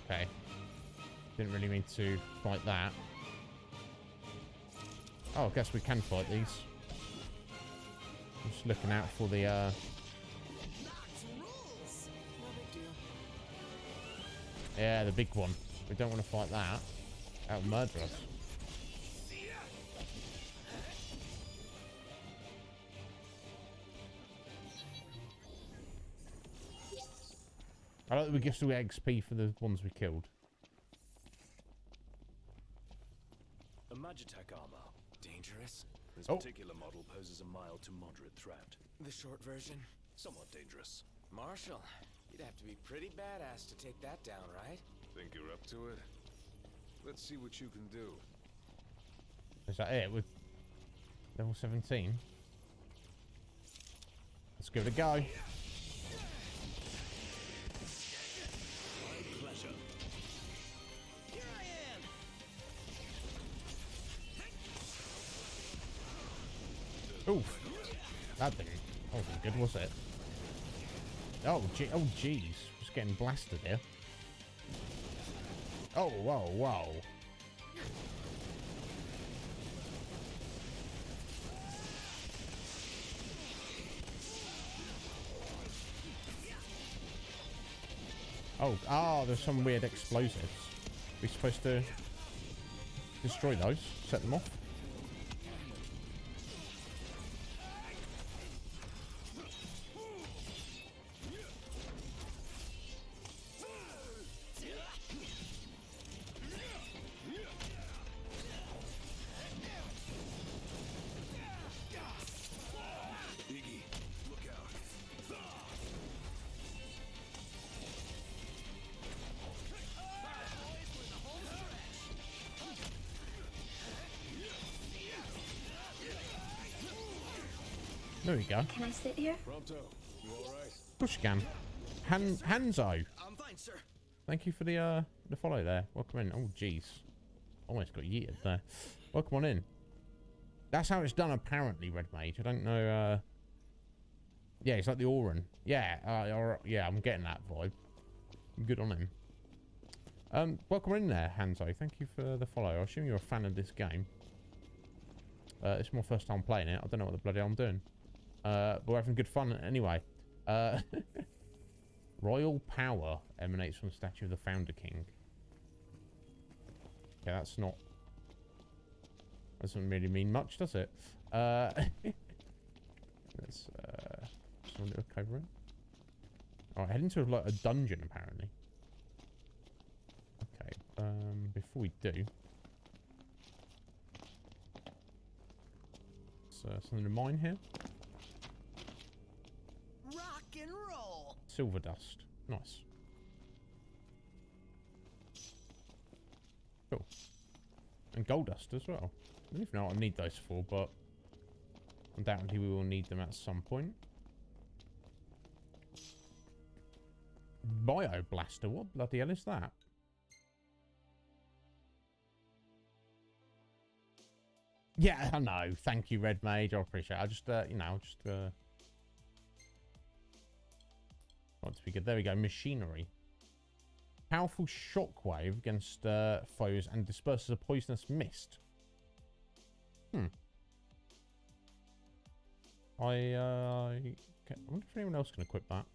B: Okay. Didn't really mean to fight that. Oh, I guess we can fight these. Just looking out for the yeah, the big one. We don't want to fight that. That'll murder us. I like that we get all the XP for the ones we killed.
C: A Magitech armor.
I: Dangerous?
C: This
B: Oh.
C: particular model poses a mild to moderate threat.
I: The short version?
C: Somewhat dangerous.
I: Marshal, you'd have to be pretty badass to take that down, right?
N: Think you're up to it? Let's see what you can do.
B: Is that it with level 17? Let's give it a go.
C: My pleasure.
E: Here I am.
B: Oof. That wasn't good, was it? Oh, gee, oh, jeez. Just getting blasted here. Oh, whoa, whoa. Oh, there's some weird explosives. We're supposed to destroy those, set them off. There we go.
M: Can I sit here?
N: Prompto, you alright?
B: Push can. Hanzo.
E: I'm fine, sir.
B: Thank you for the follow there. Welcome in. Oh jeez. Almost got yeeted there. Welcome on in. That's how it's done apparently, Red Mage. I don't know yeah, it's like the Auron. Yeah, yeah, I'm getting that vibe. Good on him. Welcome in there, Hanzo. Thank you for the follow. I assume you're a fan of this game. It's my first time playing it. I don't know what the bloody hell I'm doing. But we're having good fun anyway. Royal power emanates from the statue of the Founder King. Yeah, that's not... doesn't really mean much, does it? Let's just look over it. Alright, heading to like a dungeon apparently. Okay, before we do... something to mine here.
E: Rock and roll.
B: Silver dust. Nice. Cool. And gold dust as well. I don't even know what I need those for, but undoubtedly we will need them at some point. Bioblaster. What bloody hell is that? Yeah, I know. Thank you, Red Mage. I appreciate it. I just, you know, want to be good. There we go. Machinery. Powerful shockwave against foes and disperses a poisonous mist. I wonder if anyone else can equip that.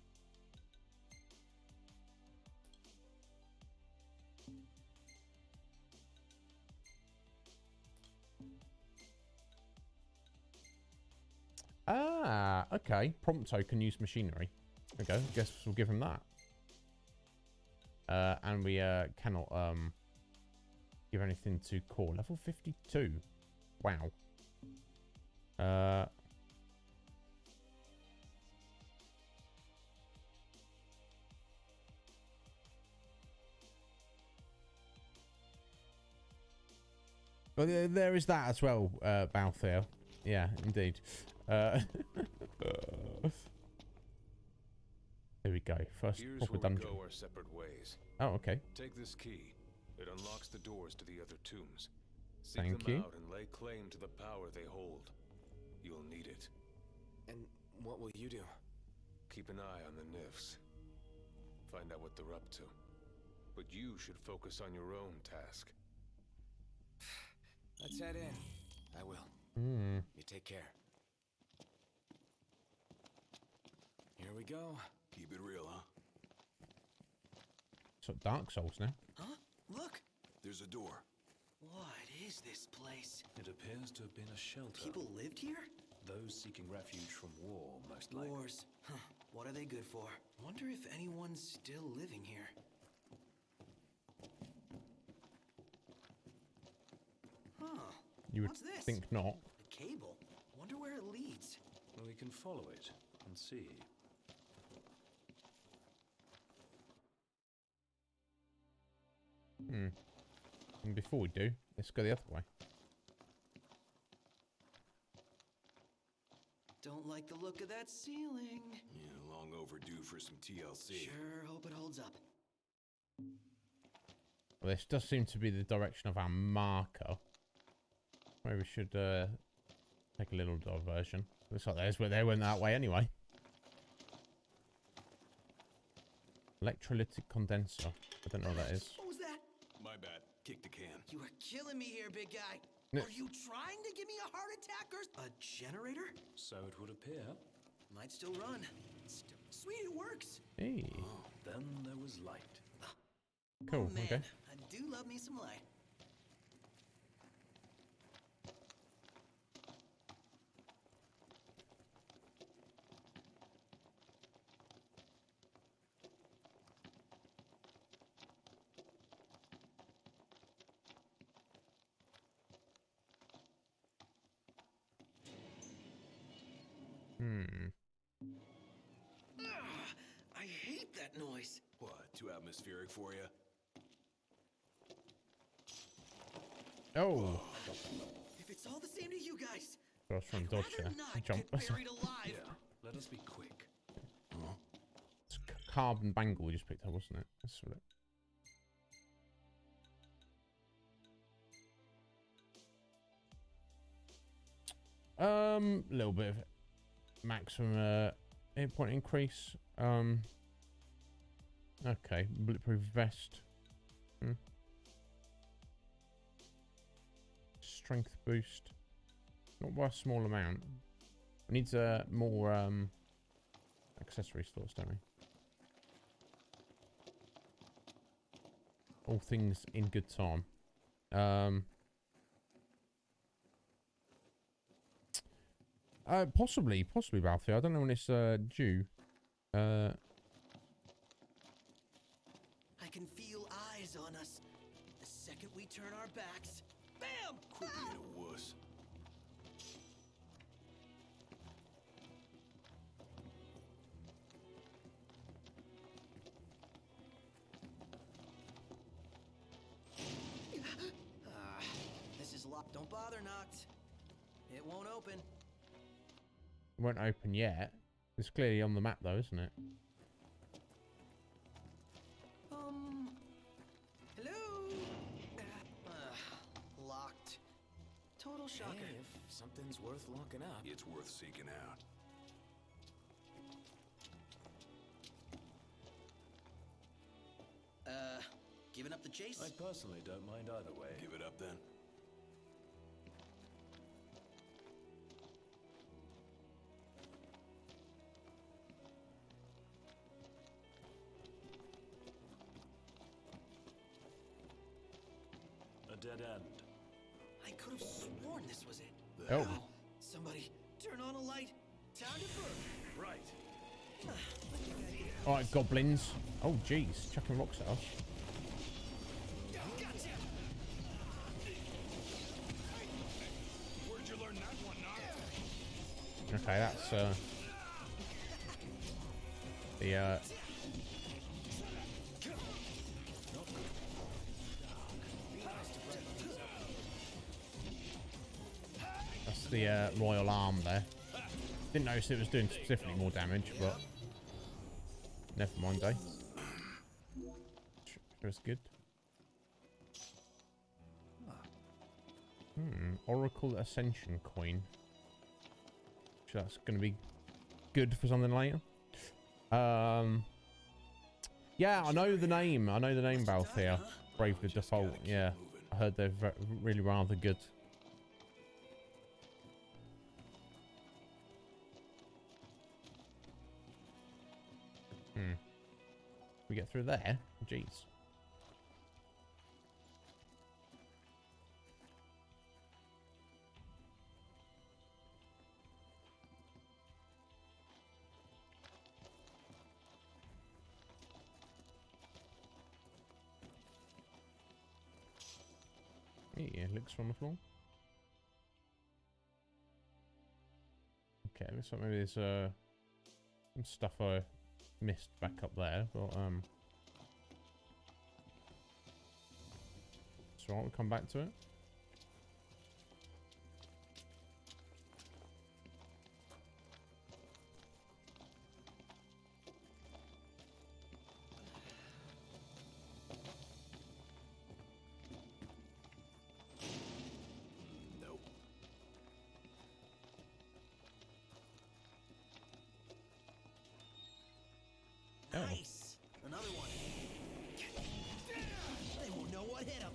B: Ah, okay. Prompto can use machinery. There we go. I guess we'll give him that. And we cannot give anything to core. Level 52. Wow. But there is that as well, Balthier. Yeah, indeed. Here we go. First proper dungeon.
N: Go our separate ways.
B: Oh, okay.
N: Take this key. It unlocks the doors to the other tombs. Seek
B: Thank
N: them
B: you.
N: out and lay claim to the power they hold. You'll need it.
I: And what will you do?
N: Keep an eye on the Nifs. Find out what they're up to. But you should focus on your own task.
I: Let's head in. I will. You take care. Here we go.
D: Keep it real, huh?
B: So Dark Souls now.
E: Huh? Look!
D: There's a door.
E: What is this place?
C: It appears to have been a shelter.
E: People lived here?
C: Those seeking refuge from war, most likely.
E: Wars. Huh. What are they good for? Wonder if anyone's still living here. Huh.
B: You would
E: What's this?
B: think not.
E: A cable. Wonder where it leads.
C: Well, we can follow it and see.
B: And before we do, let's go the other way.
E: Don't like the look of that ceiling.
D: Yeah, long overdue for some TLC.
E: Sure hope it holds up.
B: Well, this does seem to be the direction of our marker. Maybe we should take a little diversion. Looks like there's where they went that way anyway. Electrolytic condenser. I don't know what that is.
E: What was that?
D: My bad. Kick the can.
E: You are killing me here, big guy.
B: Yeah.
E: Are you trying to give me a heart attack or a generator?
C: So it would appear.
E: Might still run. Sweet, it works.
B: Hey.
C: Oh, then there was light.
B: Cool.
E: Oh, man,
B: Okay.
E: I do love me some light. I hate that noise.
D: What, too atmospheric for you?
B: Oh.
E: If it's all the same to you guys,
B: I was trying to dodge there. Jump.
E: buried alive.
C: Yeah, let us be quick.
B: It's carbon bangle we just picked up, wasn't it? That's what it. Little bit of maximum hit point increase. Okay, bulletproof vest. Strength boost. Not by a small amount. We need more accessory stores, don't we? All things in good time. Possibly, Balthier. I don't know when it's due.
E: I can feel eyes on us. The second we turn our backs, bam!
D: Quit being a wuss.
E: This is locked. Don't bother, Noct. It won't open.
B: It won't open yet. It's clearly on the map though, isn't it?
E: Hello? Locked. Total shocker.
I: Hey, if something's worth locking up,
D: It's worth seeking out.
E: Giving up the chase?
C: I personally don't mind either way.
D: Give it up then.
C: A dead end.
E: I could have sworn this was it.
B: Oh.
E: Now, somebody, turn on a light. Time to book.
C: Right.
B: Alright, goblins. Oh, jeez. Chucking rocks at us.
E: Gotcha.
D: Where'd you learn that one, Noct?
B: Okay, that's the royal arm there. Didn't notice it was doing specifically more damage, but never mind, eh? Sure, it's good. Oracle Ascension coin. Sure, that's going to be good for something later. Yeah, I know the name. I know the name, Balthier. Brave the Default. Yeah, I heard they're really rather good. We get through there? Jeez. Yeah, looks on the floor. Okay, looks like maybe there's some stuff I missed back up there, but so I'll come back to it.
D: Nope.
E: Nice. Another one. They won't know what hit him.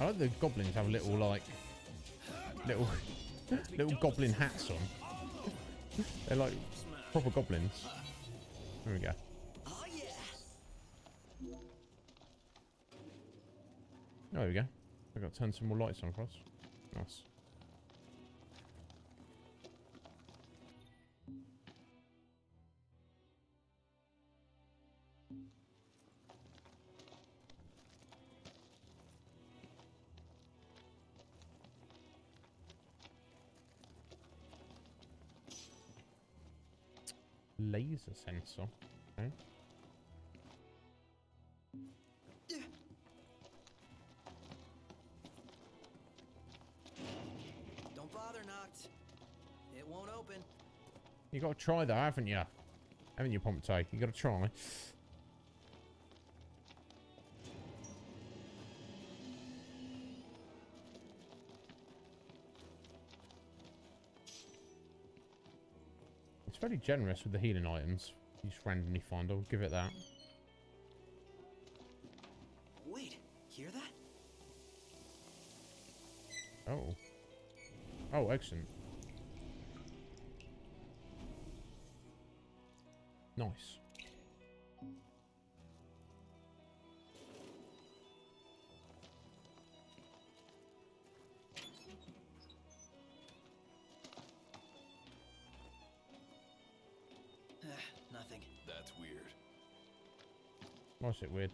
B: I like the goblins have little, like, little goblin hats on. They're like proper goblins. There we go. Oh, there we go. I've got to turn some more lights on for us. Nice. Laser sensor. Okay.
E: Don't bother, Noct. It won't open.
B: You got to try though, haven't you? Haven't you, Pomte? You got to try. It's very generous with the healing items. You just randomly find. I'll give it that.
E: Wait, hear that?
B: Oh. Oh, excellent. Nice.
E: Nothing.
D: That's weird.
B: Why's it weird?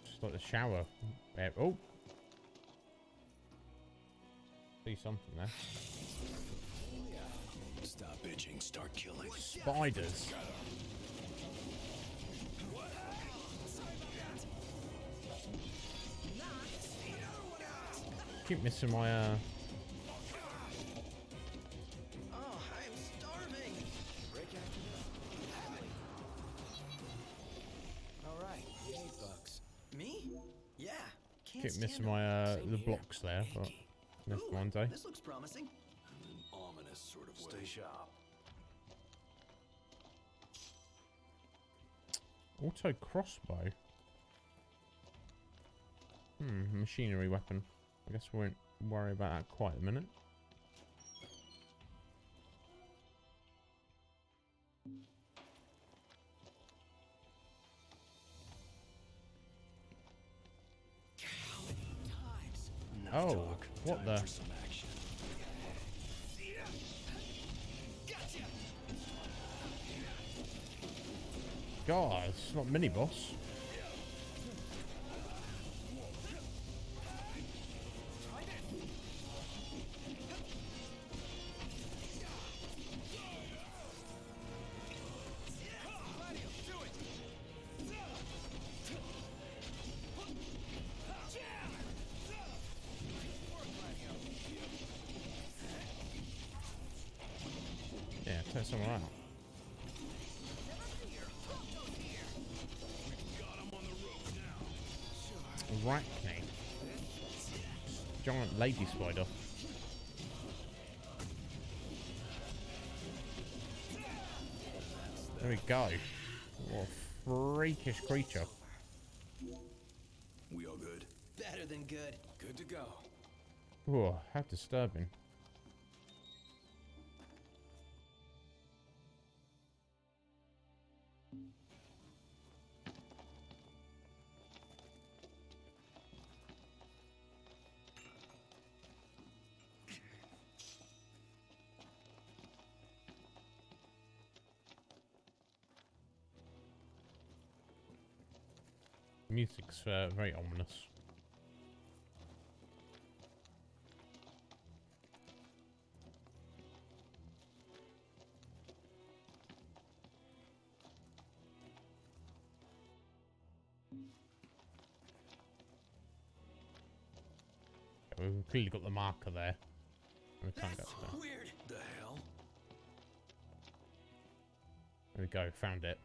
B: Just like the shower. Oh! See something there.
C: Stop bitching, start killing.
B: Spiders. Keep missing my
E: Oh, I'm starving. Break All right, 8 bucks. Me? Yeah. Can't
B: keep missing
E: stand 'em.
B: my
E: Same
B: the
E: here.
B: blocks there, but next one day.
E: This looks promising.
D: In an ominous sort of way.
N: Stay sharp.
B: Auto crossbow. Machinery weapon. I guess we won't worry about that quite a minute. Oh, what the? God, it's not mini boss. Yeah, take someone out. Arachne. Giant lady spider. There we go. What a freakish creature.
D: We all good?
E: Better than good.
D: Good to go.
B: Whoa, how disturbing. Music's very ominous. We've clearly got the marker there. We can't get to that.
E: Weird.
D: The hell?
B: There we go, found it.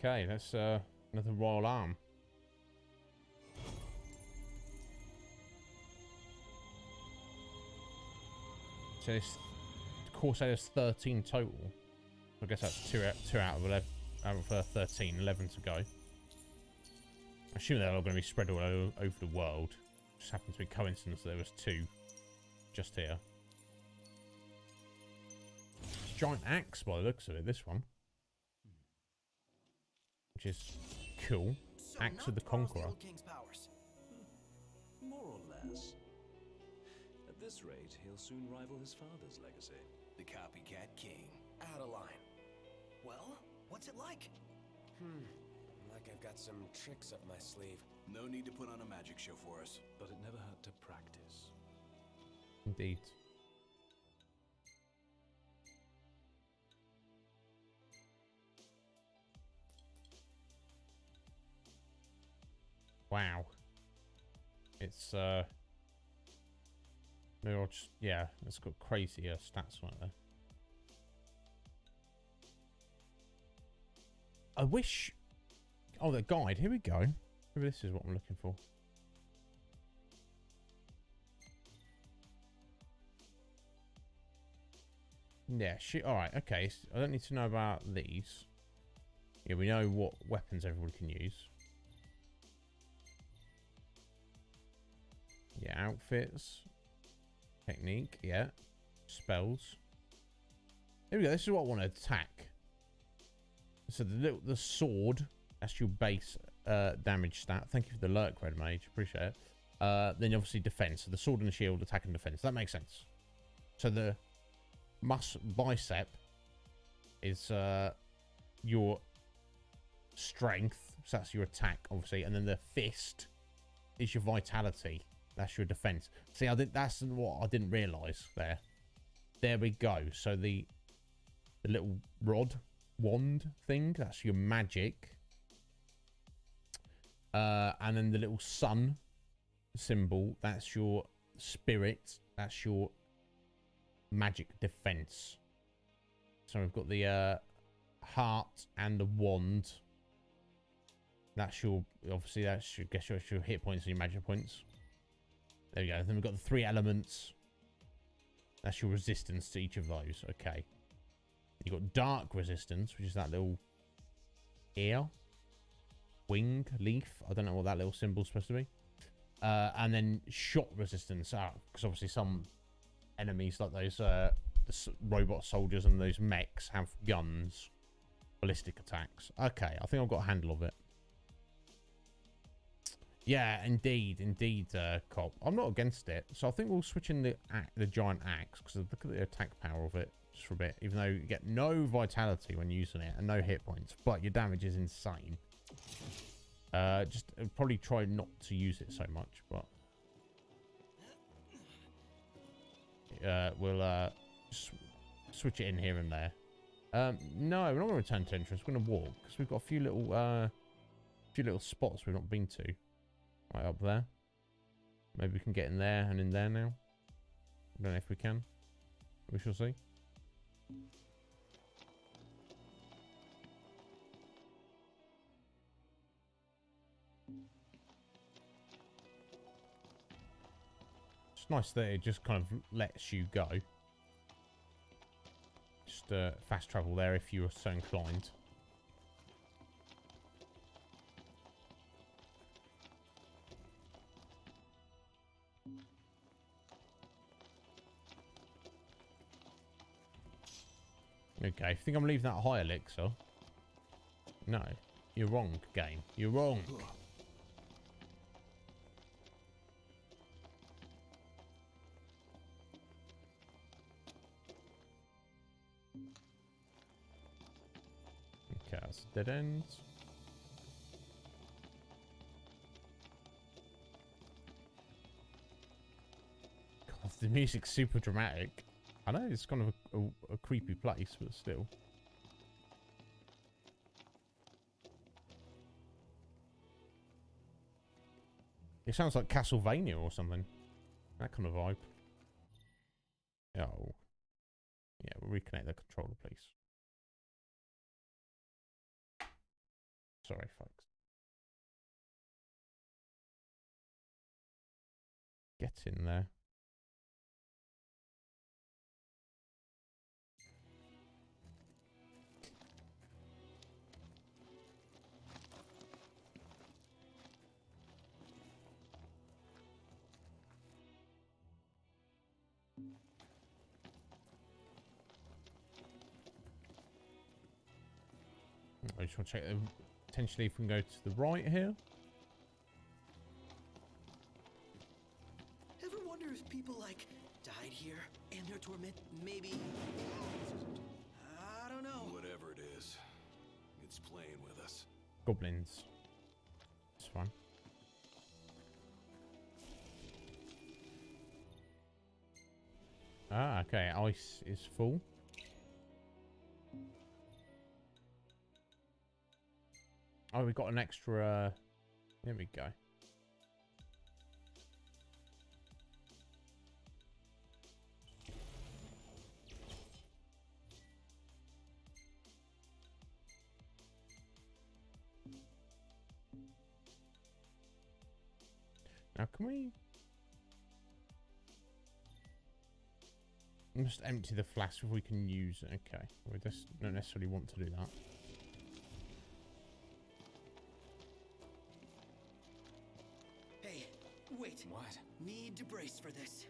B: Okay, that's another royal arm. So this Corsairs 13 total. I guess that's two out of 11, out of 13, 11 to go. I assume they're all going to be spread all over the world. Just happened to be coincidence that there was 2 just here. It's a giant axe by the looks of it, this one. Which is cool.
E: So
B: Axe of the Conqueror.
C: King's powers. More or less. At this rate, he'll soon rival his father's legacy.
D: The copycat king.
E: Adeline. Well, what's it like?
I: Like I've got some tricks up my sleeve.
D: No need to put on a magic show for us.
C: But it never hurt to practice.
B: Indeed. Wow. It's no, just, yeah, it's got crazy stats on it there. I wish. Oh, the guide. Here we go. Maybe this is what I'm looking for. Yeah, all right, okay. So I don't need to know about these. Yeah, we know what weapons everyone can use. Yeah, outfits. Technique, yeah. Spells. Here we go. This is what I want to attack. So the sword, that's your base damage stat. Thank you for the alert, Red Mage. Appreciate it. Then obviously defense. So the sword and the shield, attack and defense. That makes sense. So the bicep is your strength. So that's your attack, obviously. And then the fist is your vitality. That's your defense. See, that's what I didn't realise there. There we go. So the little wand thing, that's your magic. And then the little sun symbol, that's your spirit. That's your magic defense. So we've got the heart and the wand. That's your, obviously that's your, guess your hit points and your magic points. There we go. Then we've got the 3 elements. That's your resistance to each of those. Okay. You've got dark resistance, which is that little ear, wing, leaf. I don't know what that little symbol's supposed to be. And then shot resistance. Because obviously some enemies like those the robot soldiers and those mechs have guns. Ballistic attacks. Okay, I think I've got a handle of it. Yeah, indeed, Cop. I'm not against it, so I think we'll switch in the giant axe because look at the attack power of it just for a bit. Even though you get no vitality when using it and no hit points, but your damage is insane. Just probably try not to use it so much, but we'll switch it in here and there. No, we're not going to return to entrance. We're going to walk because we've got a few little spots we've not been to. Right up there. Maybe we can get in there and in there now. I don't know if we can. We shall see. It's nice that it just kind of lets you go. Just fast travel there if you're so inclined. Okay, if you think I'm leaving that high elixir. No, you're wrong, game. You're wrong. Okay, that's dead ends. God, the music's super dramatic. I know it's kind of a creepy place, but still. It sounds like Castlevania or something. That kind of vibe. Oh. Yeah, we'll reconnect the controller, please. Sorry, folks. Get in there. I just want to check potentially if we can go to the right here.
E: Ever wonder if people like died here and their torment maybe I don't know.
D: Whatever it is, it's playing with us.
B: Goblins. This one. Ah, okay. Ice is full. Oh, we got an extra. There we go. Now, can we just empty the flask if we can use it? Okay, we just don't necessarily want to do that.
E: Wait. What? Need to brace for this.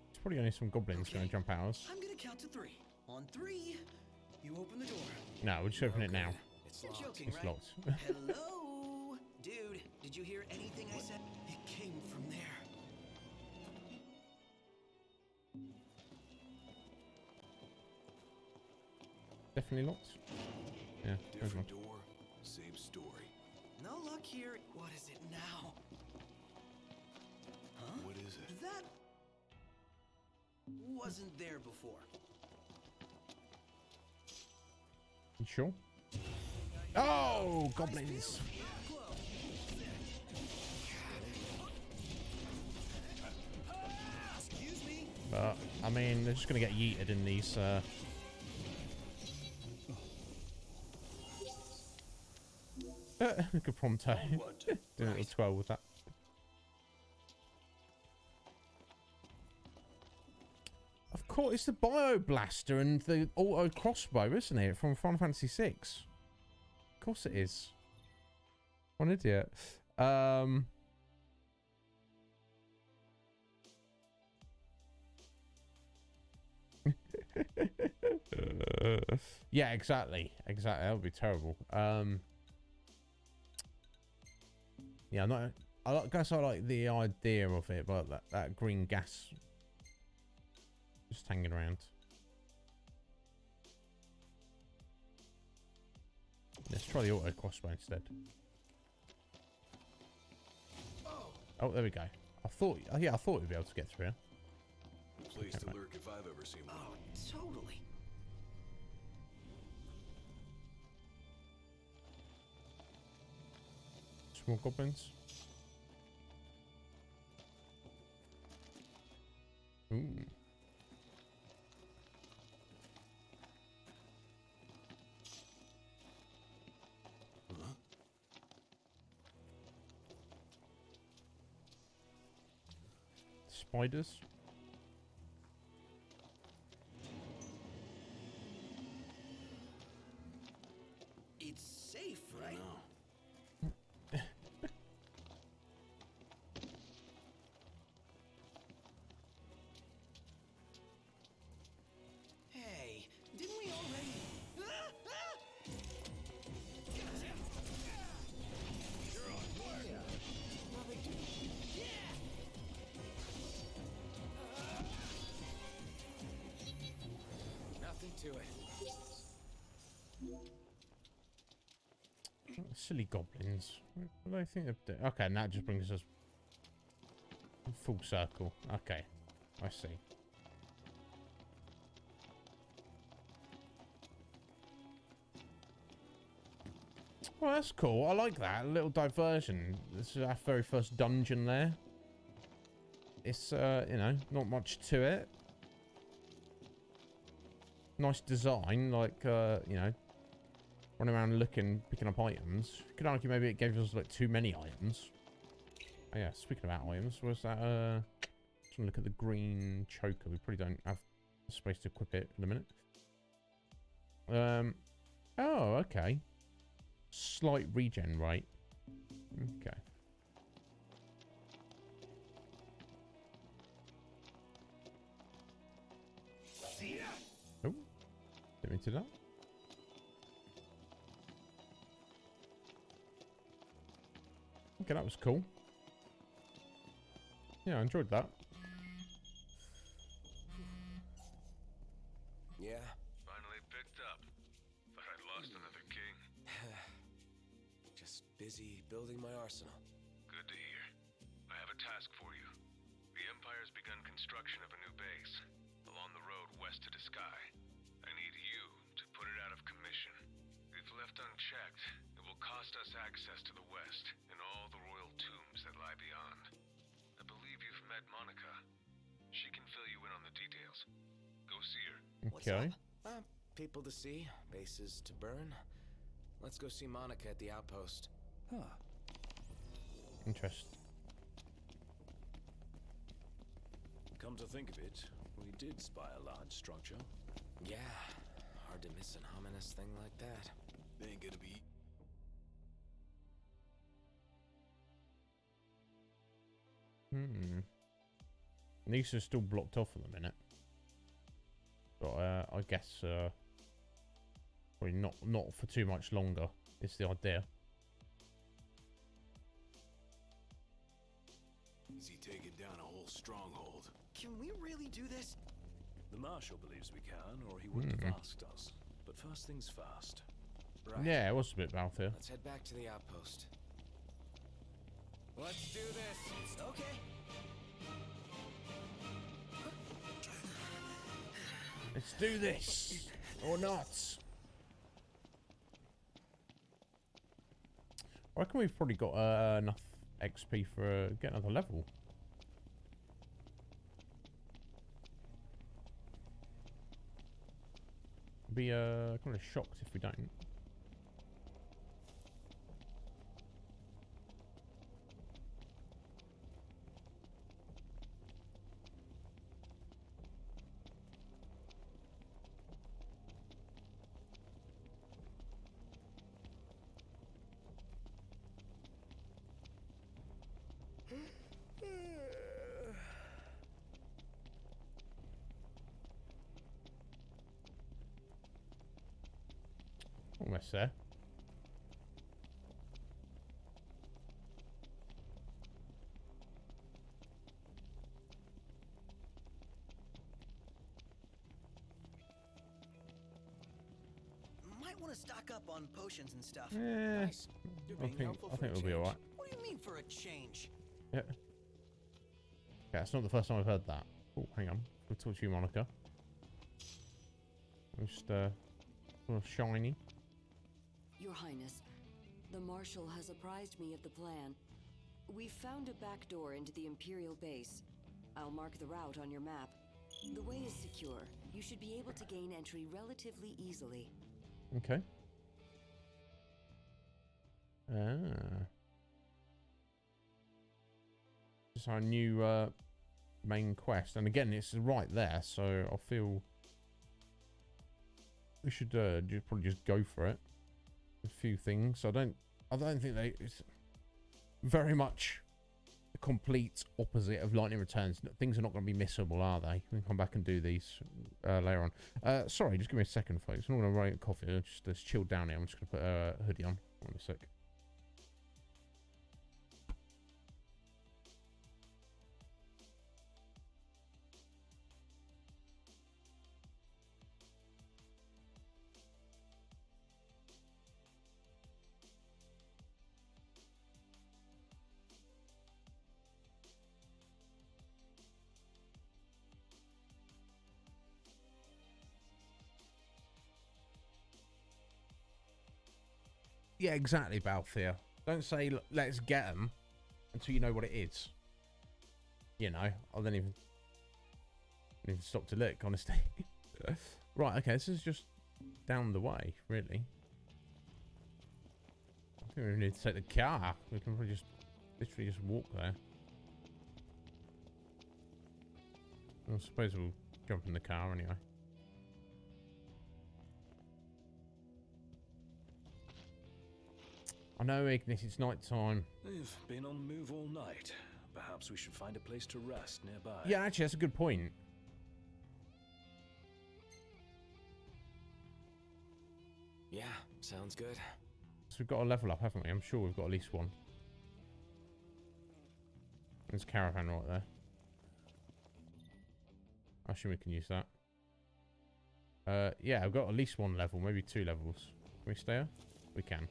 B: It's probably only some goblins going to jump at us.
E: I'm going to count to 3. On 3, you open the door.
B: No, we'll just open it now.
E: You're joking,
B: It's
E: right?
B: locked.
E: Hello? Dude, did you hear anything I said? It came from there.
B: Definitely locked. Yeah.
D: Different door, same story.
E: No luck here. What is it now? Huh?
D: What is it?
E: That wasn't there before.
B: You sure? Oh, goblins!
E: Excuse me.
B: But I mean, they're just gonna get yeeted in these. Good pronto. Do a little twirl with that. Of course, it's the Bio Blaster and the Auto Crossbow, isn't it? From Final Fantasy VI. Of course it is. What an idiot. Yeah, exactly. Exactly. That would be terrible. Yeah, I guess I like the idea of it, but that green gas just hanging around. Let's try the auto crossbow instead. Oh, there we go. I thought we'd be able to get through.
D: Place to lurk if I've ever seen one.
E: Oh, totally.
B: Small goblins. Ooh.
D: Huh?
B: Spiders.
E: It's safe, right? Hey, didn't we already?
H: You're on fire.
I: Nothing to it.
B: Silly goblins. What do I think they're doing? Okay, now it just brings us full circle. Okay, I see. Well, that's cool. I like that. A little diversion. This is our very first dungeon there. It's, you know, not much to it. Nice design, like, you know, running around looking, picking up items. You could argue maybe it gave us like too many items. Oh yeah, speaking about items, was that just want to look at the green choker. We probably don't have space to equip it in a minute. Oh, okay. Slight regen rate. Okay. Oh, didn't mean to do that. Okay, that was cool. Yeah, I enjoyed that.
C: Yeah.
N: Finally picked up. Thought I'd lost another king.
C: Just busy building my arsenal.
N: Good to hear. I have a task for you. The Empire's begun construction of a new base along the road west to the sky. I need you to put it out of commission. If left unchecked, it will cost us access to the west and all the royal tombs that lie beyond. I believe you've met Monica. She can fill you in on the details. Go see her.
B: Okay.
C: People to see, bases to burn. Let's go see Monica at the outpost.
E: Huh.
B: Interesting.
H: Come to think of it, we did spy a large structure.
C: Yeah, hard to miss an ominous thing like that.
D: They ain't gonna be.
B: These are still blocked off at the minute. But I guess probably not for too much longer is the idea.
D: Is he taking down a whole stronghold?
E: Can we really do this?
H: The Marshal believes we can, or he wouldn't have asked us. But first things first.
C: Right.
B: Yeah, it was a bit Balthier.
C: Let's head back to the outpost. Let's do this.
E: Okay.
B: Let's do this or not. I reckon we've probably got enough XP for getting another level. Be kind of shocked if we don't. Almost there.
E: Might want to stock up on potions and stuff.
B: Yeah,
E: Nice. You're being helpful
B: I think
E: for a
B: we'll be
E: change.
B: alright.
E: What do you mean for a change?
B: Yeah. Okay, it's not the first time I've heard that. Oh, hang on. We'll talk to you, Monica. Just a little shiny.
L: Your Highness, the Marshal has apprised me of the plan. We've found a back door into the Imperial base. I'll mark the route on your map. The way is secure. You should be able to gain entry relatively easily.
B: Okay. Ah. This is our new main quest. And again, it's right there, so I feel we should probably just go for it. A few things. I don't think it's very much the complete opposite of Lightning Returns. Things are not going to be missable, are they? We can come back and do these later on. Sorry, just give me a second, folks. I'm not going to write coffee. Just chill down here. I'm just going to put a hoodie on. Hold on a sec. Yeah, exactly, Balthier. Don't say, let's get them until you know what it is. You know, I don't even stop to look, honestly. Right, okay, this is just down the way, really. We don't need to take the car. We can probably just literally just walk there. I suppose we'll jump in the car anyway. I know, Ignis, it's night time.
C: They've been on the move all night. Perhaps we should find a place to rest nearby.
B: Yeah, actually, that's a good point.
I: Yeah, sounds good.
B: So we've got a level up, haven't we? I'm sure we've got at least one. There's a caravan right there. I assume we can use that. Yeah, I've got at least one level, maybe 2 levels. Can we stay here? We can.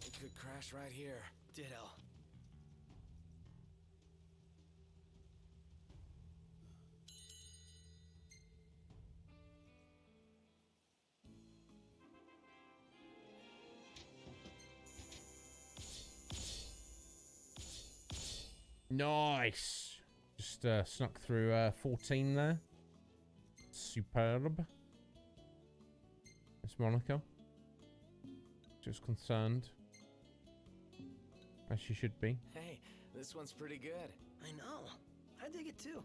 I: It could crash right here.
E: Ditto.
B: Nice. Just snuck through 14 there. Superb. It's Monica. Just concerned. As she should be.
I: Hey, this one's pretty good.
E: I know. I dig it too.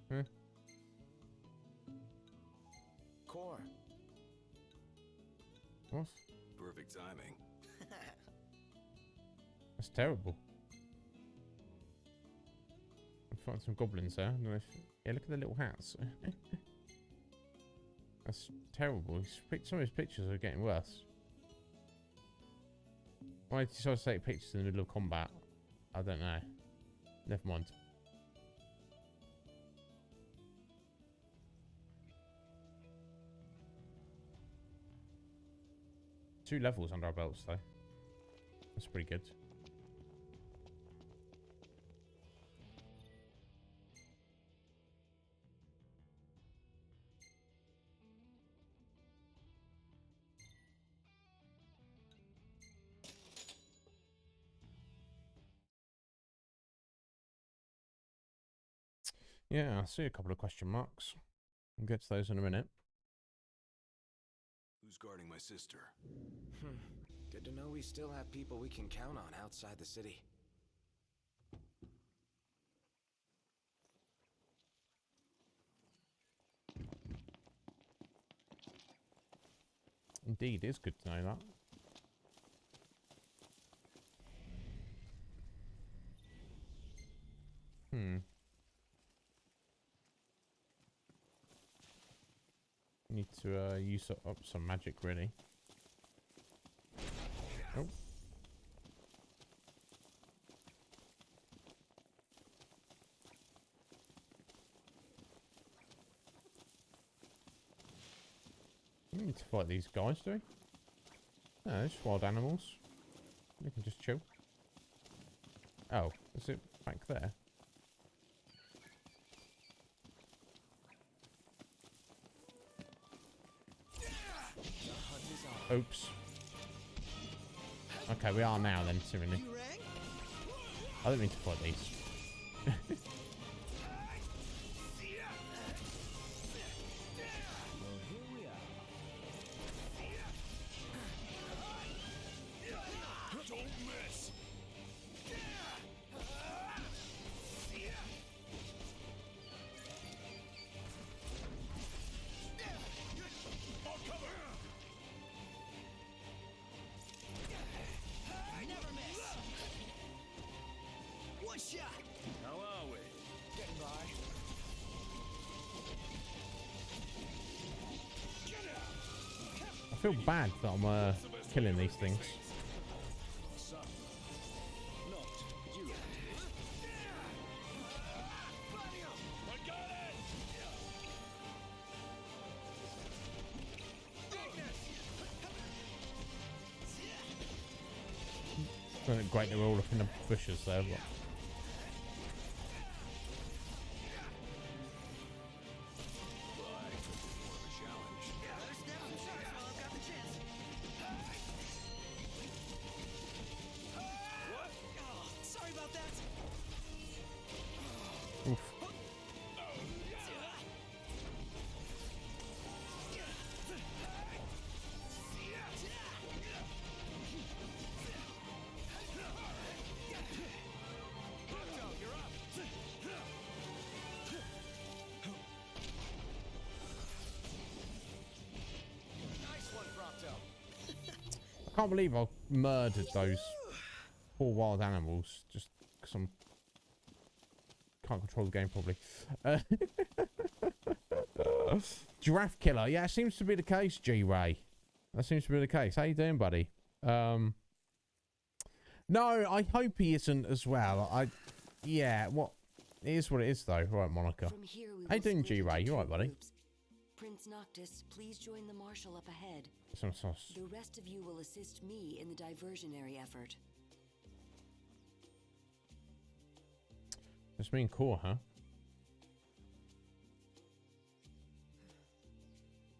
B: Huh?
I: Core.
B: What?
D: Perfect timing.
B: That's terrible. I'm fighting some goblins there. I don't know if... Yeah, look at the little hats. That's terrible. Some of his pictures are getting worse. Why did he decide to take pictures in the middle of combat? I don't know. Never mind. Two levels under our belts, though. That's pretty good. Yeah, I see a couple of question marks. We'll get to those in a minute.
D: Who's guarding my sister?
I: Good to know we still have people we can count on outside the city.
B: Indeed, it is good to know that. Need to use up some magic, really. Oh. We need to fight these guys, do we? No, it's wild animals. We can just chill. Oh, is it back there? Oops. Okay, we are now then, Tyranny. I didn't mean to fight these.
C: How are we?
I: Getting by.
B: I feel bad that I'm killing these things. Isn't it great that we're all up in the bushes there? But... Can't believe I murdered those poor wild animals just because I can't control the game properly. Giraffe killer. Yeah, it seems to be the case, G-Ray. That seems to be the case. How you doing, buddy? No, I hope he isn't as well. Yeah, what? It is what it is, though. Right, Monica. How you doing, G-Ray? You alright, buddy?
L: Prince Noctis, please join the marshal up ahead.
B: Some sauce.
L: The rest of you will assist me in the diversionary effort.
B: Just being cool, huh?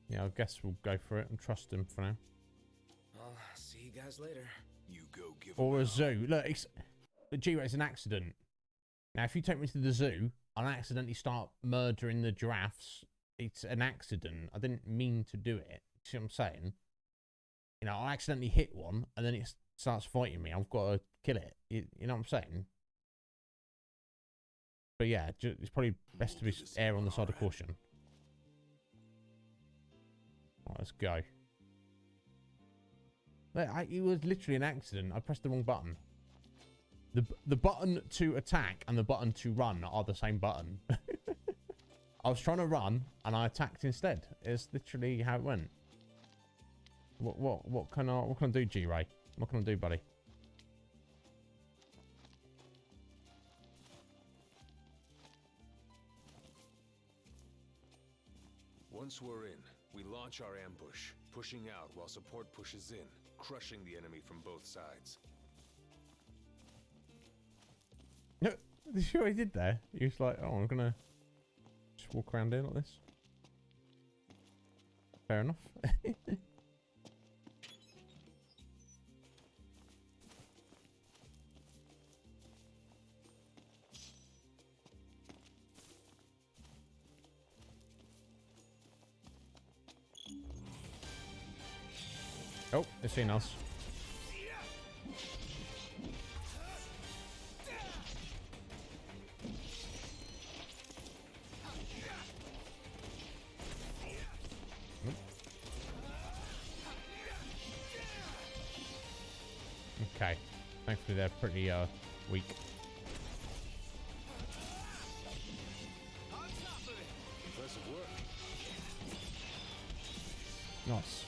B: Yeah, I guess we'll go for it and trust him for now.
I: I'll see you guys later.
D: You go give
B: Or a zoo. Look, G-Ray, it's an accident. Now, if you take me to the zoo and I accidentally start murdering the giraffes, it's an accident. I didn't mean to do it. See what I'm saying? You know, I accidentally hit one and then it starts fighting me. I've got to kill it. You know what I'm saying? But yeah, it's probably best to be err on the side of caution. Right, let's go. It was literally an accident. I pressed the wrong button. The button to attack and the button to run are the same button. I was trying to run and I attacked instead. It's literally how it went. What can I do, G-Ray? What can I do, buddy?
N: Once we're in, we launch our ambush, pushing out while support pushes in, crushing the enemy from both sides.
B: No, you see what he did there? He was like, oh, I'm gonna just walk around here like this. Fair enough. Oh, they've seen us. Okay. Thankfully they're pretty weak.
N: Impressive work.
B: Nice.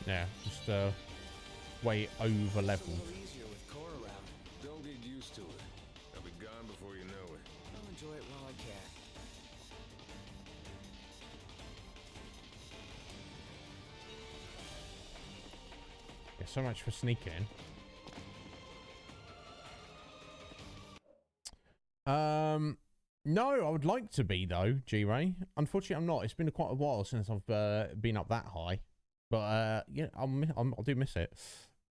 B: Yeah, just way over leveled.
C: Easier with core around.
N: Don't get used to it. I'll be gone before you know it.
C: I'll enjoy it while I can.
B: Yeah, so much for sneaking. No, I would like to be though, G-Ray. Unfortunately, I'm not. It's been quite a while since I've been up that high. But yeah, I do miss it.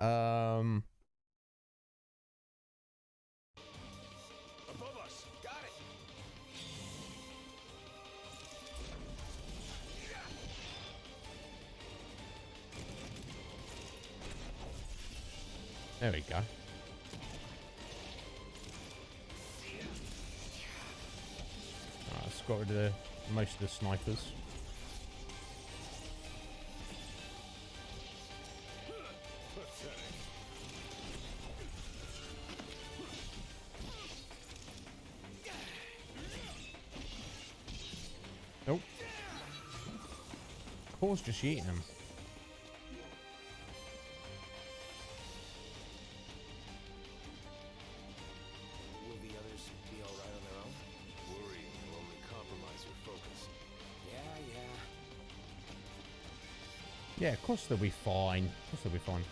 C: Above us. Got it.
B: There we go. Alright, let's got rid of most of the snipers. Nope. Core's just eating him.
C: Will the others be all right on their own?
N: Worrying will only compromise your focus.
C: Yeah.
B: Yeah, of course they'll be fine. Of course they'll be fine.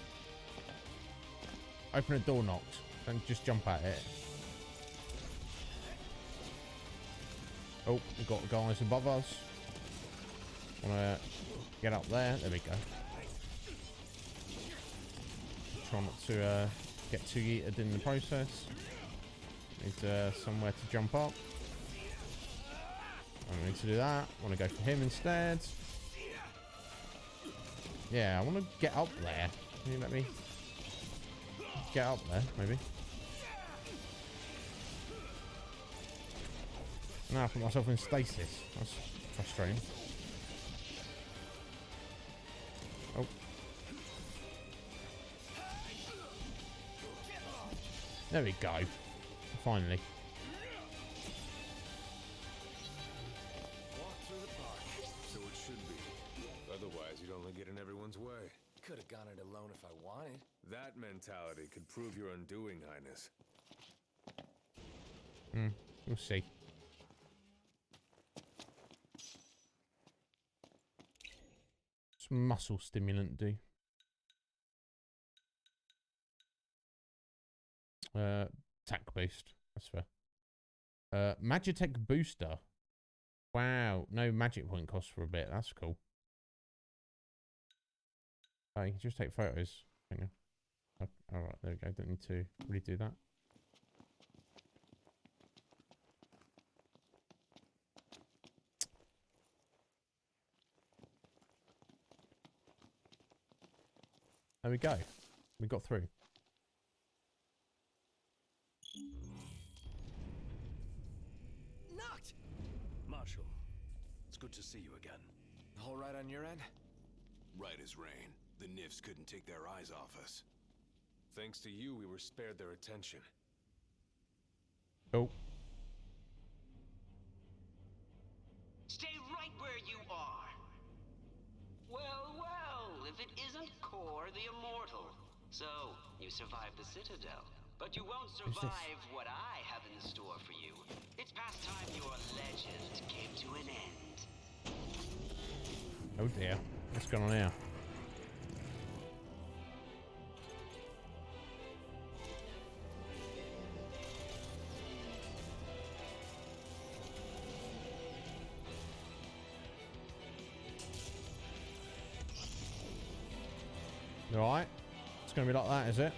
B: Open a door knocked. Don't just jump at it. Oh, we've got guys above us. Wanna get up there? There we go. Try not to get too yeeted in the process. Need somewhere to jump up. I don't need to do that. Want to go for him instead. Yeah, I want to get up there. Can you let me get up there, maybe? Now I put myself in stasis. That's frustrating. Oh. There we go. Finally.
D: Walk through the park. So it should be. Otherwise, you'd only get in everyone's way.
I: Could have gone it alone if I wanted.
D: That mentality could prove your undoing, Highness.
B: We'll see. What's muscle stimulant do? Attack boost. That's fair. Magitech booster. Wow. No magic point cost for a bit. That's cool. Oh, you can just take photos. Hang on. Alright, there we go. Don't need to really do that. There we go. We got through.
E: Knocked!
C: Marshal, it's good to see you again.
I: All right on your end?
D: Right as rain. The Nifs couldn't take their eyes off us. Thanks to you, we were spared their attention.
B: Oh.
O: Stay right where you are. Well, well, if it isn't Kor the Immortal. So, you survived the Citadel. But you won't survive what I have in store for you. It's past time your legend came to an end.
B: Oh dear. What's going on here? Right. It's going to be like that, is it?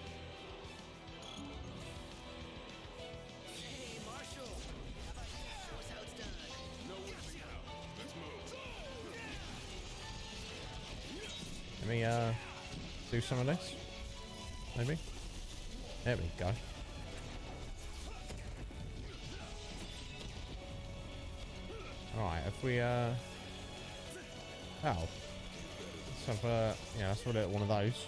E: Hey, Marshal. How about you show us how it's done?
D: No whipping out. Let's move.
B: Let me do some of this. Maybe. There we go. Alright, if we oh. Let's have yeah, let's have one of those.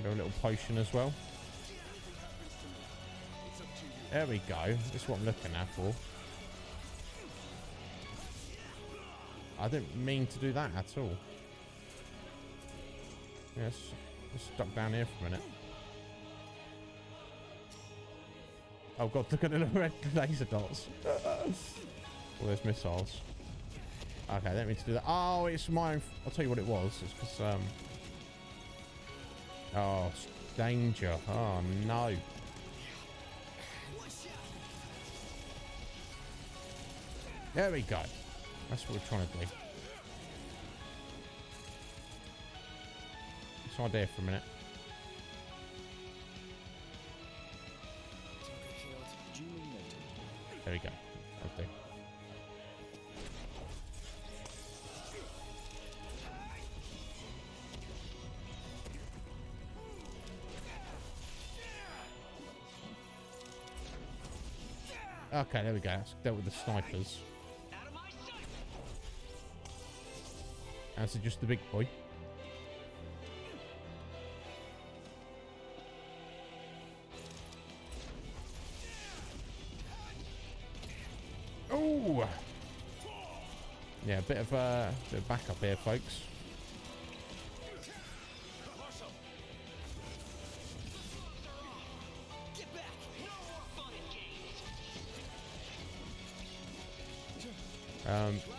B: Do a little potion as well. There we go. This is what I'm looking at for. I didn't mean to do that at all. Yes, just stuck down here for a minute. Oh god, look at the red laser dots. Oh, there's missiles. Okay, I didn't mean to do that. Oh, it's my own. I'll tell you what it was. It's because oh, it's danger. Oh no. There we go. That's what we're trying to do. This idea for a minute. There we go. That'll do. Okay, there we go. Let's deal with the snipers. That's just the big boy. Oh, yeah, a bit of backup here, folks.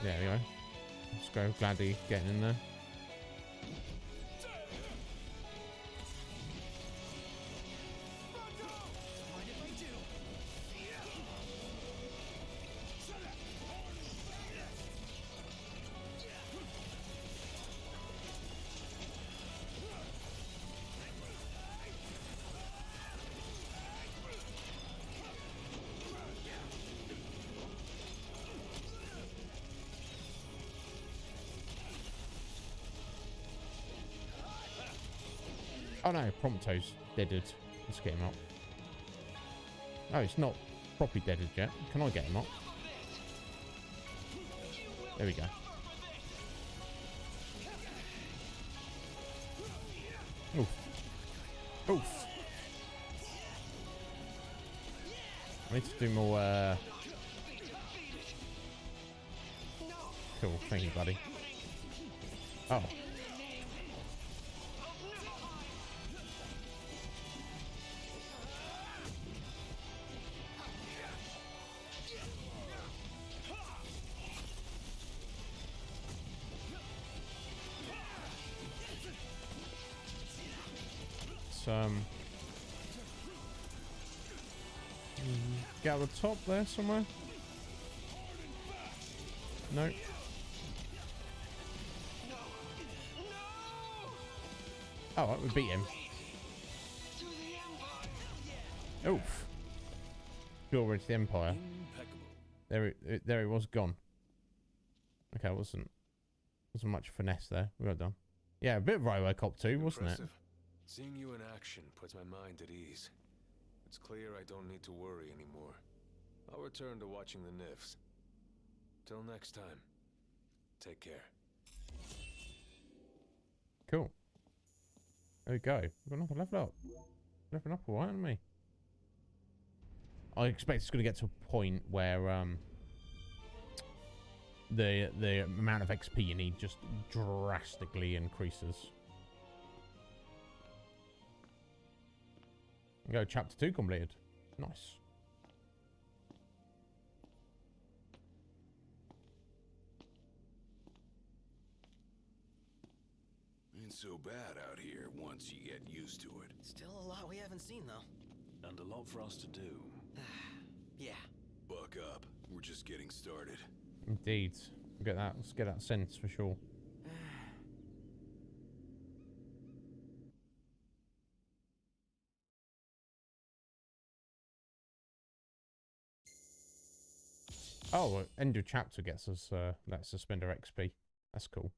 B: Yeah, anyway. Let's go. Gladdy getting in there. Oh no, Prompto's deaded. Let's get him out. Oh, it's not. properly dead as yet. Can I get him up? There we go. Oof. Oof. I need to do more, Cool, thank you, buddy. Oh. Get out the top there somewhere. No. Oh, right, we beat him. Oof. Sure, it's the Empire. There it was, gone. Okay, wasn't much finesse there. We got done. Yeah, a bit of Robocop 2, wasn't it?
N: Seeing you in action puts my mind at ease. It's clear I don't need to worry anymore. I'll return to watching the NIFs. Till next time, take care.
B: Cool. There we go. We've got another level up. Leveling up alright, haven't we? I expect it's going to get to a point where the amount of XP you need just drastically increases. Go, chapter 2 completed. Nice.
D: Ain't so bad out here once you get used to it.
E: Still a lot we haven't seen, though.
C: And a lot for us to do.
E: Yeah.
D: Buck up. We're just getting started.
B: Indeed. Get that. Let's get that sense for sure. Oh, end of chapter gets us, lets us spend our XP. That's cool.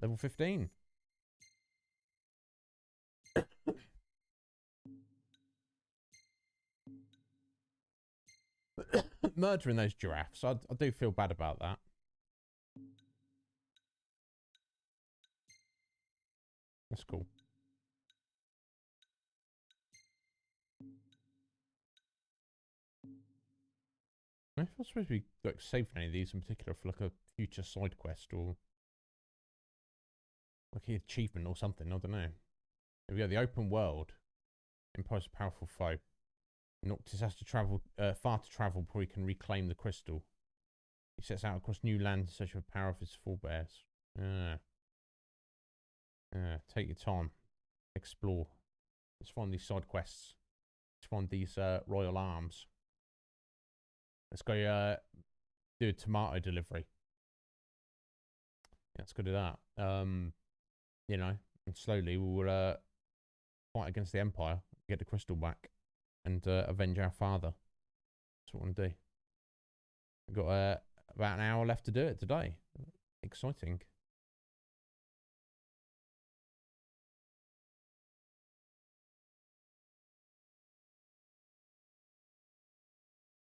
B: Level 15. Murdering those giraffes. I do feel bad about that. That's cool. If I'm supposed to be like saving any of these in particular for like a future side quest or like an achievement or something, I don't know. Here we go, the open world. Imposes a powerful foe. Noctis has to travel far to travel before he can reclaim the crystal. He sets out across new lands in search of the power of his forebears. Take your time. Explore. Let's find these side quests. Let's find these royal arms. Let's go do a tomato delivery. Yeah, let's go do that. You know, and slowly we'll fight against the Empire, get the crystal back, and avenge our father. That's what I want to do. We've got about an hour left to do it today. Exciting.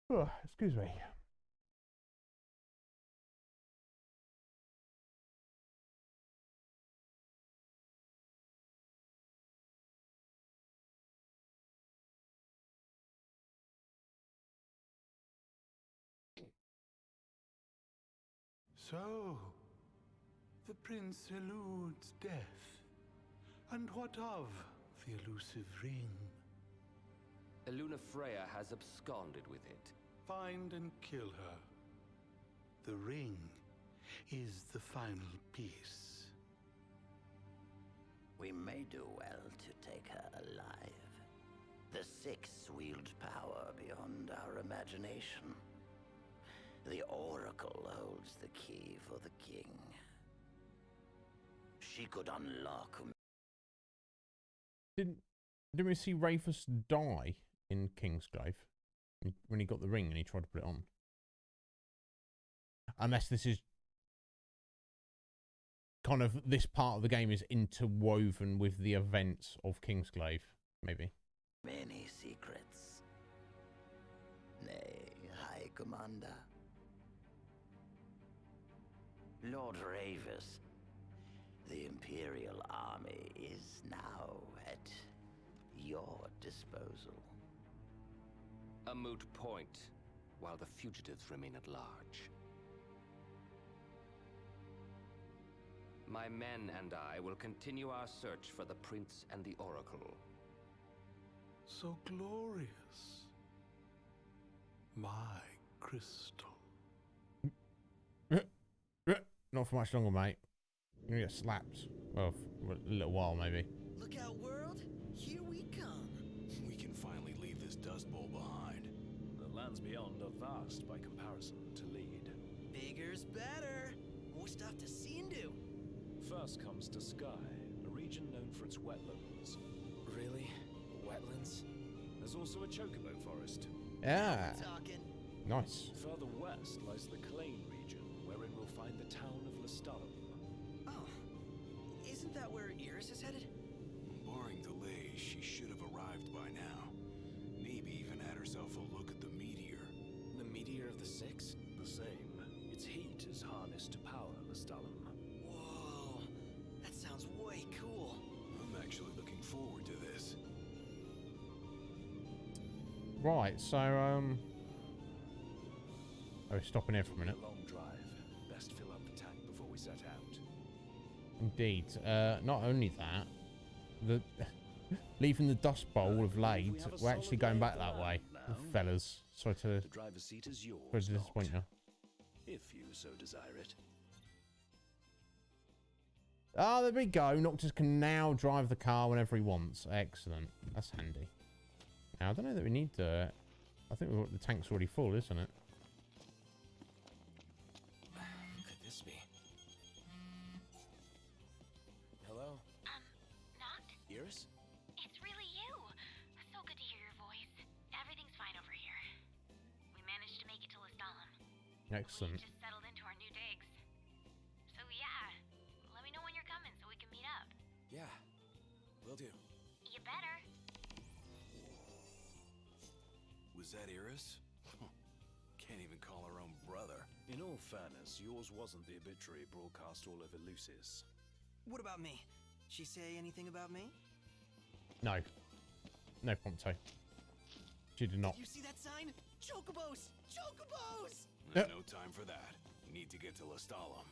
B: Oh, excuse me.
P: So, the prince eludes death. And what of the elusive ring?
Q: Eluna Freya has absconded with it.
P: Find and kill her. The ring is the final piece.
J: We may do well to take her alive. The Six wield power beyond our imagination. The Oracle holds the key for the king. She could unlock...
B: Didn't we see Rafus die in Kingsglaive when he got the ring and he tried to put it on? Unless this is kind of, this part of the game is interwoven with the events of Kingsglaive, maybe.
J: Many secrets. Nay, Commander. Lord Ravis, the Imperial Army is now at your disposal.
Q: A moot point, while the fugitives remain at large. My men and I will continue our search for the Prince and the Oracle.
P: So glorious. My crystal.
B: Not for much longer, mate. You're gonna get slapped. Well, for a little while, maybe.
E: Look out, world. Here we come.
D: We can finally leave this dust bowl behind.
C: The lands beyond are vast by comparison to Lead.
E: Bigger's better. More stuff to see and do.
C: First comes to Sky, a region known for its wetlands.
E: Really? Wetlands?
C: There's also a chocobo forest.
B: Yeah.
E: Talking.
B: Nice.
C: Further west lies the Clane region, wherein we'll find the town of Lestalum.
E: Oh. Isn't that where Iris is headed?
D: Barring delays, she should have arrived by now. Maybe even had herself a look at the meteor.
C: The meteor of the Six? The same. Its heat is harnessed to power Lestalum.
E: Whoa. That sounds way cool.
D: I'm actually looking forward to this.
B: Right, so oh, we're stopping here for a minute.
C: Long drive. Best fill up the tank before we set out.
B: Indeed. Not only that, the leaving the dust bowl of Lade, we're actually going back that way, fellas. Sorry to
C: The driver's seat is yours.
B: sorry to disappoint you.
C: If you so desire it.
B: Ah, there we go. Noctis can now drive the car whenever he wants. Excellent. That's handy. Now, I don't know that we need to... I think the tank's already full, isn't it?
E: Who could this be? Hello?
M: Noct?
E: Iris?
M: It's really you. So good to hear your voice. Everything's fine over here. We managed to make it to Lestalum.
B: Excellent.
M: We just settled into our new digs. So yeah, let me know when you're coming so we can meet up.
E: Yeah. Will do.
M: You better.
D: Was that Iris? Can't even call her own brother.
C: In all fairness, yours wasn't the obituary broadcast all over Lucis.
E: What about me? She say anything about me?
B: No. No, Prompto. She did not.
E: Did you see that sign? Chocobos! Chocobos!
D: There's no time for that. We need to get to Lestalum.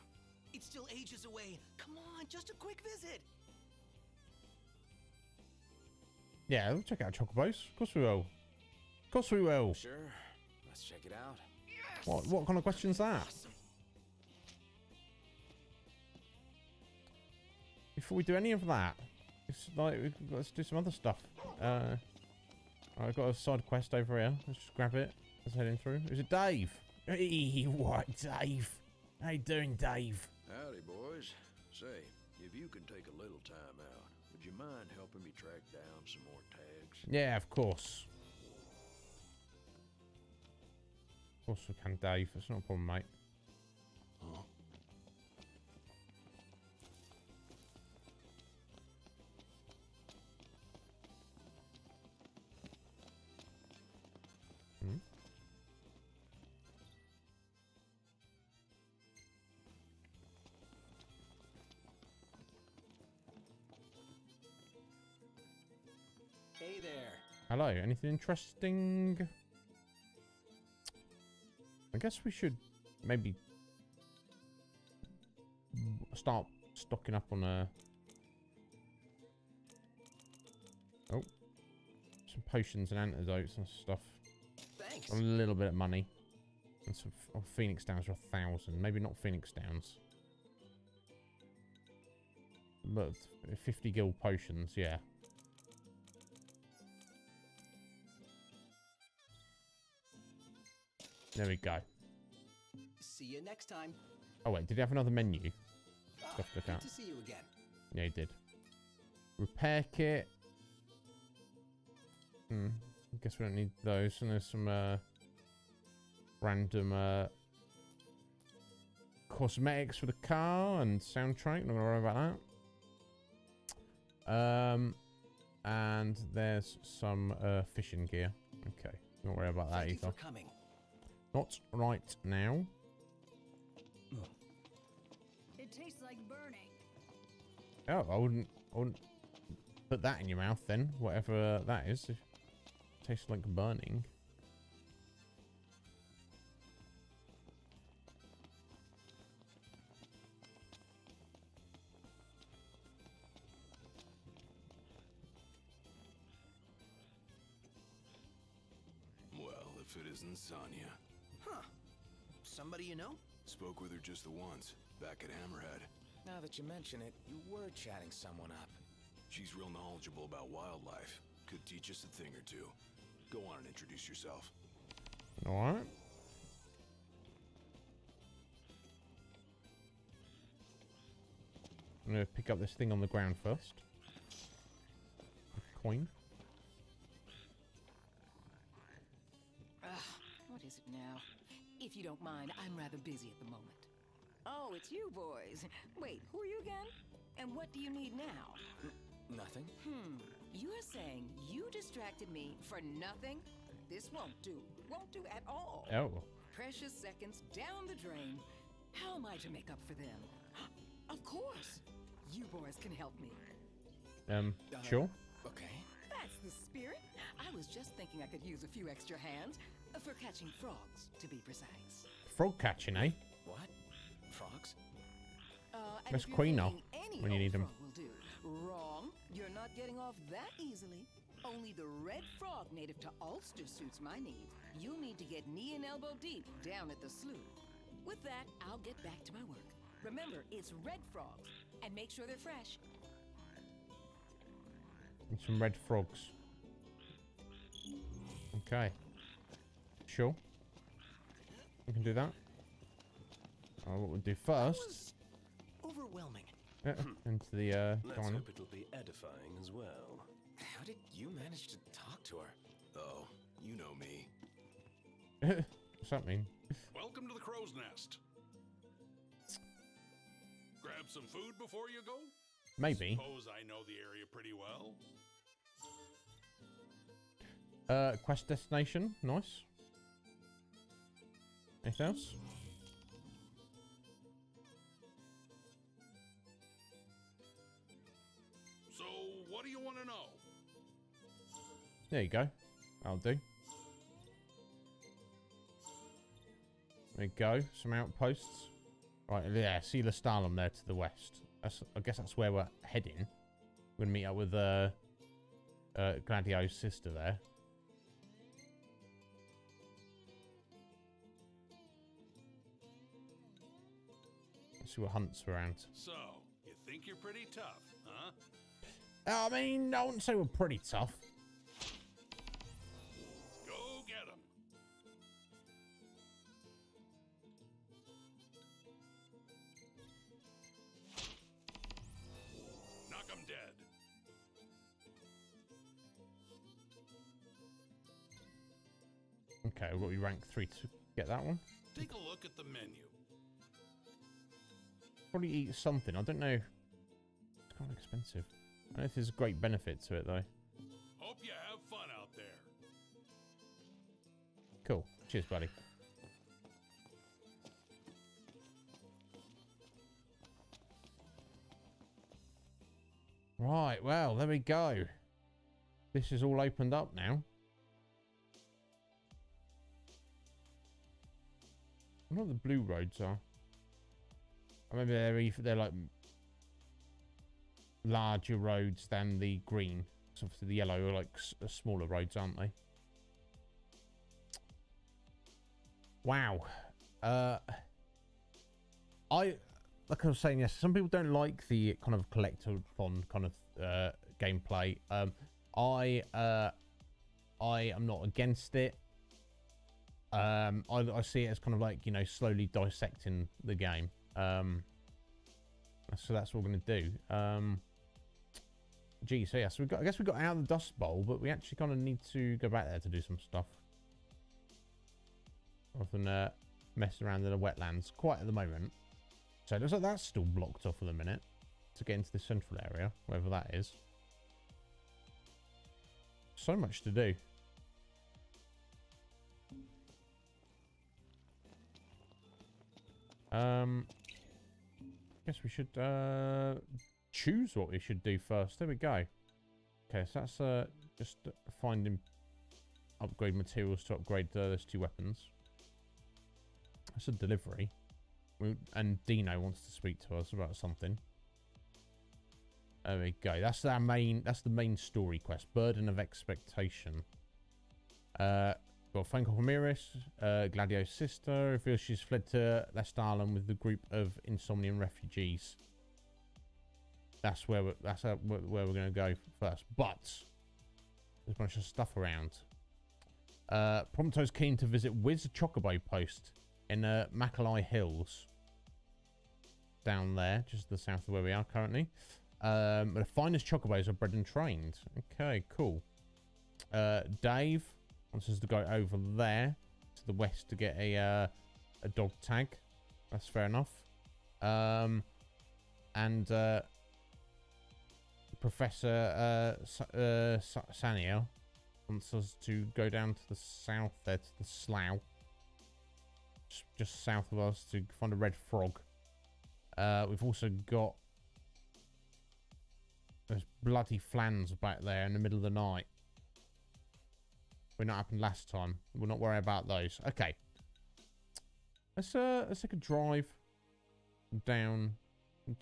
E: It's still ages away. Come on, just a quick visit.
B: Yeah, we'll check out Chocobos. Of course we will. Of course we will.
Q: Sure, let's check it out.
B: What kind of question's that? Before we do any of that, it's like let's do some other stuff. I've got a side quest over here. Let's just grab it. Let's head in through. Is it Dave? Hey, what, Dave? How you doing, Dave?
R: Howdy, boys. Say, if you can take a little time out, would you mind helping me track down some more tags?
B: Yeah, of course. Of course we can, Dave. It's not a problem, mate.
D: Huh?
B: Hmm?
E: Hey there.
B: Hello, anything interesting? I guess we should maybe start stocking up on oh, some potions and antidotes and stuff.
E: Thanks.
B: A little bit of money. And some Phoenix Downs for 1,000. Maybe not Phoenix Downs. But 50 gil potions, yeah. There we go.
E: See you next time.
B: Oh wait, did he have another menu? Stuff to look
E: Good
B: out.
E: to see you again.
B: Yeah, he did. Repair kit. I guess we don't need those. And there's some random cosmetics for the car and soundtrack. Not gonna worry about that. And there's some fishing gear. Okay, don't worry about that
E: Thank you
B: either.
E: for coming.
B: Not right now.
M: It tastes like burning.
B: Oh, I wouldn't put that in your mouth then, whatever that is. It tastes like burning.
D: Well, if it isn't Sonya.
E: Huh. Somebody you know?
D: Spoke with her just the once, back at Hammerhead.
I: Now that you mention it, you were chatting someone up.
D: She's real knowledgeable about wildlife. Could teach us a thing or two. Go on and introduce yourself.
B: Alright. I'm gonna pick up this thing on the ground first. A coin.
S: What is it now? If you don't mind, I'm rather busy at the moment. Oh, it's you boys. Wait, who are you again? And what do you need now?
I: Nothing.
S: You're saying you distracted me for nothing? This won't do. Won't do at all.
B: Oh.
S: Precious seconds down the drain. How am I to make up for them? Of course. You boys can help me.
B: Sure.
I: Okay.
S: That's the spirit. I was just thinking I could use a few extra hands for catching frogs, to be precise.
B: Frog catching, eh?
I: What? Frogs?
B: That's Queen now, when you need them.
S: Will do. Wrong. You're not getting off that easily. Only the red frog native to Ulster suits my needs. You'll need to get knee and elbow deep down at the slough. With that, I'll get back to my work. Remember, it's red frogs, and make sure they're fresh.
B: And some red frogs. Okay. Sure. We can do that. What we'll do first.
E: Overwhelming.
B: Into the
C: Let's
B: diner.
C: hope it'll be edifying as well.
I: How did you manage to talk to her?
D: Oh, you know me.
B: What's that mean?
T: Welcome to the Crow's Nest. Grab some food before you go?
B: Maybe.
T: Suppose I know the area pretty well.
B: Quest destination. Nice. Anything else?
T: So, what do you want to know?
B: There you go. I'll do. There you go. Some outposts. Right, yeah, see Lestalem there to the west. I guess that's where we're heading. We're gonna meet up with Gladio's sister there. Let's see what hunts are around.
T: So, you think you're pretty tough, huh?
B: I mean, I wouldn't say we're pretty tough.
T: Go get 'em. Knock 'em dead.
B: Okay, we've got to be rank 3 to get that one.
T: Take a look at the menu.
B: Probably eat something. I don't know. It's kind of expensive. I don't know if there's a great benefit to it, though.
T: Hope you have fun out there.
B: Cool. Cheers, buddy. Right, well, there we go. This is all opened up now. I don't know what the blue roads are. I remember they're like larger roads than the green. So obviously the yellow are like smaller roads, aren't they? Wow. Like I was saying, yes, some people don't like the kind of collectathon kind of gameplay. I am not against it. I see it as kind of like, you know, slowly dissecting the game. So that's what we're going to do. Gee, so yeah, so I guess we got out of the Dust Bowl, but we actually kind of need to go back there to do some stuff. Rather than mess around in the wetlands quite at the moment. So it looks like that's still blocked off for the minute to get into the central area, wherever that is. So much to do. Guess we should choose what we should do first. There we go. Okay, so that's just finding upgrade materials to upgrade those 2 weapons. That's a delivery. And Dino wants to speak to us about something. There we go. That's our main. That's the main story quest. Burden of Expectation. Got a phone call from Iris, Gladio's sister. Reveals she's fled to Lestalem with the group of Insomnian refugees. That's where we're going to go first. But there's a bunch of stuff around. Prompto's keen to visit Wiz Chocobo Post in Mackay Hills. Down there, just to the south of where we are currently. The finest chocobos are bred and trained. Okay, cool. Dave wants us to go over there to the west to get a dog tag. That's fair enough. And Professor Saniel wants us to go down to the south there to the slough. Just south of us to find a red frog. We've also got those bloody flans back there in the middle of the night. What not happened last time. We'll not worry about those. Okay. Let's take a drive down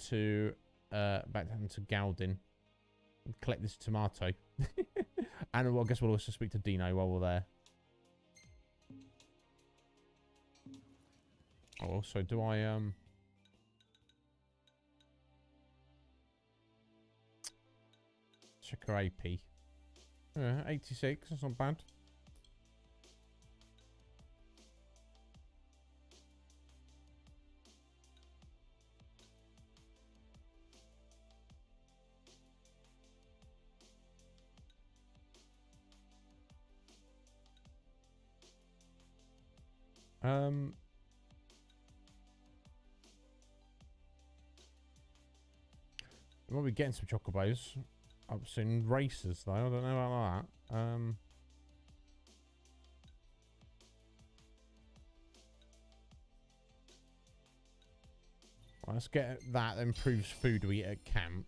B: to back down to Galdin and collect this tomato. And I guess we'll also speak to Dino while we're there. Oh, also, do I check her AP? 86, that's not bad. We might be getting some chocobos up soon. Racers, though. I don't know about that. Well, let's get that. That improves food we eat at camp.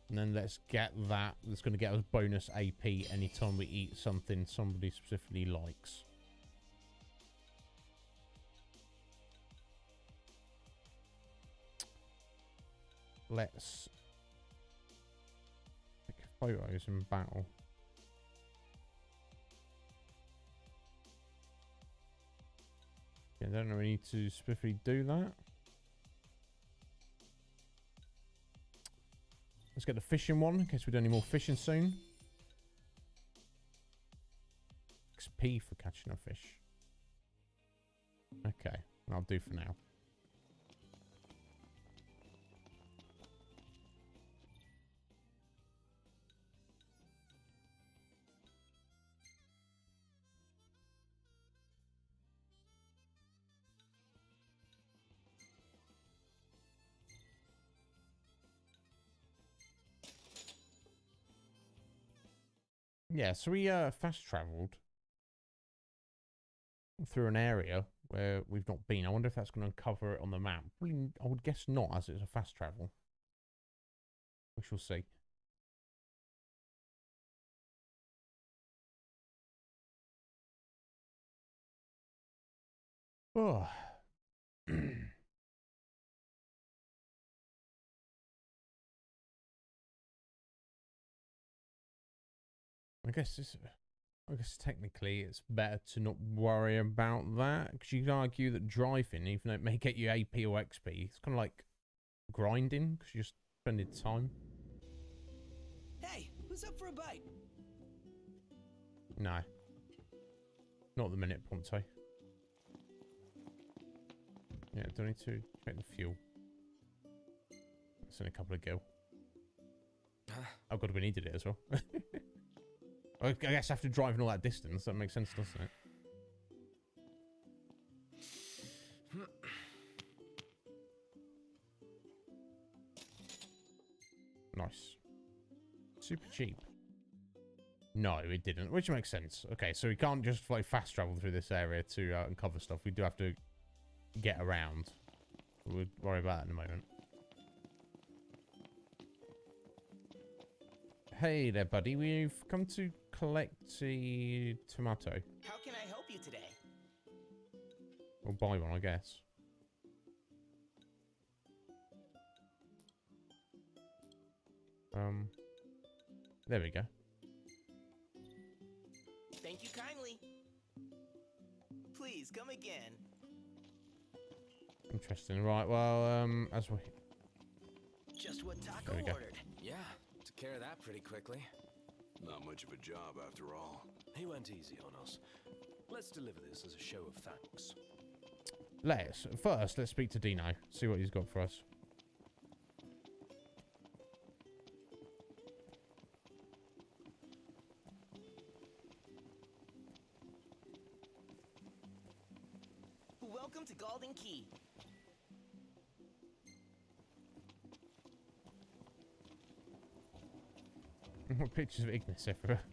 B: And then let's get that. That's going to get us bonus AP anytime we eat something somebody specifically likes. Let's take photos in battle. Yeah, I don't know. We need to specifically do that. Let's get the fishing one in case we do any more fishing soon. XP for catching a fish. Okay, I'll do for now. Yeah, so we fast traveled through an area where we've not been. I wonder if that's going to uncover it on the map. Probably, I would guess not, as it's a fast travel. We shall see. Oh. I guess technically it's better to not worry about that, because you can argue that driving, even though it may get you AP or XP, it's kind of like grinding because you're spending time.
E: Hey, who's up for a bite?
B: No, not at the minute, Ponto. Yeah, don't need to check the fuel. It's in a couple of gil. Oh god, we needed it as well. I guess after driving all that distance, that makes sense, doesn't it? Nice. Super cheap. No, it didn't, which makes sense. Okay, so we can't just like fast travel through this area to uncover stuff. We do have to get around. We'll worry about that in a moment. Hey there, buddy. We've come to collect a tomato.
E: How can I help you today?
B: Or buy one, I guess. There we go.
E: Thank you kindly. Please come again.
B: Interesting. Right, well, as we...
E: Just what Taco
B: There we go.
E: ordered.
I: Yeah, took care of that pretty quickly.
D: Not much of a job after all.
C: He went easy on us. Let's deliver this as a show of thanks.
B: First, let's speak to Dino. See what he's got for us.
E: Welcome to Golden Key.
B: What pictures of Ignis everywhere?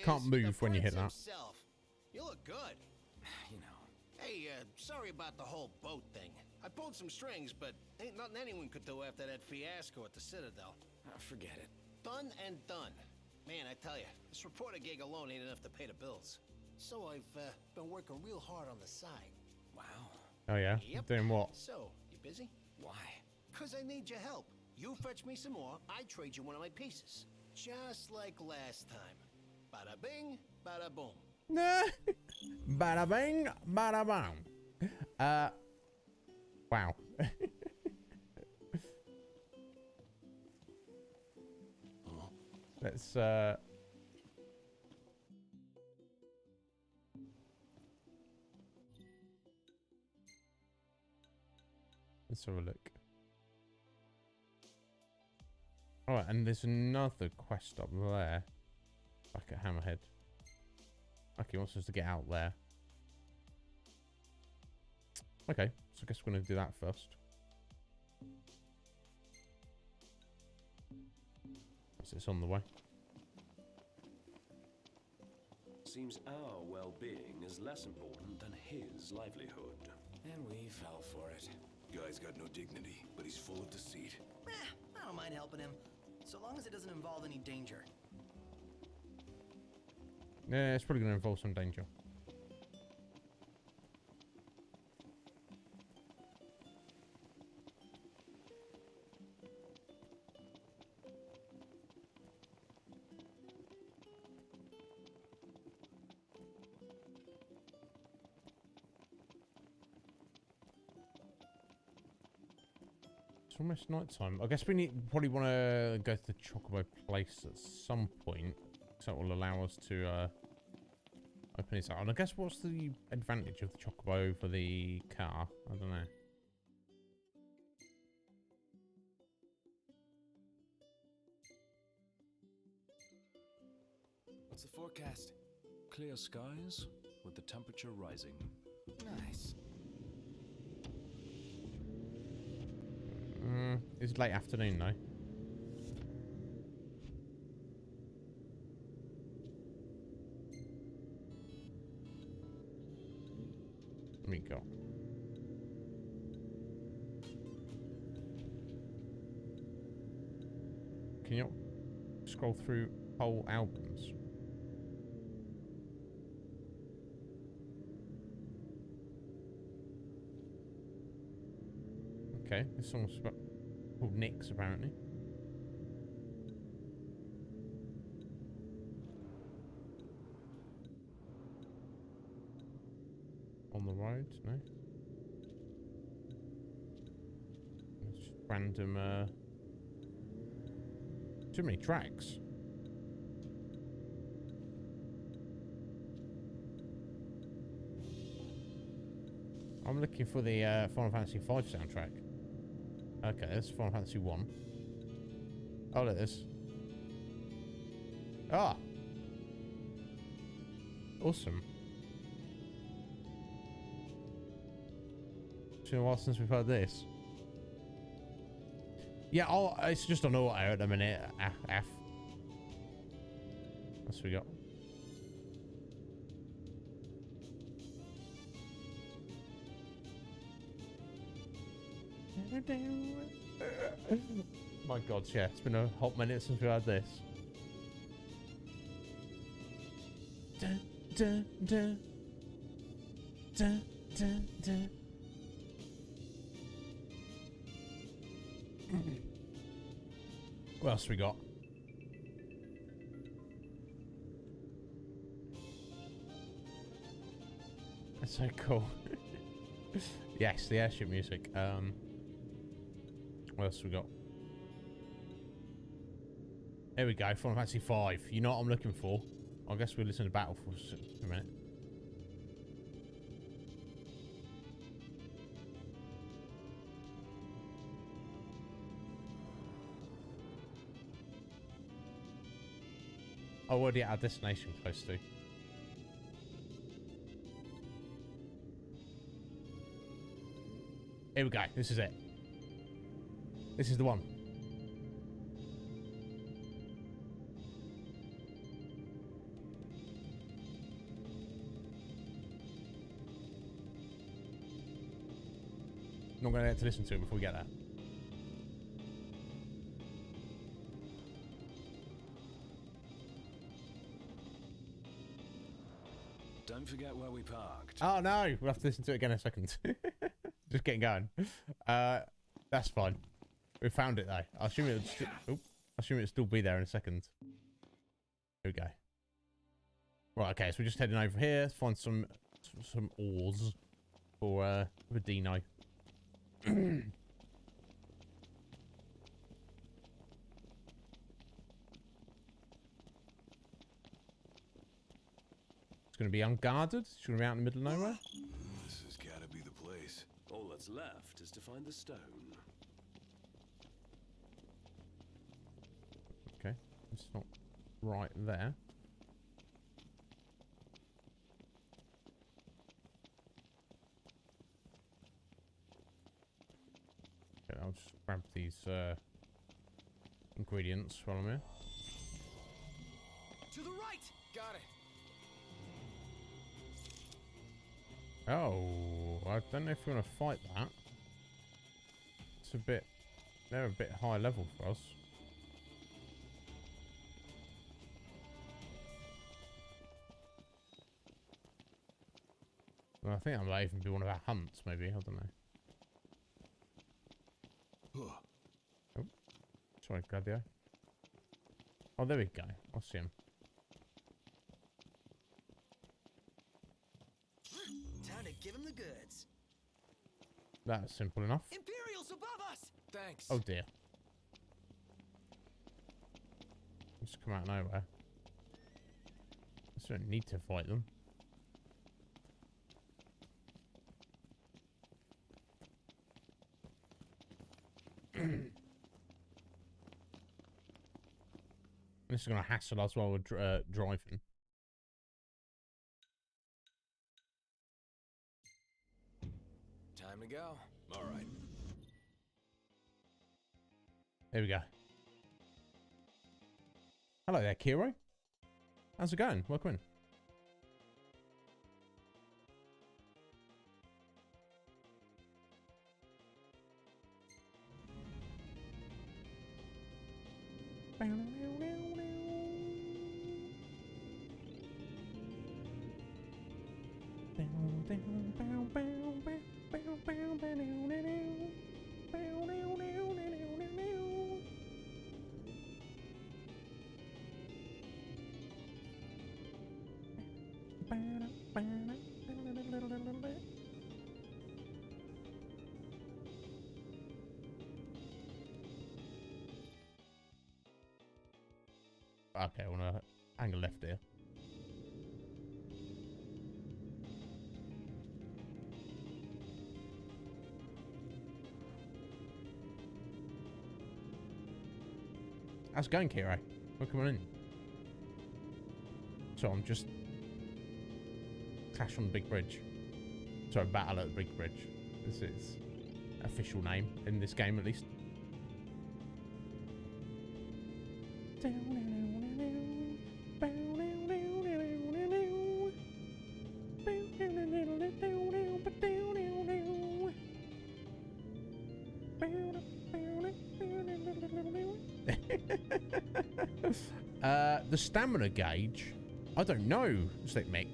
B: Can't move when you hit that.
A: Himself. You look good.
E: You know.
A: Hey, sorry about the whole boat thing. I pulled some strings, but ain't nothing anyone could do after that fiasco at the Citadel.
E: Forget it.
A: Done and done. Man, I tell you, this reporter gig alone ain't enough to pay the bills. So I've been working real hard on the side.
E: Wow.
B: Oh yeah?
A: Yep.
B: Doing what?
A: So, you busy?
E: Why?
A: 'Cause I need your help. You fetch me some more, I trade you one of my pieces. Just like last time. Bada bing, bada boom.
B: Nah. Bada bing, bada boom. Wow. Let's have a look. Alright, and there's another quest up there. Back at Hammerhead. Okay, he wants us to get out there. Okay, so I guess we're going to do that first. As it's on the way.
C: Seems our well-being is less important than his livelihood.
E: And we fell for it.
D: Guy's got no dignity, but he's full of deceit.
E: I don't mind helping him, so long as it doesn't involve any danger.
B: Yeah, it's probably going to involve some danger. It's almost night time. I guess we probably want to go to the Chocobo place at some point. So it will allow us to open this out. And I guess what's the advantage of the Chocobo over the car? I don't know.
C: What's the forecast? Clear skies with the temperature rising.
E: Nice.
B: It's late afternoon though. Let me go. Can you scroll through whole albums? Okay, this song's called Nick's apparently. On the road, no. It's just random, too many tracks. I'm looking for the Final Fantasy V soundtrack. Okay, that's Final Fantasy 1. Oh, look at this. Ah! Awesome. It's been a while since we've heard this. Yeah, it's just on auto at the minute. F. What's we got? My God, yeah, it's been a hot minute since we had this. Dun, dun, dun. Dun, dun, dun. What else we got? That's so cool. Yes, the airship music. What else we got? Here we go, Final Fantasy 5. You know what I'm looking for? I guess we'll listen to Battle for a minute. Oh, already at our destination close to. Here we go. This is it. This is the one. Not going to get to listen to it before we get there.
R: Don't forget where we parked.
B: Oh no, we'll have to listen to it again in a second. Just getting going. That's fine. We found it though. I assume it'll still be there in a second. Here we go. Right, okay, so we're just heading over here to find some ores for Dino. It's going to be unguarded. It's going to be out in the middle of nowhere.
R: This has got to be the place.
C: All that's left is to find the stone.
B: Okay, it's not right there. Okay, I'll just grab these ingredients while I'm here.
I: To the right! Got it.
B: Oh, I don't know if we want to fight that. It's a bit... They're a bit high level for us. Well, I think that might even be one of our hunts, maybe. I don't know. Oh, sorry, Gladio. Oh, there we go. I'll see him.
E: Time to give him the goods.
B: That's simple enough.
E: Imperials above us.
I: Thanks.
B: Oh dear. Just come out of nowhere. I don't need to fight them. This is going to hassle us while we're driving.
I: Time to go. All right.
B: Here we go. Hello there, Kiro. How's it going? Welcome in. Okay, I want to angle left here. How's it going, Kiro? Welcome on in. So I'm just Clash on the Big Bridge. Sorry, Battle at the Big Bridge. This is official name in this game, at least. The stamina gauge? I don't know, Slick Mick.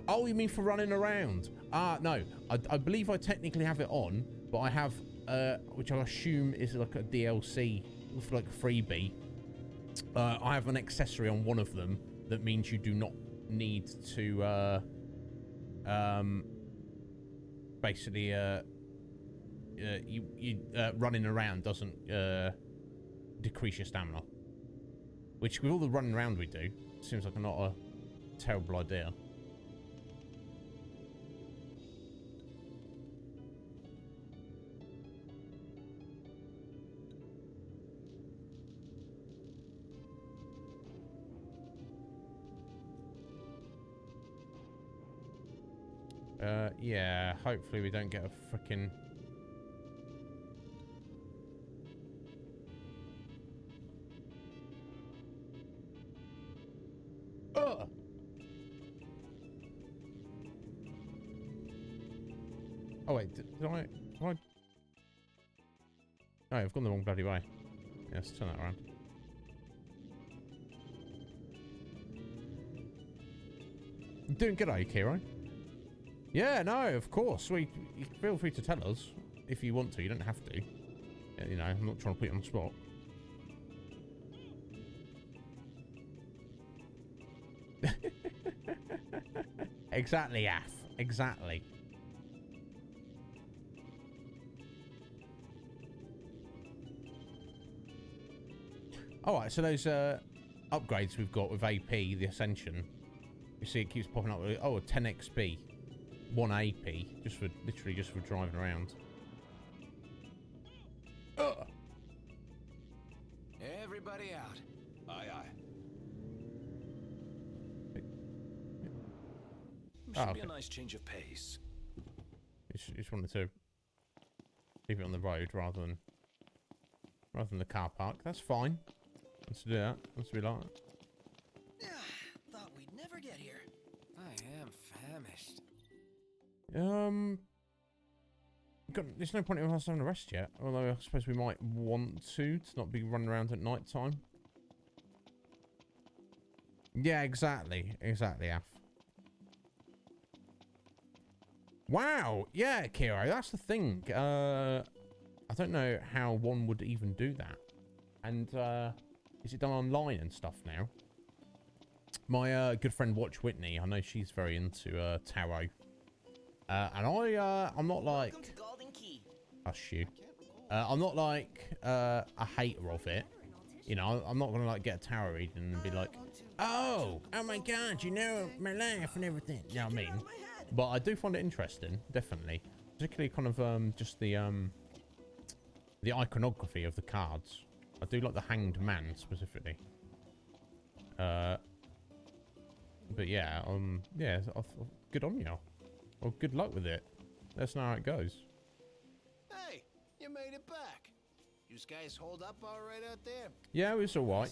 B: Oh, you mean for running around? No. I believe I technically have it on, but I have, which I assume is like a DLC, for like a freebie. I have an accessory on one of them that means you do not need to, basically, running around doesn't, decrease your stamina. Which, with all the running around we do, seems like not a terrible idea. Yeah, hopefully we don't get a frickin'... Oh wait, did I... Oh, I've gone the wrong bloody way. Yeah, let's turn that around. You doing good, are you, Kiro? Yeah, no, of course. You feel free to tell us if you want to. You don't have to. You know, I'm not trying to put you on the spot. Exactly, Af. Exactly. Alright, so those upgrades we've got with AP, the Ascension, you see it keeps popping up with, oh, 10 XP, 1 AP, literally just for driving around.
C: Everybody out. Aye, aye. Should be a nice change of pace.
B: You just wanted to leave it on the road rather than the car park. That's fine. Let's do that. Let's be like that.
E: Thought we'd never get here.
I: I am famished.
B: There's no point in us having a rest yet. Although I suppose we might want to not be running around at night time. Yeah, exactly. Exactly, Af. Wow. Yeah, Kiro, that's the thing. I don't know how one would even do that. And, is it done online and stuff now? My good friend Watch Whitney, I know she's very into tarot. And I'm not like... Hush you. I'm not like a hater of it. You know, I'm not going to like get a tarot reading and be like, oh my god, you know my life and everything. You know what I mean? But I do find it interesting, definitely. Particularly kind of just the iconography of the cards. I do like the Hanged Man specifically. But yeah, yeah, good on you. Well, good luck with it. Let's know how it goes.
A: Hey, you made it back. You guys hold up all right out there?
B: Yeah, it was all right.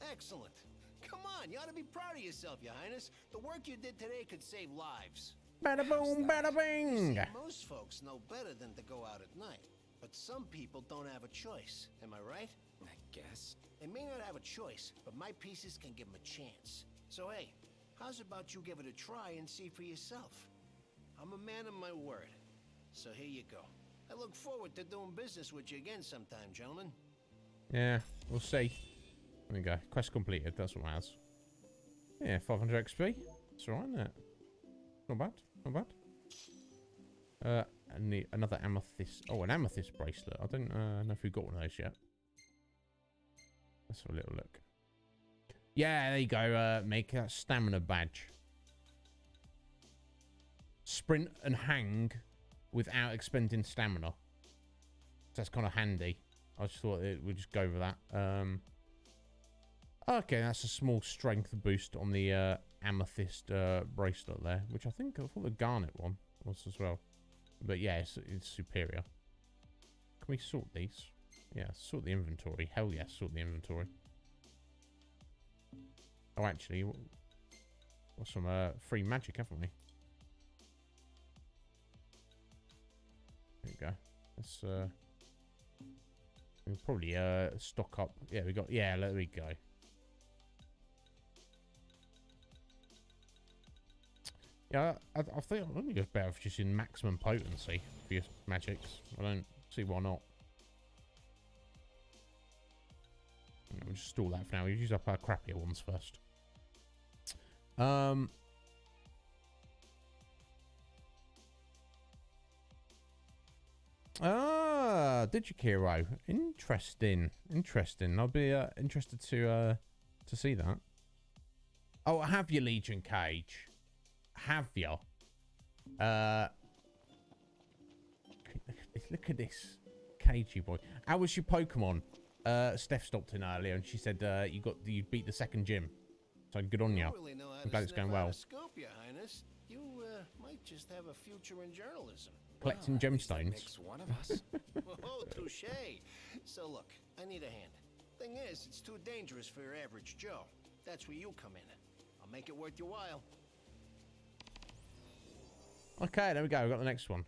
A: Excellent. Come on, you ought to be proud of yourself, Your Highness. The work you did today could save lives.
B: Bada boom, bada bing.
A: See, most folks know better than to go out at night. But some people don't have a choice. Am I right?
I: I guess.
A: They may not have a choice, but my pieces can give them a chance. So hey, how's about you give it a try and see for yourself? I'm a man of my word. So here you go. I look forward to doing business with you again sometime, gentlemen.
B: Yeah, we'll see. There we go. Quest completed. That's what matters. Yeah, 500 XP. That's alright, isn't it? Not bad. Not bad. And another amethyst. Oh, an amethyst bracelet. I don't know if we got one of those yet. Let's have a little look. Yeah, there you go. Make a stamina badge. Sprint and hang without expending stamina. So that's kind of handy. I just thought we'd just go over that. Okay, that's a small strength boost on the amethyst bracelet there, which I thought the garnet one was as well. But yeah, it's superior. Can we sort these? Yeah, sort the inventory. Hell yes, sort the inventory. Oh, actually, what's some free magic, haven't we? There we go. Let's we'll probably stock up. Yeah, we got. Yeah, there we go. Yeah, I think it's better if just in maximum potency for your magics. I don't see why not. We'll just stall that for now. We'll use up our crappier ones first. Digikiro. Interesting. I'll be interested to see that. Oh, have you, Legion Cage? Have you? Look at this cagey boy. How was your Pokemon? Steph stopped in earlier and she said you beat the second gym. So good on you.
A: Really know how
B: I'm glad it's going well.
A: Scope, Your Highness. You might just have a future in journalism.
B: Collecting gemstones.
A: Makes one of us. Oh, touche. So look, I need a hand. Thing is, it's too dangerous for your average Joe. That's where you come in. I'll make it worth your while.
B: Okay, there we go. We've got the next one.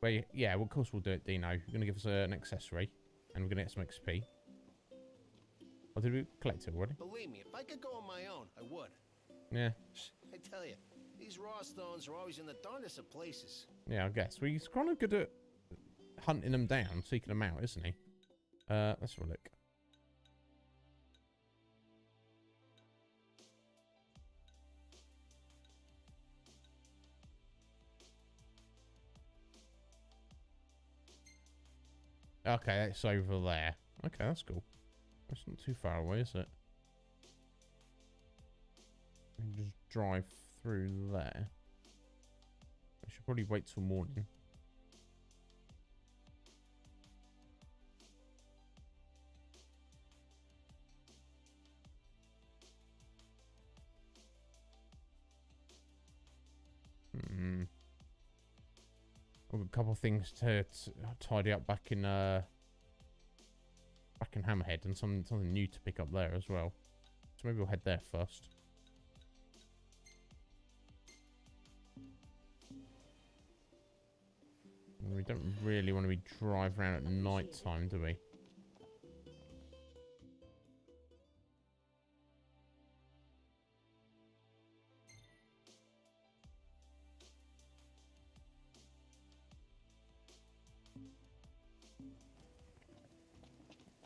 B: Where yeah, well, of course we'll do it, Dino. You're going to give us an accessory. And we're going to get some XP. Or did we collect it already?
A: Believe me, if I could go on my own, I would.
B: Yeah.
A: I tell you, these raw stones are always in the darndest of places.
B: Yeah, I guess. Well, he's kind of good at hunting them down, seeking them out, isn't he? Let's have a look. Okay, it's over there. Okay, that's cool. That's not too far away, is it? We can just drive through there. I should probably wait till morning. I've got a couple of things to tidy up back in Hammerhead, and something new to pick up there as well. So maybe we'll head there first. And we don't really want to be driving around at night time, do we?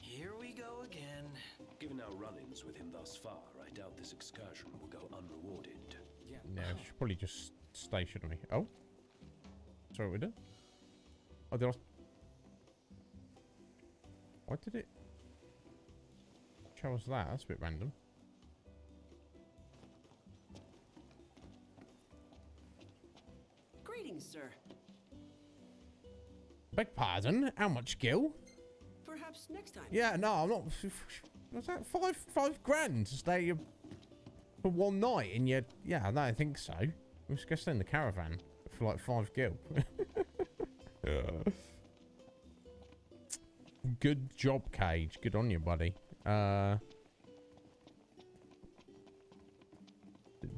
E: Here we go again.
C: Given our run-ins with him thus far, I doubt this excursion will go unrewarded.
B: Yeah, we should probably just stay, shouldn't we? Oh? Sorry, we did? Oh, did I... Why did it... show us that? That's a bit random.
E: Greetings, sir.
B: Beg pardon? How much, Gil?
E: Perhaps next time.
B: Yeah, no, I'm not... Was that five grand to stay for one night in your... Yeah, I don't think so. We're just going to stay in the caravan for like 5 gil. Good job, Cage. Good on you, buddy.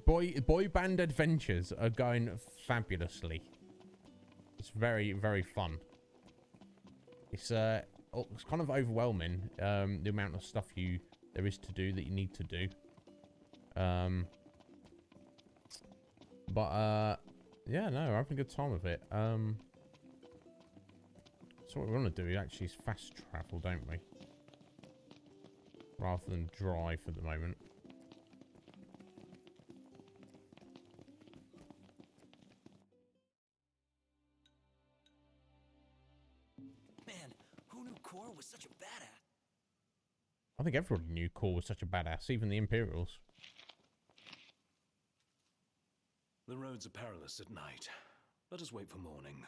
B: Boy band adventures are going fabulously. It's very, very fun. It's kind of overwhelming, the amount of stuff there is to do that you need to do. Yeah, no, we're having a good time with it. So what we want to do actually is fast travel, don't we? Rather than drive at the moment.
E: Man, who knew Core was such a badass?
B: I think everybody knew Core was such a badass, even the Imperials.
C: The roads are perilous at night. Let us wait for morning.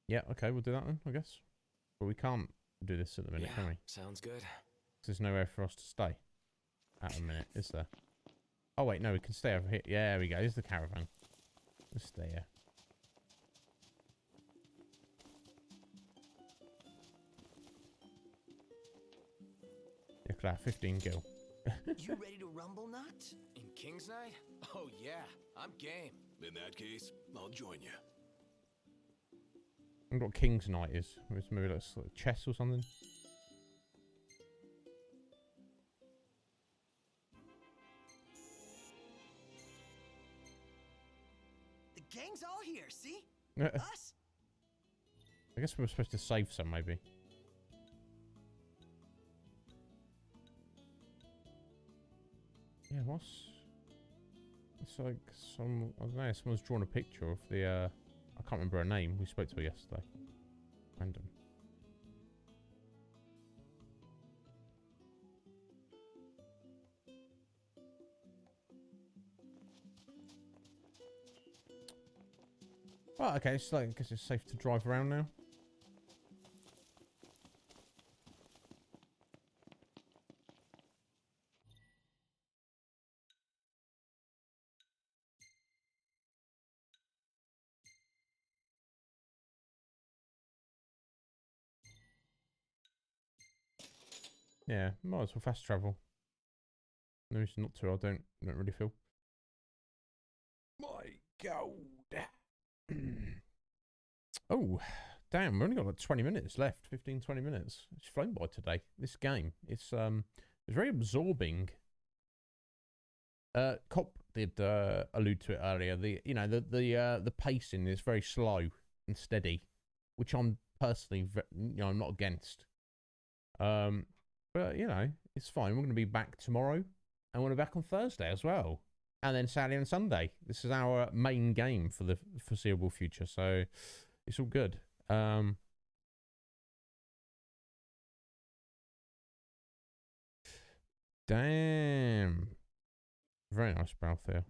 B: Yeah, okay, we'll do that then, I guess. But we can't do this at the minute, can we?
I: Sounds good.
B: There's nowhere for us to stay at the minute, is there? Oh, wait, no, we can stay over here. Yeah, there we go. Here's the caravan. Let's stay here. Yeah, look at that, 15 gil.
E: You ready to rumble, Nut?
I: In King's Night? Oh, yeah. I'm game.
R: In that case, I'll join you.
B: I wonder what King's Night is. It's maybe like sort of chess or something.
E: The gang's all here, see?
B: Us?
E: Us?
B: I guess we were supposed to save some, maybe. Yeah, what's... It's like some... I don't know, someone's drawn a picture of the, I can't remember her name. We spoke to her yesterday. Random. Well, okay, so I guess it's safe to drive around now. Yeah, might as well fast travel. No reason not to. I don't really feel. My God. Oh, damn, we've only got like 20 minutes left. 15, 20 minutes. It's flown by today. This game. It's very absorbing. Cop did allude to it earlier. The pacing is very slow and steady, which I'm personally I'm not against. But it's fine. We're going to be back tomorrow, and we're back on Thursday as well, and then Saturday and Sunday. This is our main game for the foreseeable future, so it's all good. Damn, very nice mouth here.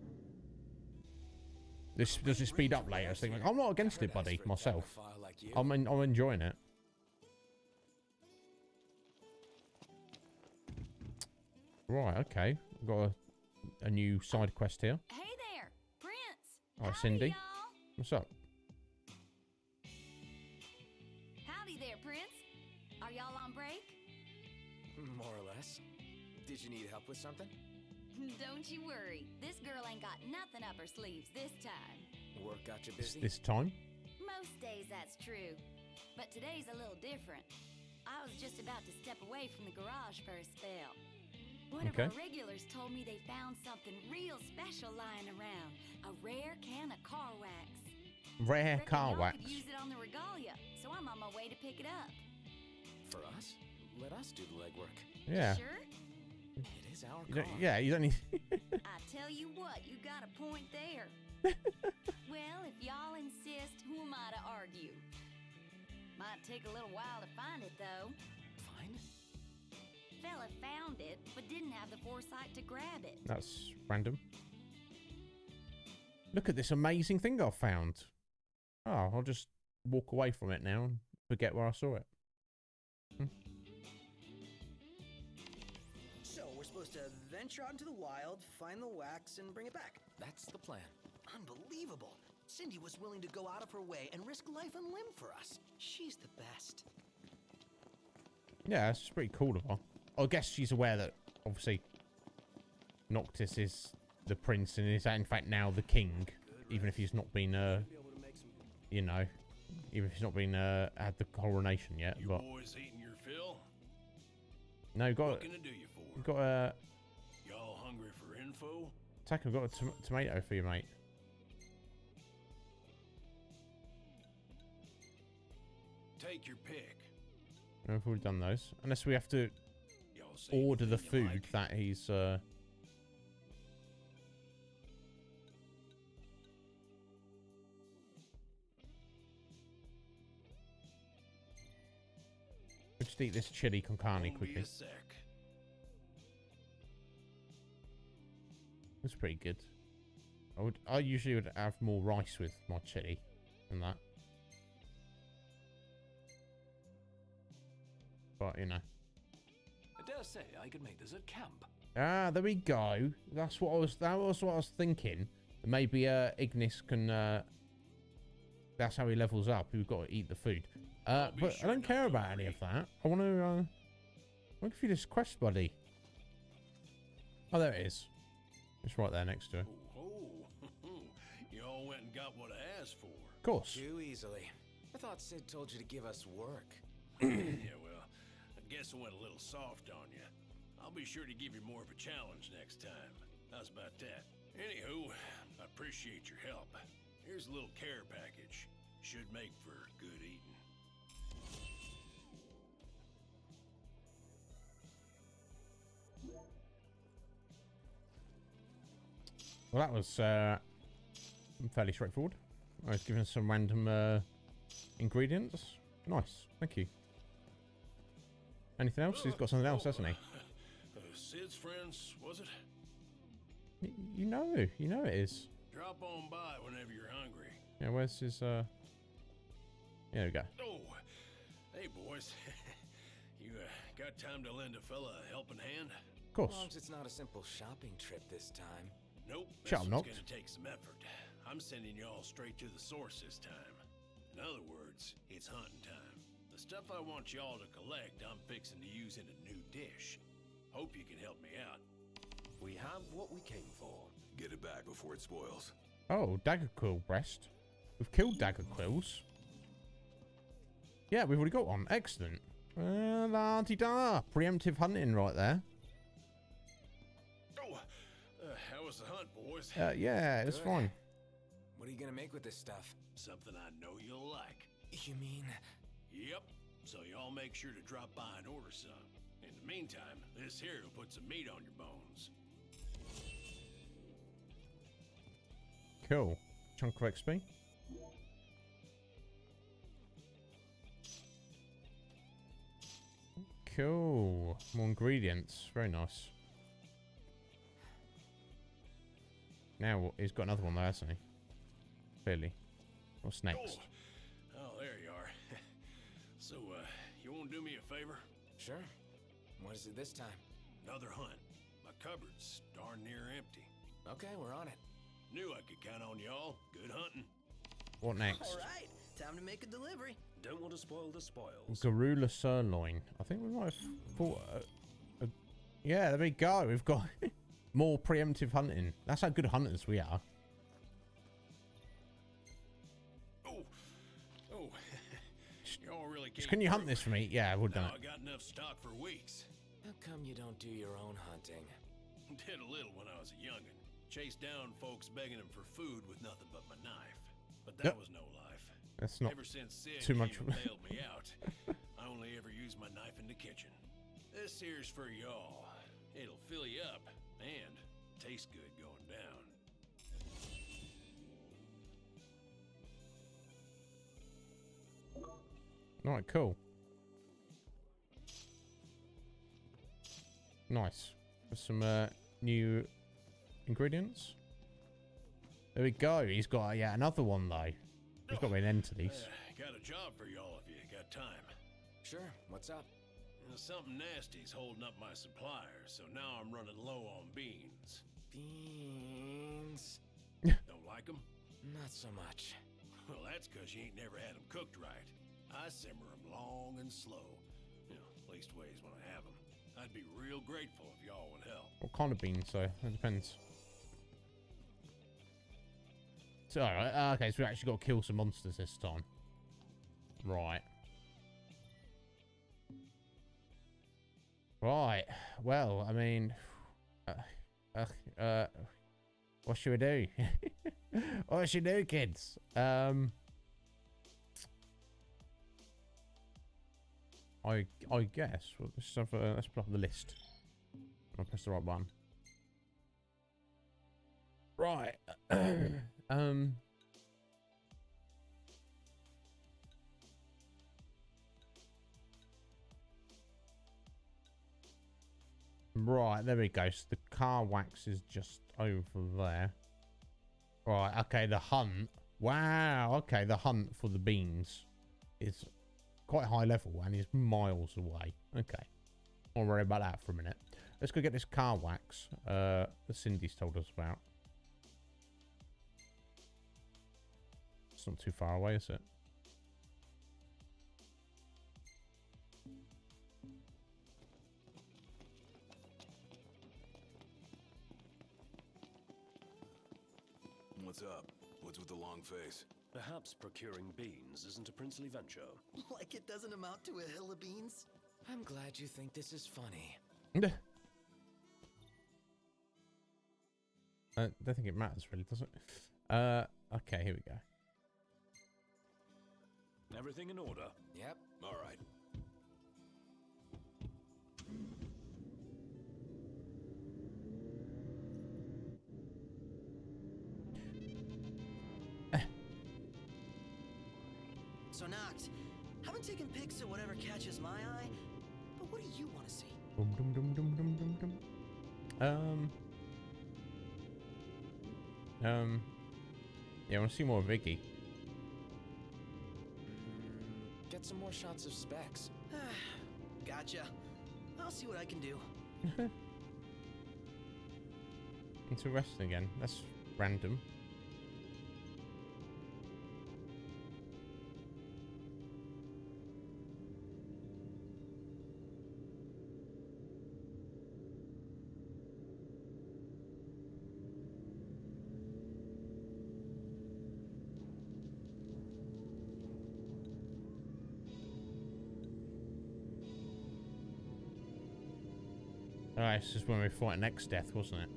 B: Does it speed up later? So I'm not against it, buddy. Myself, I'm enjoying it. Right, okay. We've got a new side quest here.
G: Hey there, Prince.
B: All right, Cindy. What's up?
G: Howdy there, Prince. Are y'all on break?
I: More or less. Did you need help with something?
G: Don't you worry. This girl ain't got nothing up her sleeves this time.
I: Work got you busy?
B: This time?
G: Most days that's true. But today's a little different. I was just about to step away from the garage for a spell. One of our regulars told me they found something real special lying around. A rare can of car wax.
B: Rare car wax.
G: Could use it on the regalia, so I'm on my way to pick it up.
I: For us? Let us do the legwork.
B: Yeah.
G: Sure?
I: It is our car.
B: Yeah, you don't need...
G: I tell you what, you got a point there. Well, if y'all insist, who am I to argue? Might take a little while to find it, though.
I: Find it?
G: Fella found it, but didn't have the foresight to grab it.
B: That's random. Look at this amazing thing I found. Oh, I'll just walk away from it now and forget where I saw it.
E: So, we're supposed to venture out into the wild, find the wax, and bring it back.
I: That's the plan.
E: Unbelievable. Cindy was willing to go out of her way and risk life and limb for us. She's the best.
B: Yeah, it's pretty cool of her. I guess she's aware that, obviously, Noctis is the prince and is, in fact, now the king. Even if he's not been, even if he's not been, had the coronation yet.
T: You
B: but
T: boys eating your fill?
B: no,
T: What can I do you for?
B: Got a...
T: Y'all hungry for info?
B: Tack, I've got a tomato for you, mate.
T: Take your pick.
B: I've already done those. Unless we have to order the food that he's... We'll just eat this chili con carne quickly. That's pretty good. I usually would have more rice with my chili than that. But,
C: I dare say I could make this a camp.
B: Ah, there we go. That was what I was thinking. Maybe Ignis can that's how he levels up. We've got to eat the food. But I don't care about any of that. I want to give you this quest, buddy. Oh, there it is. It's right there next to it.
T: Oh, you all went and got what I asked for.
B: Of course.
I: Too easily. I thought Sid told you to give us work.
T: Yeah, well, I guess I went a little soft on you. I'll be sure to give you more of a challenge next time. How's about that? Anywho, I appreciate your help. Here's a little care package. Should make for good eating.
B: Well, that was fairly straightforward. I was given some random ingredients. Nice, thank you. Anything else? He's got something else, hasn't he?
T: Sid's friends, was it?
B: You know it is.
T: Drop on by whenever you're hungry.
B: Yeah, where's his There we go.
T: Oh, hey boys. You got time to lend a fella a helping hand?
B: Of course.
I: As long as it's not a simple shopping trip this time.
T: Nope.
B: Shut up, Knox.
T: It's gonna take some effort. I'm sending y'all straight to the source this time. In other words, it's hunting time. The stuff I want y'all to collect, I'm fixing to use in a new dish. Hope you can help me out.
C: We have what we came for.
D: Get it back before it spoils.
B: Oh, dagger quill breast. We've killed dagger quills. Yeah, we've already got one. Excellent. La-di-da. Preemptive hunting right there.
T: Oh, how was the hunt, boys?
B: Yeah, it's fine.
I: What are you gonna make with this stuff?
T: Something I know you'll like.
I: You mean?
T: Yep. So y'all make sure to drop by and order some. In the meantime, this here will put some meat on your bones.
B: Cool. Chunk of XP. Cool. More ingredients. Very nice. Now he's got another one there, hasn't he? Clearly. What's next?
T: Oh, there you are. So, you won't do me a favor?
I: Sure. What is it this time?
T: Another hunt. My cupboard's darn near empty.
I: Okay, we're on it.
T: Knew I could count on y'all. Good hunting.
B: What next?
E: All right, time to make a delivery.
C: Don't want to spoil the spoils.
B: Garula sirloin. I think we might have thought. Yeah, there we go. We've got more preemptive hunting. That's how good hunters we are.
T: Oh. Y'all really can't.
B: Can you hunt this for me? Yeah, I would have done
T: I got enough stock for weeks.
I: How come you don't do your own hunting?
T: Did a little when I was a youngin'. Chased down folks begging them for food with nothing but my knife. But that was no life.
B: That's not
T: Ever since Sid
B: too much.
T: came and bailed me out, I only ever use my knife in the kitchen. This here's for y'all. It'll fill you up and taste good going down.
B: Alright, cool. Nice. There's some new ingredients. There we go. He's got another one though. He's got to be an end to these.
T: Got a job for y'all if you got time.
I: Sure. What's up?
T: Something nasty's holding up my suppliers, so now I'm running low on beans.
I: Beans?
T: Don't like them?
I: Not so much.
T: Well, that's because you ain't never had them cooked right. I simmer them long and slow. At least ways when I have them. I'd be real grateful if y'all would help.
B: What kind of beans, though? It depends. So, alright. Okay, so we actually got to kill some monsters this time. Right. Right. Well, I mean... what should we do? What should we do, kids? I guess. Well, let's put up the list. I'll press the right button. Right. Right, there we go. So the car wax is just over there. Right, okay, the hunt. Wow, okay, the hunt for the beans is quite high level and is miles away. Okay. I'll worry about that for a minute. Let's go get this car wax that Cindy's told us about. It's not too far away, is it?
D: What's up? What's with the long face?
C: Perhaps procuring beans isn't a princely venture.
E: Like it doesn't amount to a hill of beans?
I: I'm glad you think this is funny.
B: I don't think it matters really, does it? Okay, here we go.
C: Everything in order?
I: Yep.
D: All right.
E: So Noct, haven't taken pics of whatever catches my eye, but what do you want to see?
B: Dum, dum, dum, dum, dum, dum, dum. Yeah, I want to see more of Iggy.
I: Get some more shots of Specs.
E: Gotcha. I'll see what I can do.
B: Into wrestling again. That's random. Alright, this is when we fought next death, wasn't it?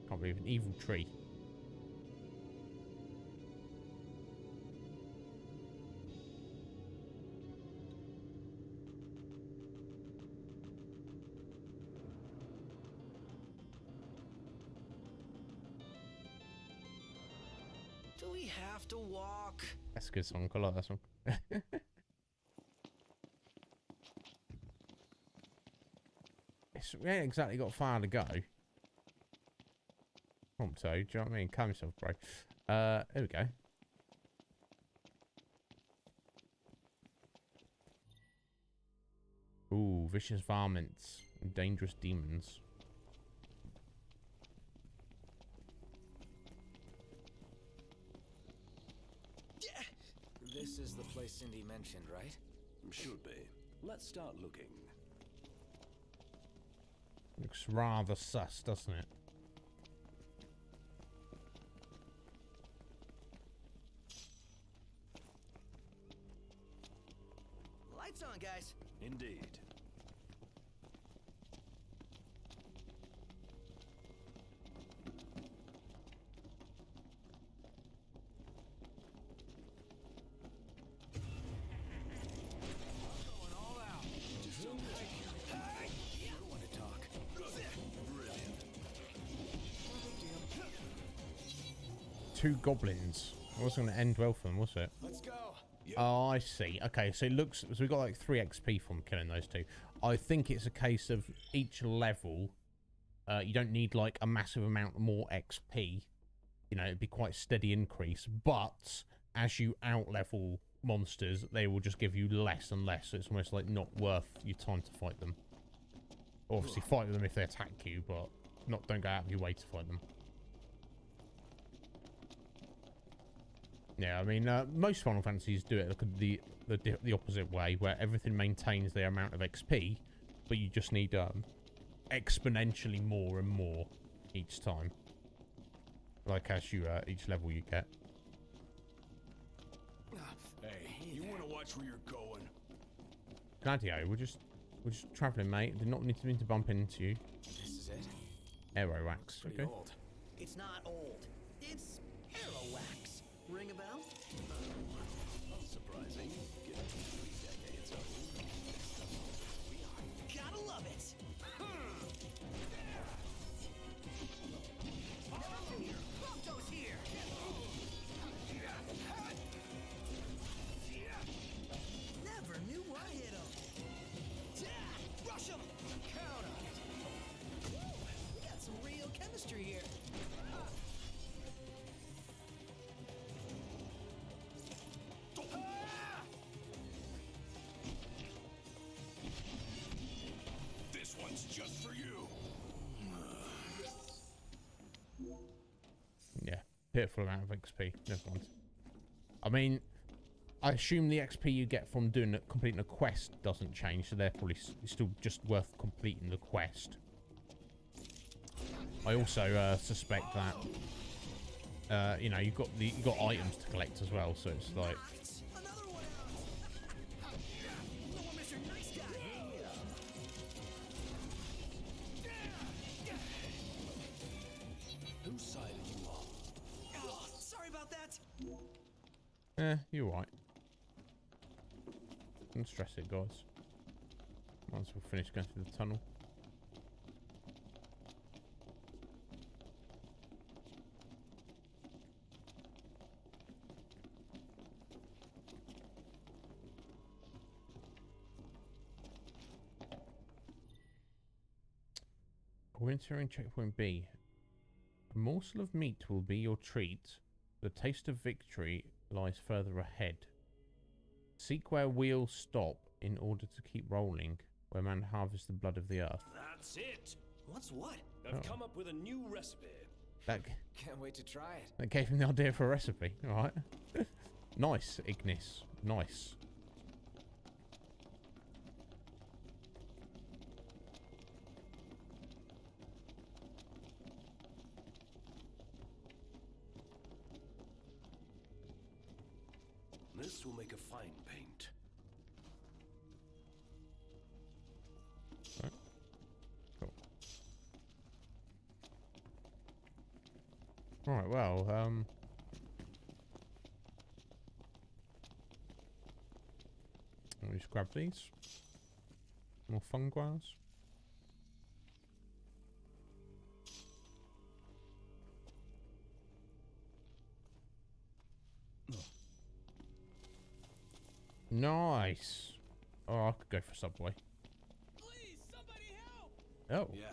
B: Can't believe an evil tree.
E: Do we have to walk?
B: That's a good song. I like that song. We ain't exactly got far to go. Pump toe, do you know what I mean? Calm yourself, bro. Here we go. Ooh, vicious varmints and dangerous demons.
I: This is the place Cindy mentioned, right?
C: Should be. Let's start looking.
B: Looks rather sus, doesn't it?
E: Lights on, guys.
C: Indeed.
B: Two goblins. It wasn't going to end well for them, was it?
I: Let's go.
B: Oh, I see. Okay, so it looks... So we got like 3 XP from killing those two. I think it's a case of each level, you don't need like a massive amount more XP. You know, it'd be quite a steady increase. But as you out-level monsters, they will just give you less and less. So it's almost like not worth your time to fight them. Obviously, fight them if they attack you, but don't go out of your way to fight them. Yeah, I mean, most Final Fantasies do it like the opposite way, where everything maintains their amount of XP, but you just need exponentially more and more each time. Like as you each level you get.
T: Hey, you want to watch where you're going?
B: Gladio, we're just travelling, mate. Did not need to bump into you.
I: This is it.
B: Arrow wax.
I: Pretty
B: Okay.
I: old.
E: It's not old. It's arrow wax. Ring a bell?
T: Surprising. Given 3 decades old.
E: Gotta love it. Proto's here. Never knew I hit him. Rush him. Count on it. We got some real chemistry here.
B: pitiful amount of XP. Never mind. I mean, I assume the XP you get from completing a quest doesn't change, so therefore it's still just worth completing the quest. I also suspect that you know, you've got items to collect as well, so it's like.
C: Whose side are you on?
E: Oh, sorry about that.
B: You're right. Don't stress it, guys. Might as well finish going through the tunnel. We're entering checkpoint B. A morsel of meat will be your treat. The taste of victory lies further ahead. Seek where wheels stop in order to keep rolling, where man harvests the blood of the earth.
C: That's it.
E: What's what?
C: I've come up with a new recipe.
E: Can't wait to try it.
B: That gave him the idea for a recipe. All right. Nice, Ignis. Nice.
C: This will make a fine paint.
B: Right. Cool. Right, well, let me just grab these. More funguas. Nice. Oh, I could go for Subway.
E: Please, somebody help!
B: Oh.
D: Yeah,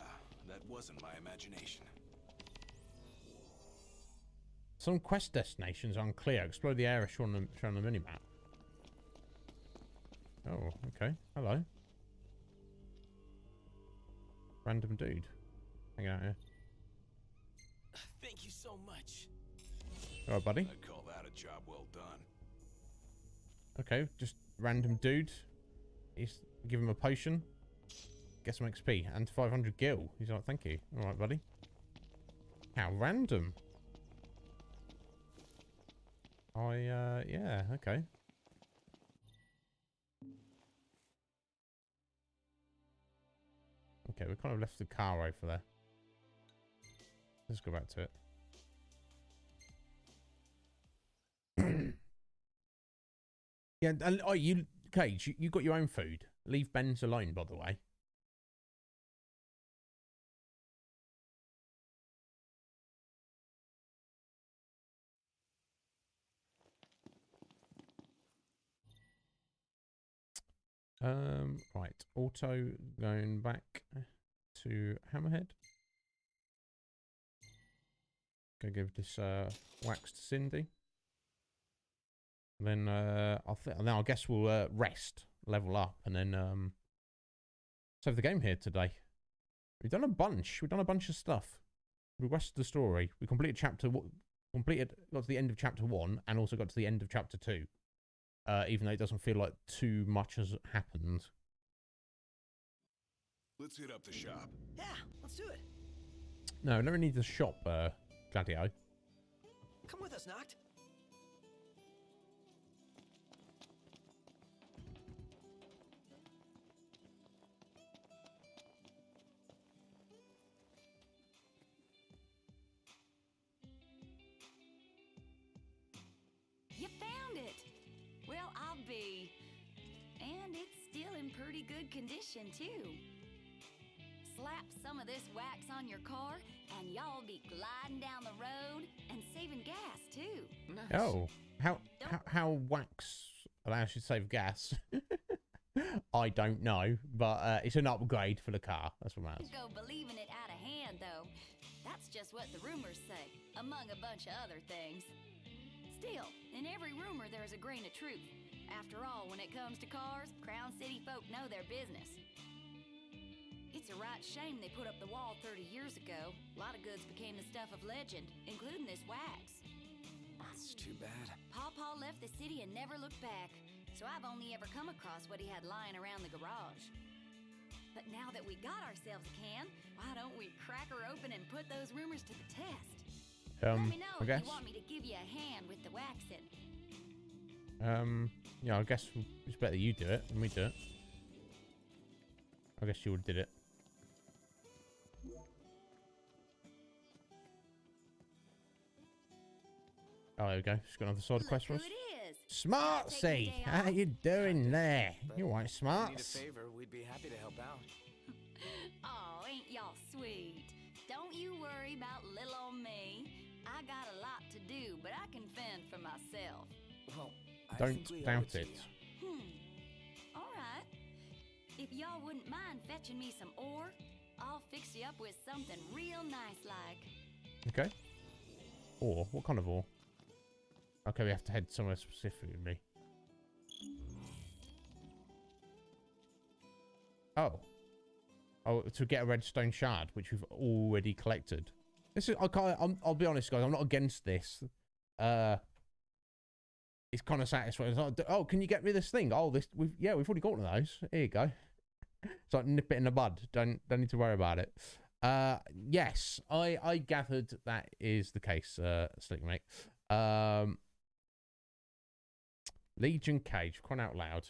D: that wasn't my imagination.
B: Some quest destinations are unclear. Explore the area shown on the minimap. Oh, okay. Hello. Random dude. Hanging out here.
E: Thank you so much.
B: Alright, buddy.
D: I'd call that a job well done.
B: Okay, just random dude. He's give him a potion. Get some XP and 500 gil. He's like, thank you. Alright, buddy. How random. Yeah, okay. Okay, we kind of left the car over there. Let's go back to it. Yeah, and oh, you, Cage, you got your own food. Leave Ben's alone, by the way. Right. Auto going back to Hammerhead. Go give this wax to Cindy. And then I guess we'll rest, level up, and then save the game here today. We've done a bunch. We've done a bunch of stuff. We rested the story. We completed got to the end of chapter 1, and also got to the end of chapter 2. Even though it doesn't feel like too much has happened.
D: Let's hit up the shop.
E: Yeah, let's do it.
B: No, I never need the shop, Gladio.
E: Come with us, Noct.
G: You found it! Well, I'll be. And it's still in pretty good condition, too. Slap some of this wax on your car, and y'all be gliding down the road and saving gas, too.
E: Nice.
B: Oh, how wax allows you to save gas? I don't know, but it's an upgrade for the car. That's what matters.
G: Go believing it out of hand, though. That's just what the rumors say, among a bunch of other things. Still, in every rumor there's a grain of truth. After all, when it comes to cars, Crown City folk know their business. It's a right shame they put up the wall 30 years ago. A lot of goods became the stuff of legend, including this wax.
I: That's too bad.
G: Pawpaw left the city and never looked back, so I've only ever come across what he had lying around the garage. But now that we got ourselves a can, why don't we crack her open and put those rumors to the test? Let me know if you want me to give you a hand with the waxing.
B: Yeah, I guess it's better you do it than we do it. I guess you would did it. Oh, there we go. Just got another side quest for us. Smartsy, how you doing there? You all right, Smarts?
I: If you need a favor, we'd be happy to help out.
G: Oh, ain't y'all sweet? Don't you worry about little old me. I got a lot to do, but I can fend for myself.
I: Well,
B: Don't doubt it.
G: All right. If y'all wouldn't mind fetching me some ore, I'll fix you up with something real nice like.
B: Okay. Ore? What kind of ore? Okay, we have to head somewhere specifically. Oh. Oh, to get a redstone shard, which we've already collected. This is, I'll be honest, guys, I'm not against this. It's kind of satisfying. It's like, oh, can you get me this thing? Oh, we've already got one of those. Here you go. It's like nip it in the bud. Don't need to worry about it. Yes, I gathered that is the case, Slick Mate. Legion Cage, crying out loud.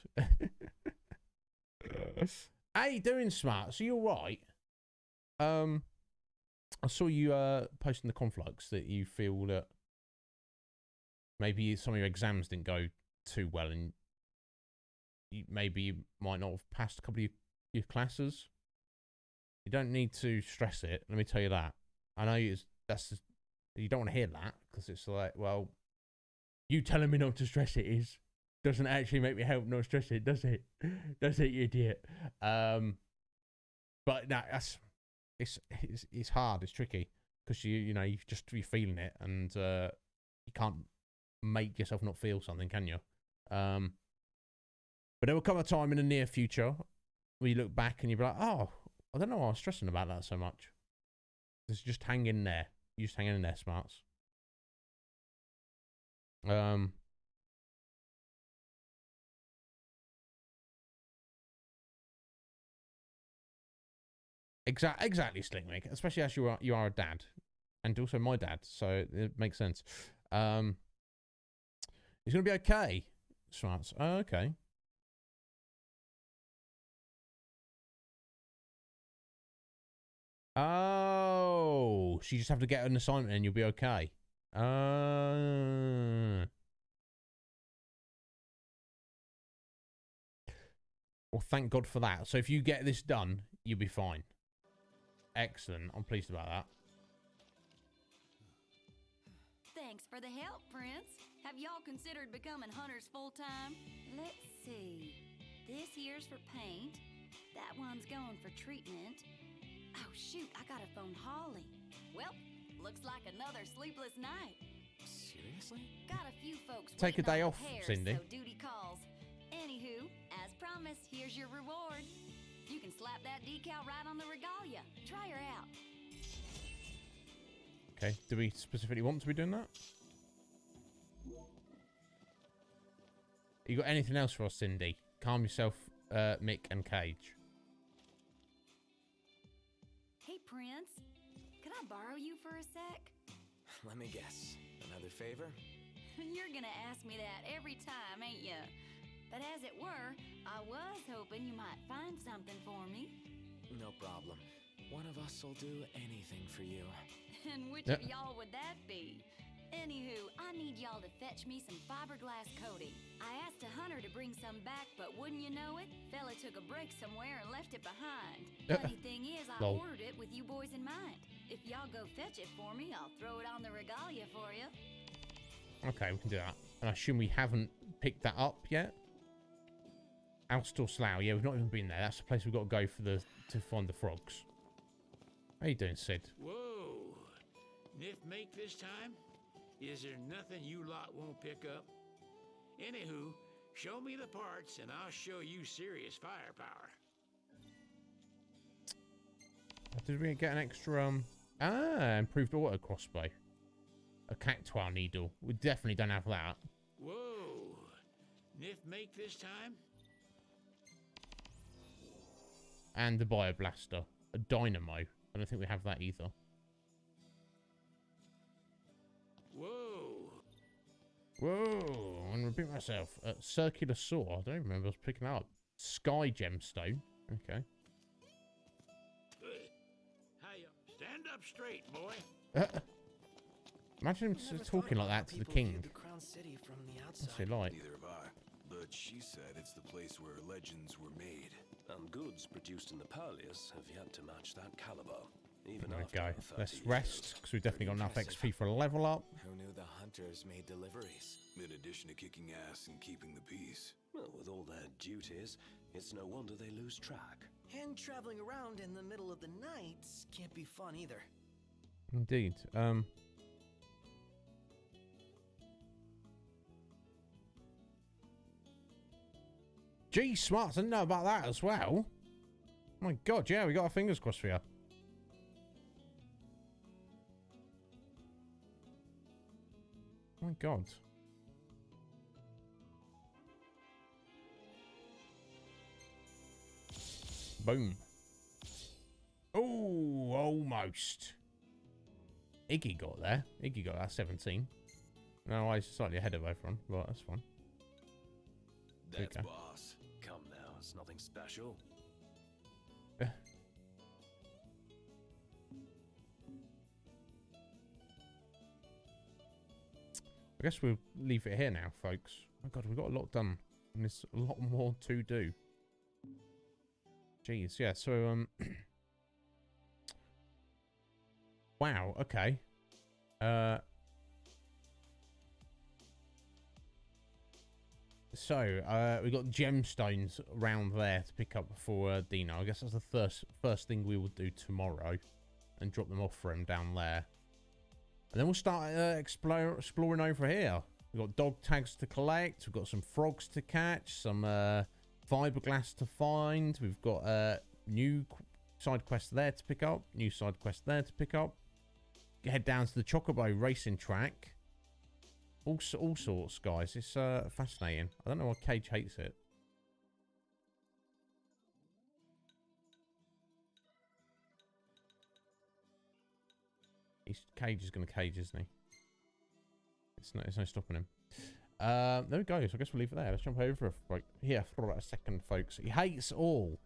B: How you doing, Smart? So you all right? I saw you posting the conflux that you feel that maybe some of your exams didn't go too well, and maybe you might not have passed a couple of your classes. You don't need to stress it. Let me tell you that. I know you don't want to hear that, because it's like, well, you telling me not to stress it doesn't actually make me help not stress it, does it? Does it, you idiot? But no, it's hard. It's tricky because you're feeling it, and you can't make yourself not feel something, can you? But there will come a time in the near future where you look back and you'll be like, oh, I don't know why I was stressing about that so much. Just hang in there. You just hang in there, Smarts. Exactly, Slickmake. Especially as you are a dad, and also my dad, so it makes sense. He's gonna be okay, Smarts. Oh, okay. Oh, so you just have to get an assignment and you'll be okay. Well, thank God for that. So if you get this done, you'll be fine. Excellent. I'm pleased about that.
G: Thanks for the help, Prince. Have y'all considered becoming hunters full-time? Let's see. This here's for paint. That one's going for treatment. Oh, shoot, I gotta phone Holly. Well, looks like another sleepless night.
I: Seriously?
G: Got a few folks
B: take a day off,
G: repairs,
B: Cindy.
G: So duty calls. Anywho, as promised, here's your reward. You can slap that decal right on the regalia. Try her out.
B: Okay, do we specifically want to be doing that? You got anything else for us, Cindy? Calm yourself, Mick and Cage.
G: Hey, Prince. Can I borrow you for a sec?
I: Let me guess. Another favor?
G: You're gonna ask me that every time, ain't ya? But as it were, I was hoping you might find something for me.
I: No problem. One of us will do anything for you.
G: And which of y'all would that be? Anywho, I need y'all to fetch me some fiberglass coating. I asked a hunter to bring some back, but wouldn't you know it? Fella took a break somewhere and left it behind. Funny thing is, I ordered it with you boys in mind. If y'all go fetch it for me, I'll throw it on the regalia for you.
B: Okay, we can do that. And I assume we haven't picked that up yet? Alstor Slough. Yeah, we've not even been there. That's the place we've got to go to find the frogs. How you doing, Sid?
U: Whoa. Nif make this time? Is there nothing you lot won't pick up? Anywho, show me the parts and I'll show you serious firepower.
B: Did we get an extra, improved auto crossbow? A cactuar needle. We definitely don't have that.
U: Whoa. Nif make this time?
B: And the bioblaster. A dynamo. I don't think we have that either.
U: Whoa.
B: Whoa. I'm gonna repeat myself. Circular saw. I don't remember us picking that up. Sky gemstone. Okay.
U: Hiya. Stand up straight, boy.
B: Imagine him talking like that to the king.
E: The Crown City from the outside.
B: What's he like?
D: Neither have I. But she said it's the place where legends were made.
C: And goods produced in the Purlius have yet to match that caliber. Even
B: There we
C: after
B: go.
C: 30
B: Let's
C: years.
B: rest, because we've definitely got enough XP for a level up.
I: Who knew the hunters made deliveries?
D: In addition to kicking ass and keeping the peace.
C: Well, with all their duties, it's no wonder they lose track.
E: And traveling around in the middle of the night can't be fun either.
B: Indeed. Gee, Smarts, I didn't know about that as well. My God, yeah, we got our fingers crossed for you. My God. Boom. Oh, almost. Iggy got there. Iggy got that 17. No, he's slightly ahead of everyone, but that's fine.
C: That's boss. Come now, it's nothing special.
B: I guess we'll leave it here now, folks. Oh my God, we've got a lot done. And there's a lot more to do. Jeez, yeah, so, wow, okay. So, we got gemstones around there to pick up for Dino. I guess that's the first thing we will do tomorrow. And drop them off for him down there. And then we'll start exploring over here. We've got dog tags to collect. We've got some frogs to catch. Some fiberglass to find. We've got new side quests there to pick up. New side quests there to pick up. Head down to the Chocobo racing track. All sorts, guys. It's fascinating. I don't know why Cage hates it. Cage is going to cage, isn't he? It's no stopping him. There we go. So I guess we'll leave it there. Let's jump over here for a second, folks. He hates all.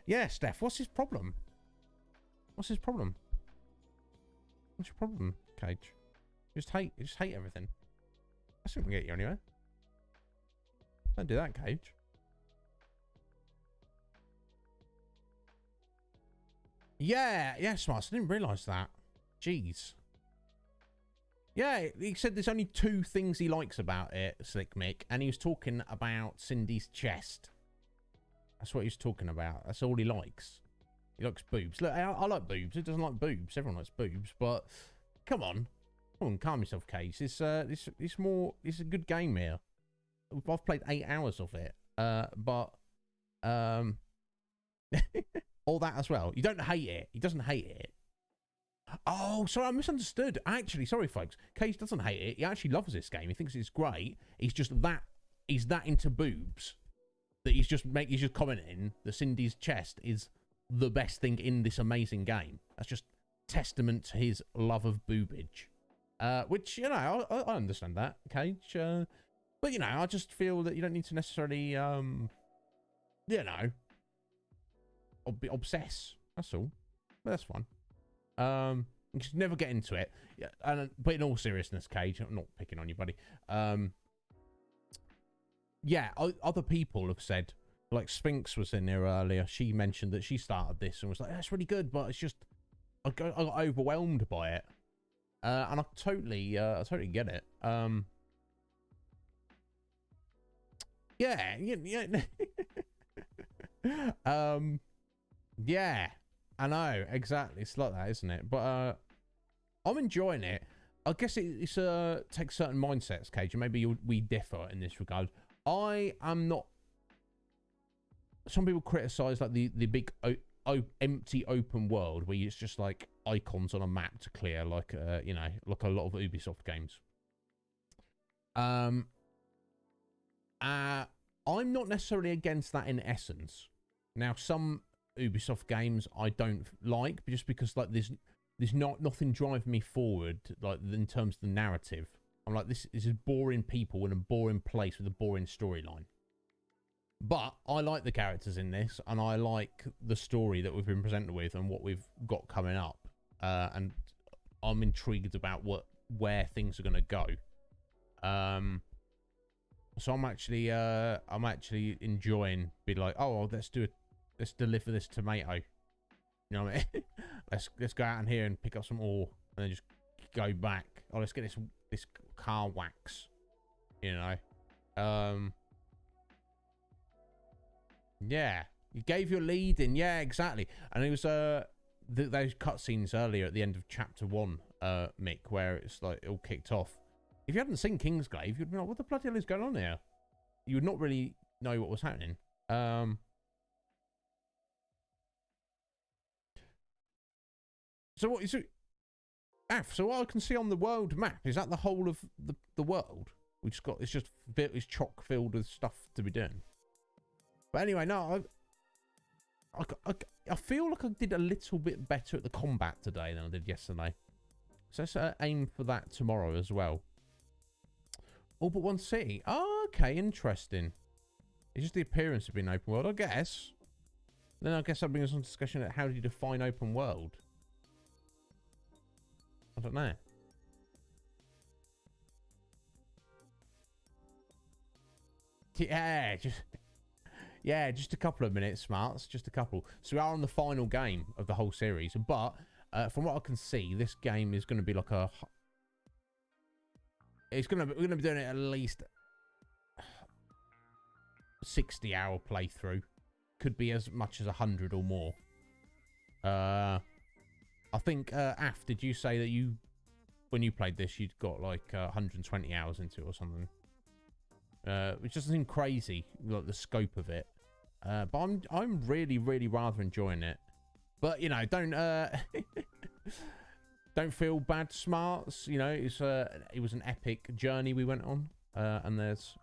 B: Yeah, Steph. What's his problem? What's his problem? What's your problem, Cage? You just hate everything. That's not going to get you anywhere. Don't do that, Cage. Yeah, Smarts. I didn't realise that. Jeez. Yeah, he said there's only 2 things he likes about it, Slick Mick, and he was talking about Cindy's chest. That's what he was talking about. That's all he likes. He likes boobs. Look, I like boobs. Who doesn't like boobs? Everyone likes boobs, but come on. Come on, calm yourself, Case. It's a good game here. I've played 8 hours of it. But all that as well. You don't hate it. He doesn't hate it. Oh, sorry, I misunderstood. Actually, sorry, folks. Case doesn't hate it. He actually loves this game. He thinks it's great. He's that into boobs that he's just commenting that Cindy's chest is the best thing in this amazing game. That's just testament to his love of boobage. Which, you know, I understand that, Cage. But, you know, I just feel that you don't need to necessarily, you know, obsess. That's all. But that's fine. Just never get into it. Yeah, but in all seriousness, Cage, I'm not picking on you, buddy. Yeah, other people have said, like Sphinx was in there earlier. She mentioned that she started this and was like, "That's really good," but it's just I got overwhelmed by it, and I totally get it. Yeah. Yeah. I know, exactly. It's like that, isn't it? But I'm enjoying it. I guess it takes certain mindsets, Cage, and maybe we differ in this regard. I am not. Some people criticize like the big empty open world where it's just like icons on a map to clear, like you know, like a lot of Ubisoft games. I'm not necessarily against that in essence. Now, some Ubisoft games I don't like, just because like there's nothing driving me forward, like in terms of the narrative. I'm like, this is boring people in a boring place with a boring storyline. But I like the characters in this, and I like the story that we've been presented with and what we've got coming up. And I'm intrigued about where things are going to go. So I'm actually enjoying being like, oh, well, let's deliver this tomato. You know what I mean? let's go out in here and pick up some ore and then just go back. Oh, let's get this car wax. You know. Yeah, you gave your lead in. Yeah, exactly. And it was those cutscenes earlier at the end of chapter 1, Mick, where it's like it all kicked off. If you hadn't seen Kingsglaive, you'd be like, what the bloody hell is going on here? You would not really know what was happening. So what is it? So what I can see on the world map, is that the whole of the world? It's chock filled with stuff to be done. But anyway, no, I feel like I did a little bit better at the combat today than I did yesterday. So let's aim for that tomorrow as well. All but one city. Oh, okay, interesting. It's just the appearance of being open world, I guess. Then I guess that brings us on to discussion at how do you define open world? I don't know. Yeah, just a couple of minutes, Smarts. Just a couple. So we are on the final game of the whole series, but from what I can see, this game is going to be like a. We're going to be doing it at least 60-hour playthrough. Could be as much as 100 or more. I think Af, did you say that when you played this, you'd got like 120 hours into it or something? Which doesn't seem crazy, like the scope of it. But I'm really, really rather enjoying it. But you know, don't don't feel bad, Smarts. You know, it was an epic journey we went on, and it's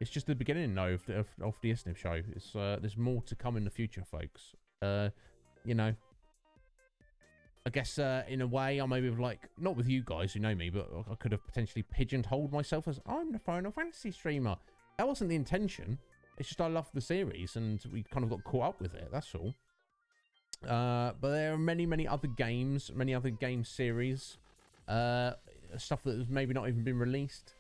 B: just the beginning though of the Iznib Show. There's more to come in the future, folks. You know, I guess in a way I maybe like, not with you guys who know me, but I could have potentially pigeonholed myself as I'm the Final Fantasy streamer. That wasn't the intention. It's just I love the series and we kind of got caught up with it. That's all. But there are many other games, many other game series, stuff that has maybe not even been released.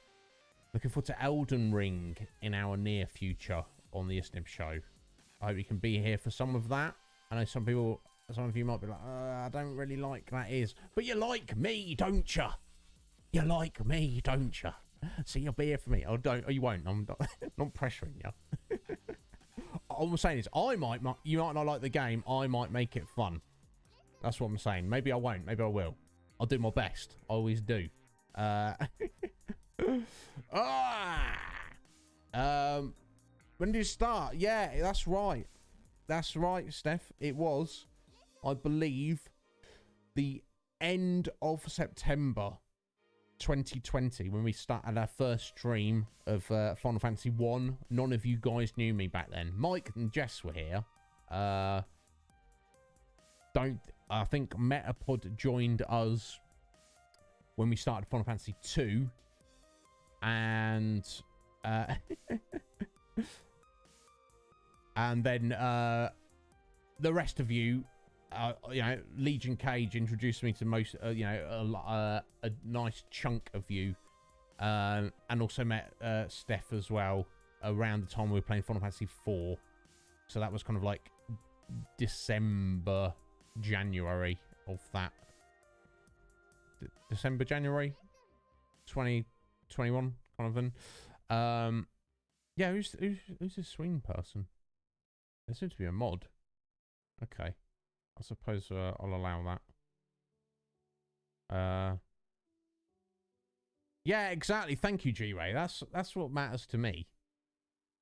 B: Looking forward to Elden Ring in our near future on the Iznib Show. I hope you can be here for some of that. I know some of you might be like, I don't really like that is. But you like me, don't you? You like me, don't you? So you'll be here for me. Or don't, or you won't. I'm not pressuring you. All I'm saying is, you might not like the game. I might make it fun. That's what I'm saying. Maybe I won't. Maybe I will. I'll do my best. I always do. When did you start? Yeah, that's right. That's right, Steph. It was, I believe, the end of September 2020 when we started our first stream of Final Fantasy 1. None of you guys knew me back then. Mike and Jess were here. I think Metapod joined us when we started Final Fantasy 2. And and then the rest of you, you know, Legion Cage introduced me to most, you know, a nice chunk of you, and also met Steph as well around the time we were playing Final Fantasy 4. So that was kind of like December, January of that. December, January 2021 kind of thing. Yeah, who's this swing person? There seems to be a mod. Okay, I suppose I'll allow that. Yeah, exactly. Thank you, G-Ray. That's what matters to me.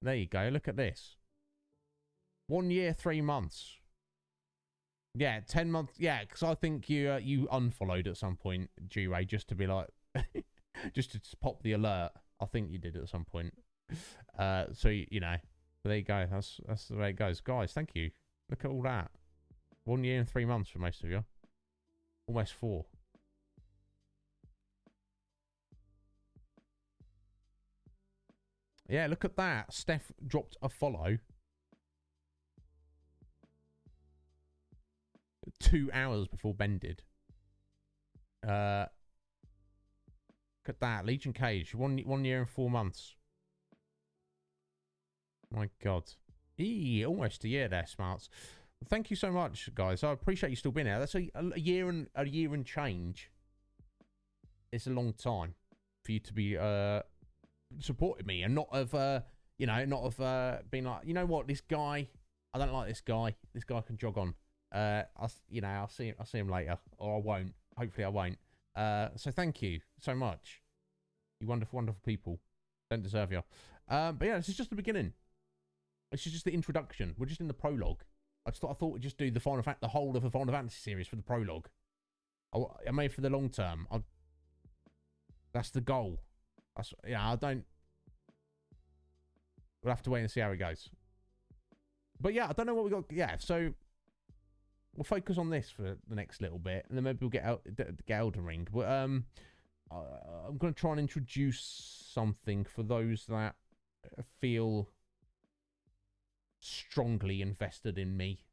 B: There you go. Look at this. 1 year, 3 months. Yeah, 10 months. Yeah, because I think you unfollowed at some point, G-Ray, just to be like, just to pop the alert. I think you did at some point. So you know, there you go. That's the way it goes, guys. Thank you. Look at all that. 1 year and 3 months for most of you. Almost 4. Yeah, look at that. Steph dropped a follow. 2 hours before Ben did. Look at that. Legion Cage. 1 year and 4 months. My God. Almost a year there, Smarts. Thank you so much, guys. I appreciate you still being here. That's a year and change. It's a long time for you to be supporting me and not of being like, you know what, this guy, I don't like this guy. This guy can jog on. I'll see him later, or I won't. Hopefully, I won't. So thank you so much, you wonderful, wonderful people. Don't deserve you. But yeah, this is just the beginning. This is just the introduction. We're just in the prologue. I thought we'd just do the whole of the Final Fantasy series for the prologue. I made for the long term. That's the goal. I don't. We'll have to wait and see how it goes. But yeah, I don't know what we got. Yeah, so we'll focus on this for the next little bit, and then maybe we'll get Elden Ring. But I'm going to try and introduce something for those that feel strongly invested in me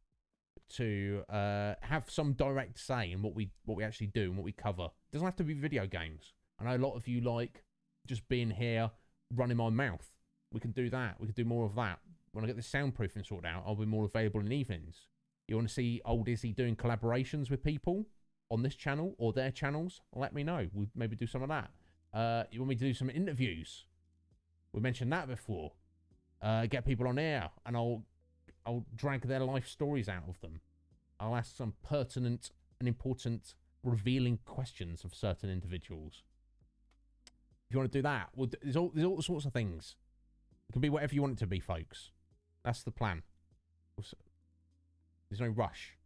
B: to have some direct say in what we actually do and what we cover. It doesn't have to be video games. I know a lot of you like just being here, running my mouth. We can do that. We can do more of that. When I get this soundproofing sorted out, I'll be more available in evenings. You want to see old Izzy doing collaborations with people on this channel or their channels? Let me know. We'll maybe do some of that. You want me to do some interviews? We mentioned that before. Get people on air, and I'll drag their life stories out of them. I'll ask some pertinent and important, revealing questions of certain individuals. If you want to do that, there's all sorts of things. It can be whatever you want it to be, folks. That's the plan. There's no rush.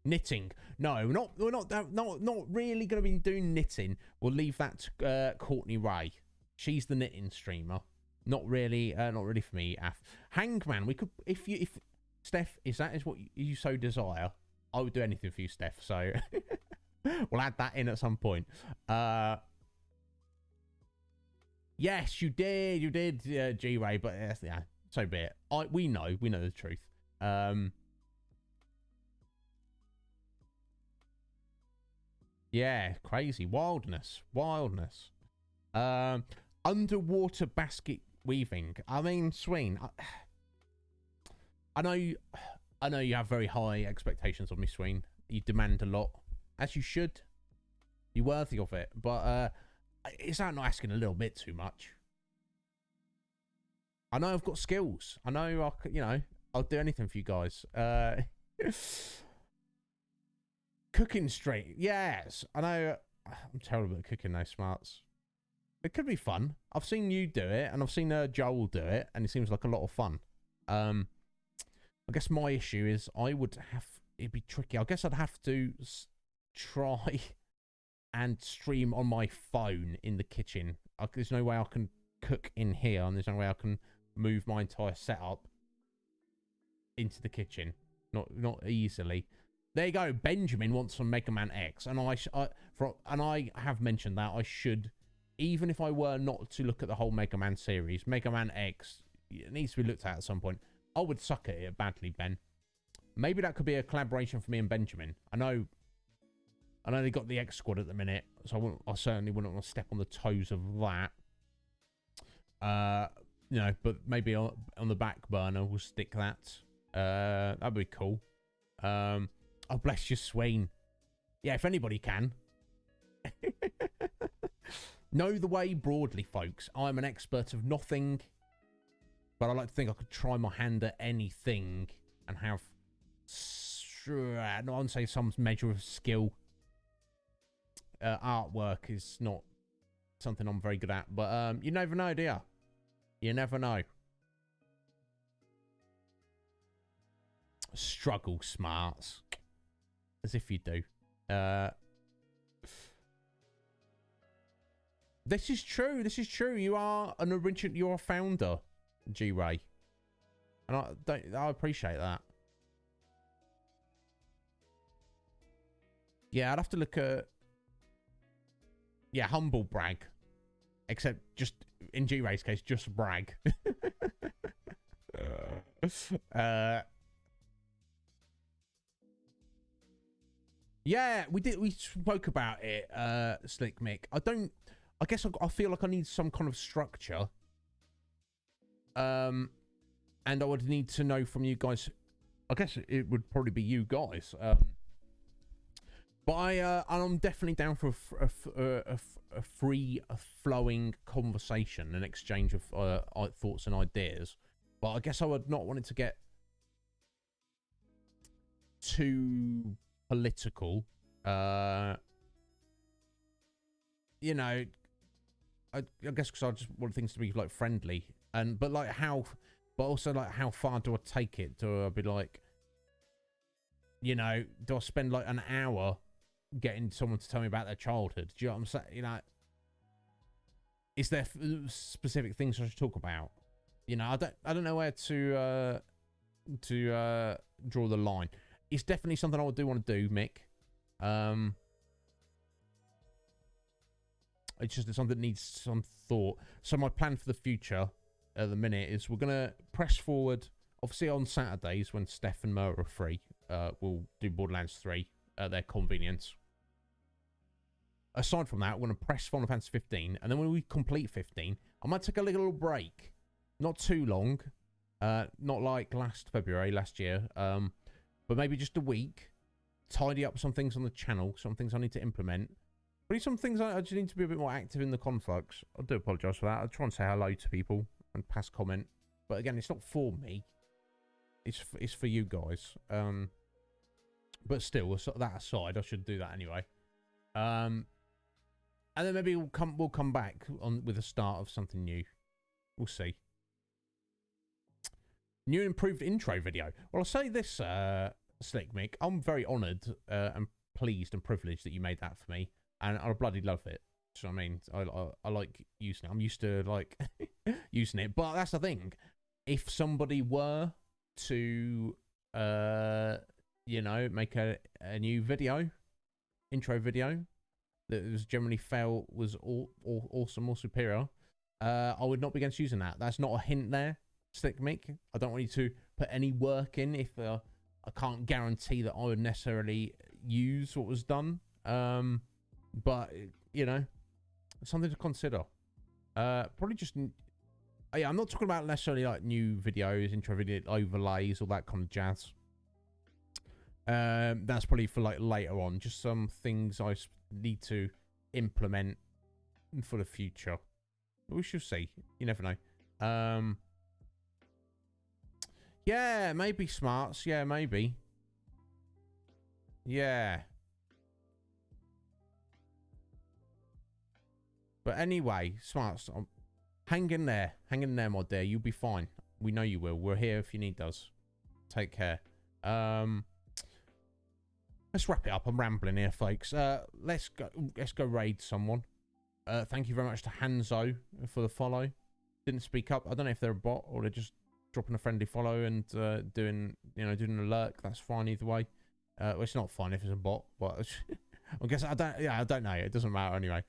B: Knitting. No, we're not really going to be doing knitting. We'll leave that to Courtney Ray. She's the knitting streamer. Not really for me. Hangman. We could, if Steph, is what you so desire, I would do anything for you, Steph. So we'll add that in at some point. Yes, you did, G-Ray, but yeah, so be it. We know the truth. Yeah, crazy, wildness. Underwater basket weaving. I mean, Sween, I know you have very high expectations of me, Sween. You demand a lot, as you should. You're worthy of it, but is that not asking a little bit too much? I know I've got skills. I know I'll do anything for you guys. Cooking stream. Yes, I know. I'm terrible at cooking though, Smarts. It could be fun. I've seen you do it, and I've seen Joel do it, and it seems like a lot of fun. I guess my issue is it'd be tricky. I guess I'd have to try and stream on my phone in the kitchen. There's no way I can cook in here, and there's no way I can move my entire setup into the kitchen. Not easily. There you go. Benjamin wants some Mega Man X, and I have mentioned that I should, even if I were not to look at the whole Mega Man series, Mega Man X, it needs to be looked at some point. I would suck at it badly, Ben. Maybe that could be a collaboration for me and Benjamin. I know they got the X Squad at the minute, so I certainly wouldn't want to step on the toes of that. But maybe on the back burner we'll stick that. That'd be cool. Oh, bless you, Swain. Yeah, if anybody can. Know the way broadly, folks. I'm an expert of nothing, but I like to think I could try my hand at anything and have, I wouldn't say some measure of skill. Artwork is not something I'm very good at, but you never know, do you? You never know. Struggle Smarts. As if you do. This is true. This is true. You are an original. You're a founder, G-Ray. And I appreciate that. Yeah, I'd have to look at... Yeah, humble brag. Except just, in G-Ray's case, just brag. Yeah, we spoke about it, Slick Mick. I guess I feel like I need some kind of structure. And I would need to know from you guys. I guess it would probably be you guys. But I'm definitely down for a free flowing conversation, an exchange of thoughts and ideas. But I guess I would not want it to get too political. You know, I guess because I just want things to be like friendly, but also like how far do I take it? Do I be like, you know, do I spend like an hour getting someone to tell me about their childhood? Do you know what I'm saying? You know, is there specific things I should talk about? You know, I don't know where to draw the line. It's definitely something I do want to do, Mick. It's just something that needs some thought. So my plan for the future at the minute is we're gonna press forward. Obviously on Saturdays when Steph and Mer are free, we'll do Borderlands 3 at their convenience. Aside from that, we're going to press Final Fantasy 15, and then when we complete 15, I might take a little break. Not too long. Not like last year. But maybe just a week. Tidy up some things on the channel, some things I need to implement. But some things I just need to be a bit more active in the conflux. I do apologise for that. I'll try and say hello to people and pass comment. But again, it's not for me. It's for you guys. But still, that aside, I should do that anyway. And then maybe we'll come back on with the start of something new. We'll see. New and improved intro video. Well, I'll say this, Slick Mick. I'm very honoured and pleased and privileged that you made that for me, and I bloody love it. So I mean, I like using it. I'm used to like using it, but that's the thing. If somebody were to, you know, make a new video, intro video that was generally felt was awesome or superior, I would not be against using that. That's not a hint there, Slick Mick. I don't want you to put any work in if I can't guarantee that I would necessarily use what was done. But, you know, something to consider. Probably just... Yeah, I'm not talking about necessarily like new videos, intro video overlays, all that kind of jazz. That's probably for like later on. Just some things I need to implement for the future. We shall see. You never know. Yeah, maybe smarts. Yeah, maybe. Yeah. But anyway, smarts. Hang in there. Hang in there, my dear. You'll be fine. We know you will. We're here if you need us. Take care. Let's wrap it up. I'm rambling here, folks. Let's go raid someone. Thank you very much to Hanzo for the follow. Didn't speak up. I don't know if they're a bot or they're just dropping a friendly follow and doing a lurk. That's fine either way. Well, it's not fine if it's a bot, but I guess I don't know. It doesn't matter anyway.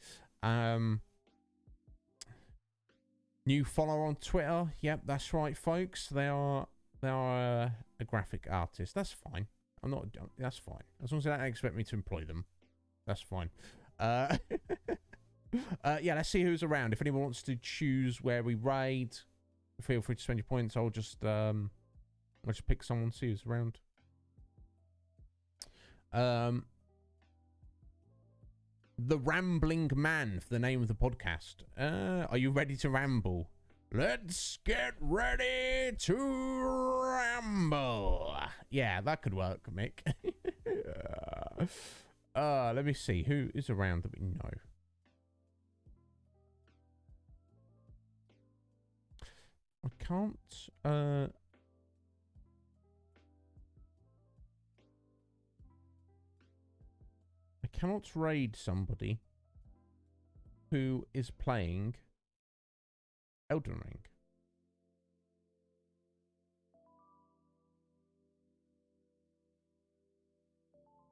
B: New follower on Twitter. Yep, that's right, folks. They are a graphic artist. That's fine. That's fine. As long as they don't expect me to employ them, that's fine. Yeah, let's see who's around. If anyone wants to choose where we raid, feel free to spend your points. I'll just pick someone, see who's around. The Rambling Man for the name of the podcast. Are you ready to ramble? Let's get ready to ramble. Yeah, that could work, Mick. Let me see. Who is around that we know? I can't... cannot raid somebody who is playing Elden Ring.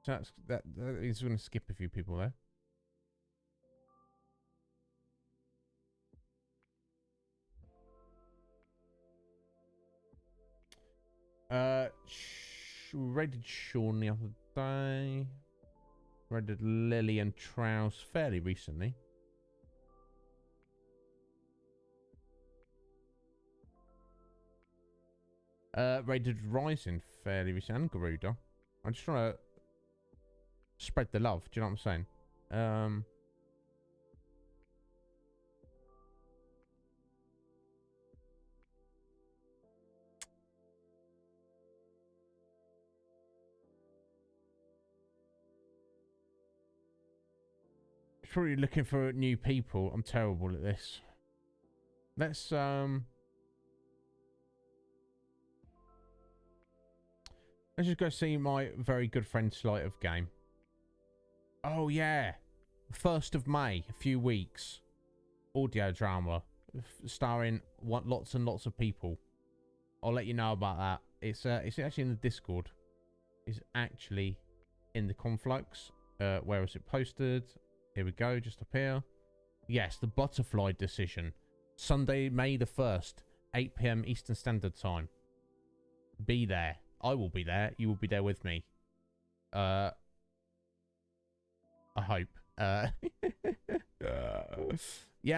B: So that is going to skip a few people there. Raided Sean the other day. Raided Lily and Trouse fairly recently. Raided Rising fairly recently, and Garuda. I'm just trying to spread the love. Do you know what I'm saying? Probably looking for new people. I'm terrible at this. Let's just go see my very good friend Sleight of Game. Oh yeah, 1st of May, a few weeks. Audio drama starring lots and lots of people. I'll let you know about that. It's actually in the Discord. It's actually in the Conflux. Where is it posted? Here we go, just up here. Yes, the Butterfly Decision. Sunday, May the 1st, 8 PM Eastern Standard Time. Be there. I will be there. You will be there with me. I hope. Yeah,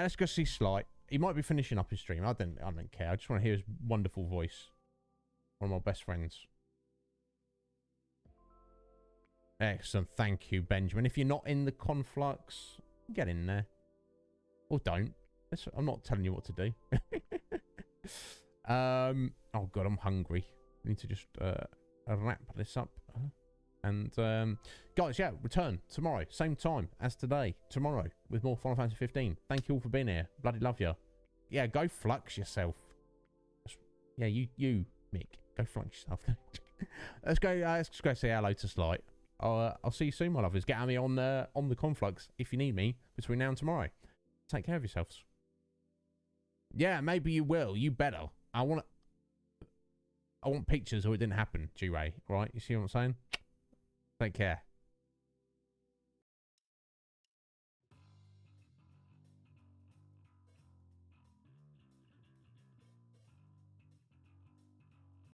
B: let's go see Slight. He might be finishing up his stream. I don't care. I just want to hear his wonderful voice. One of my best friends. Excellent. Thank you, Benjamin. If you're not in the Conflux, get in there. Or don't. I'm not telling you what to do. Oh, God, I'm hungry. I need to just wrap this up. And, guys, yeah, return tomorrow. Same time as today. Tomorrow with more Final Fantasy 15. Thank you all for being here. Bloody love you. Yeah, go flux yourself. Yeah, you, Mick. Go flux yourself. Let's go say hello to Slight. I'll see you soon, my lovers. Get at me on the Conflux if you need me between now and tomorrow. Take care of yourselves. Yeah, maybe you will. You better. I want pictures or it didn't happen, G-Ray. Right? You see what I'm saying? Take care.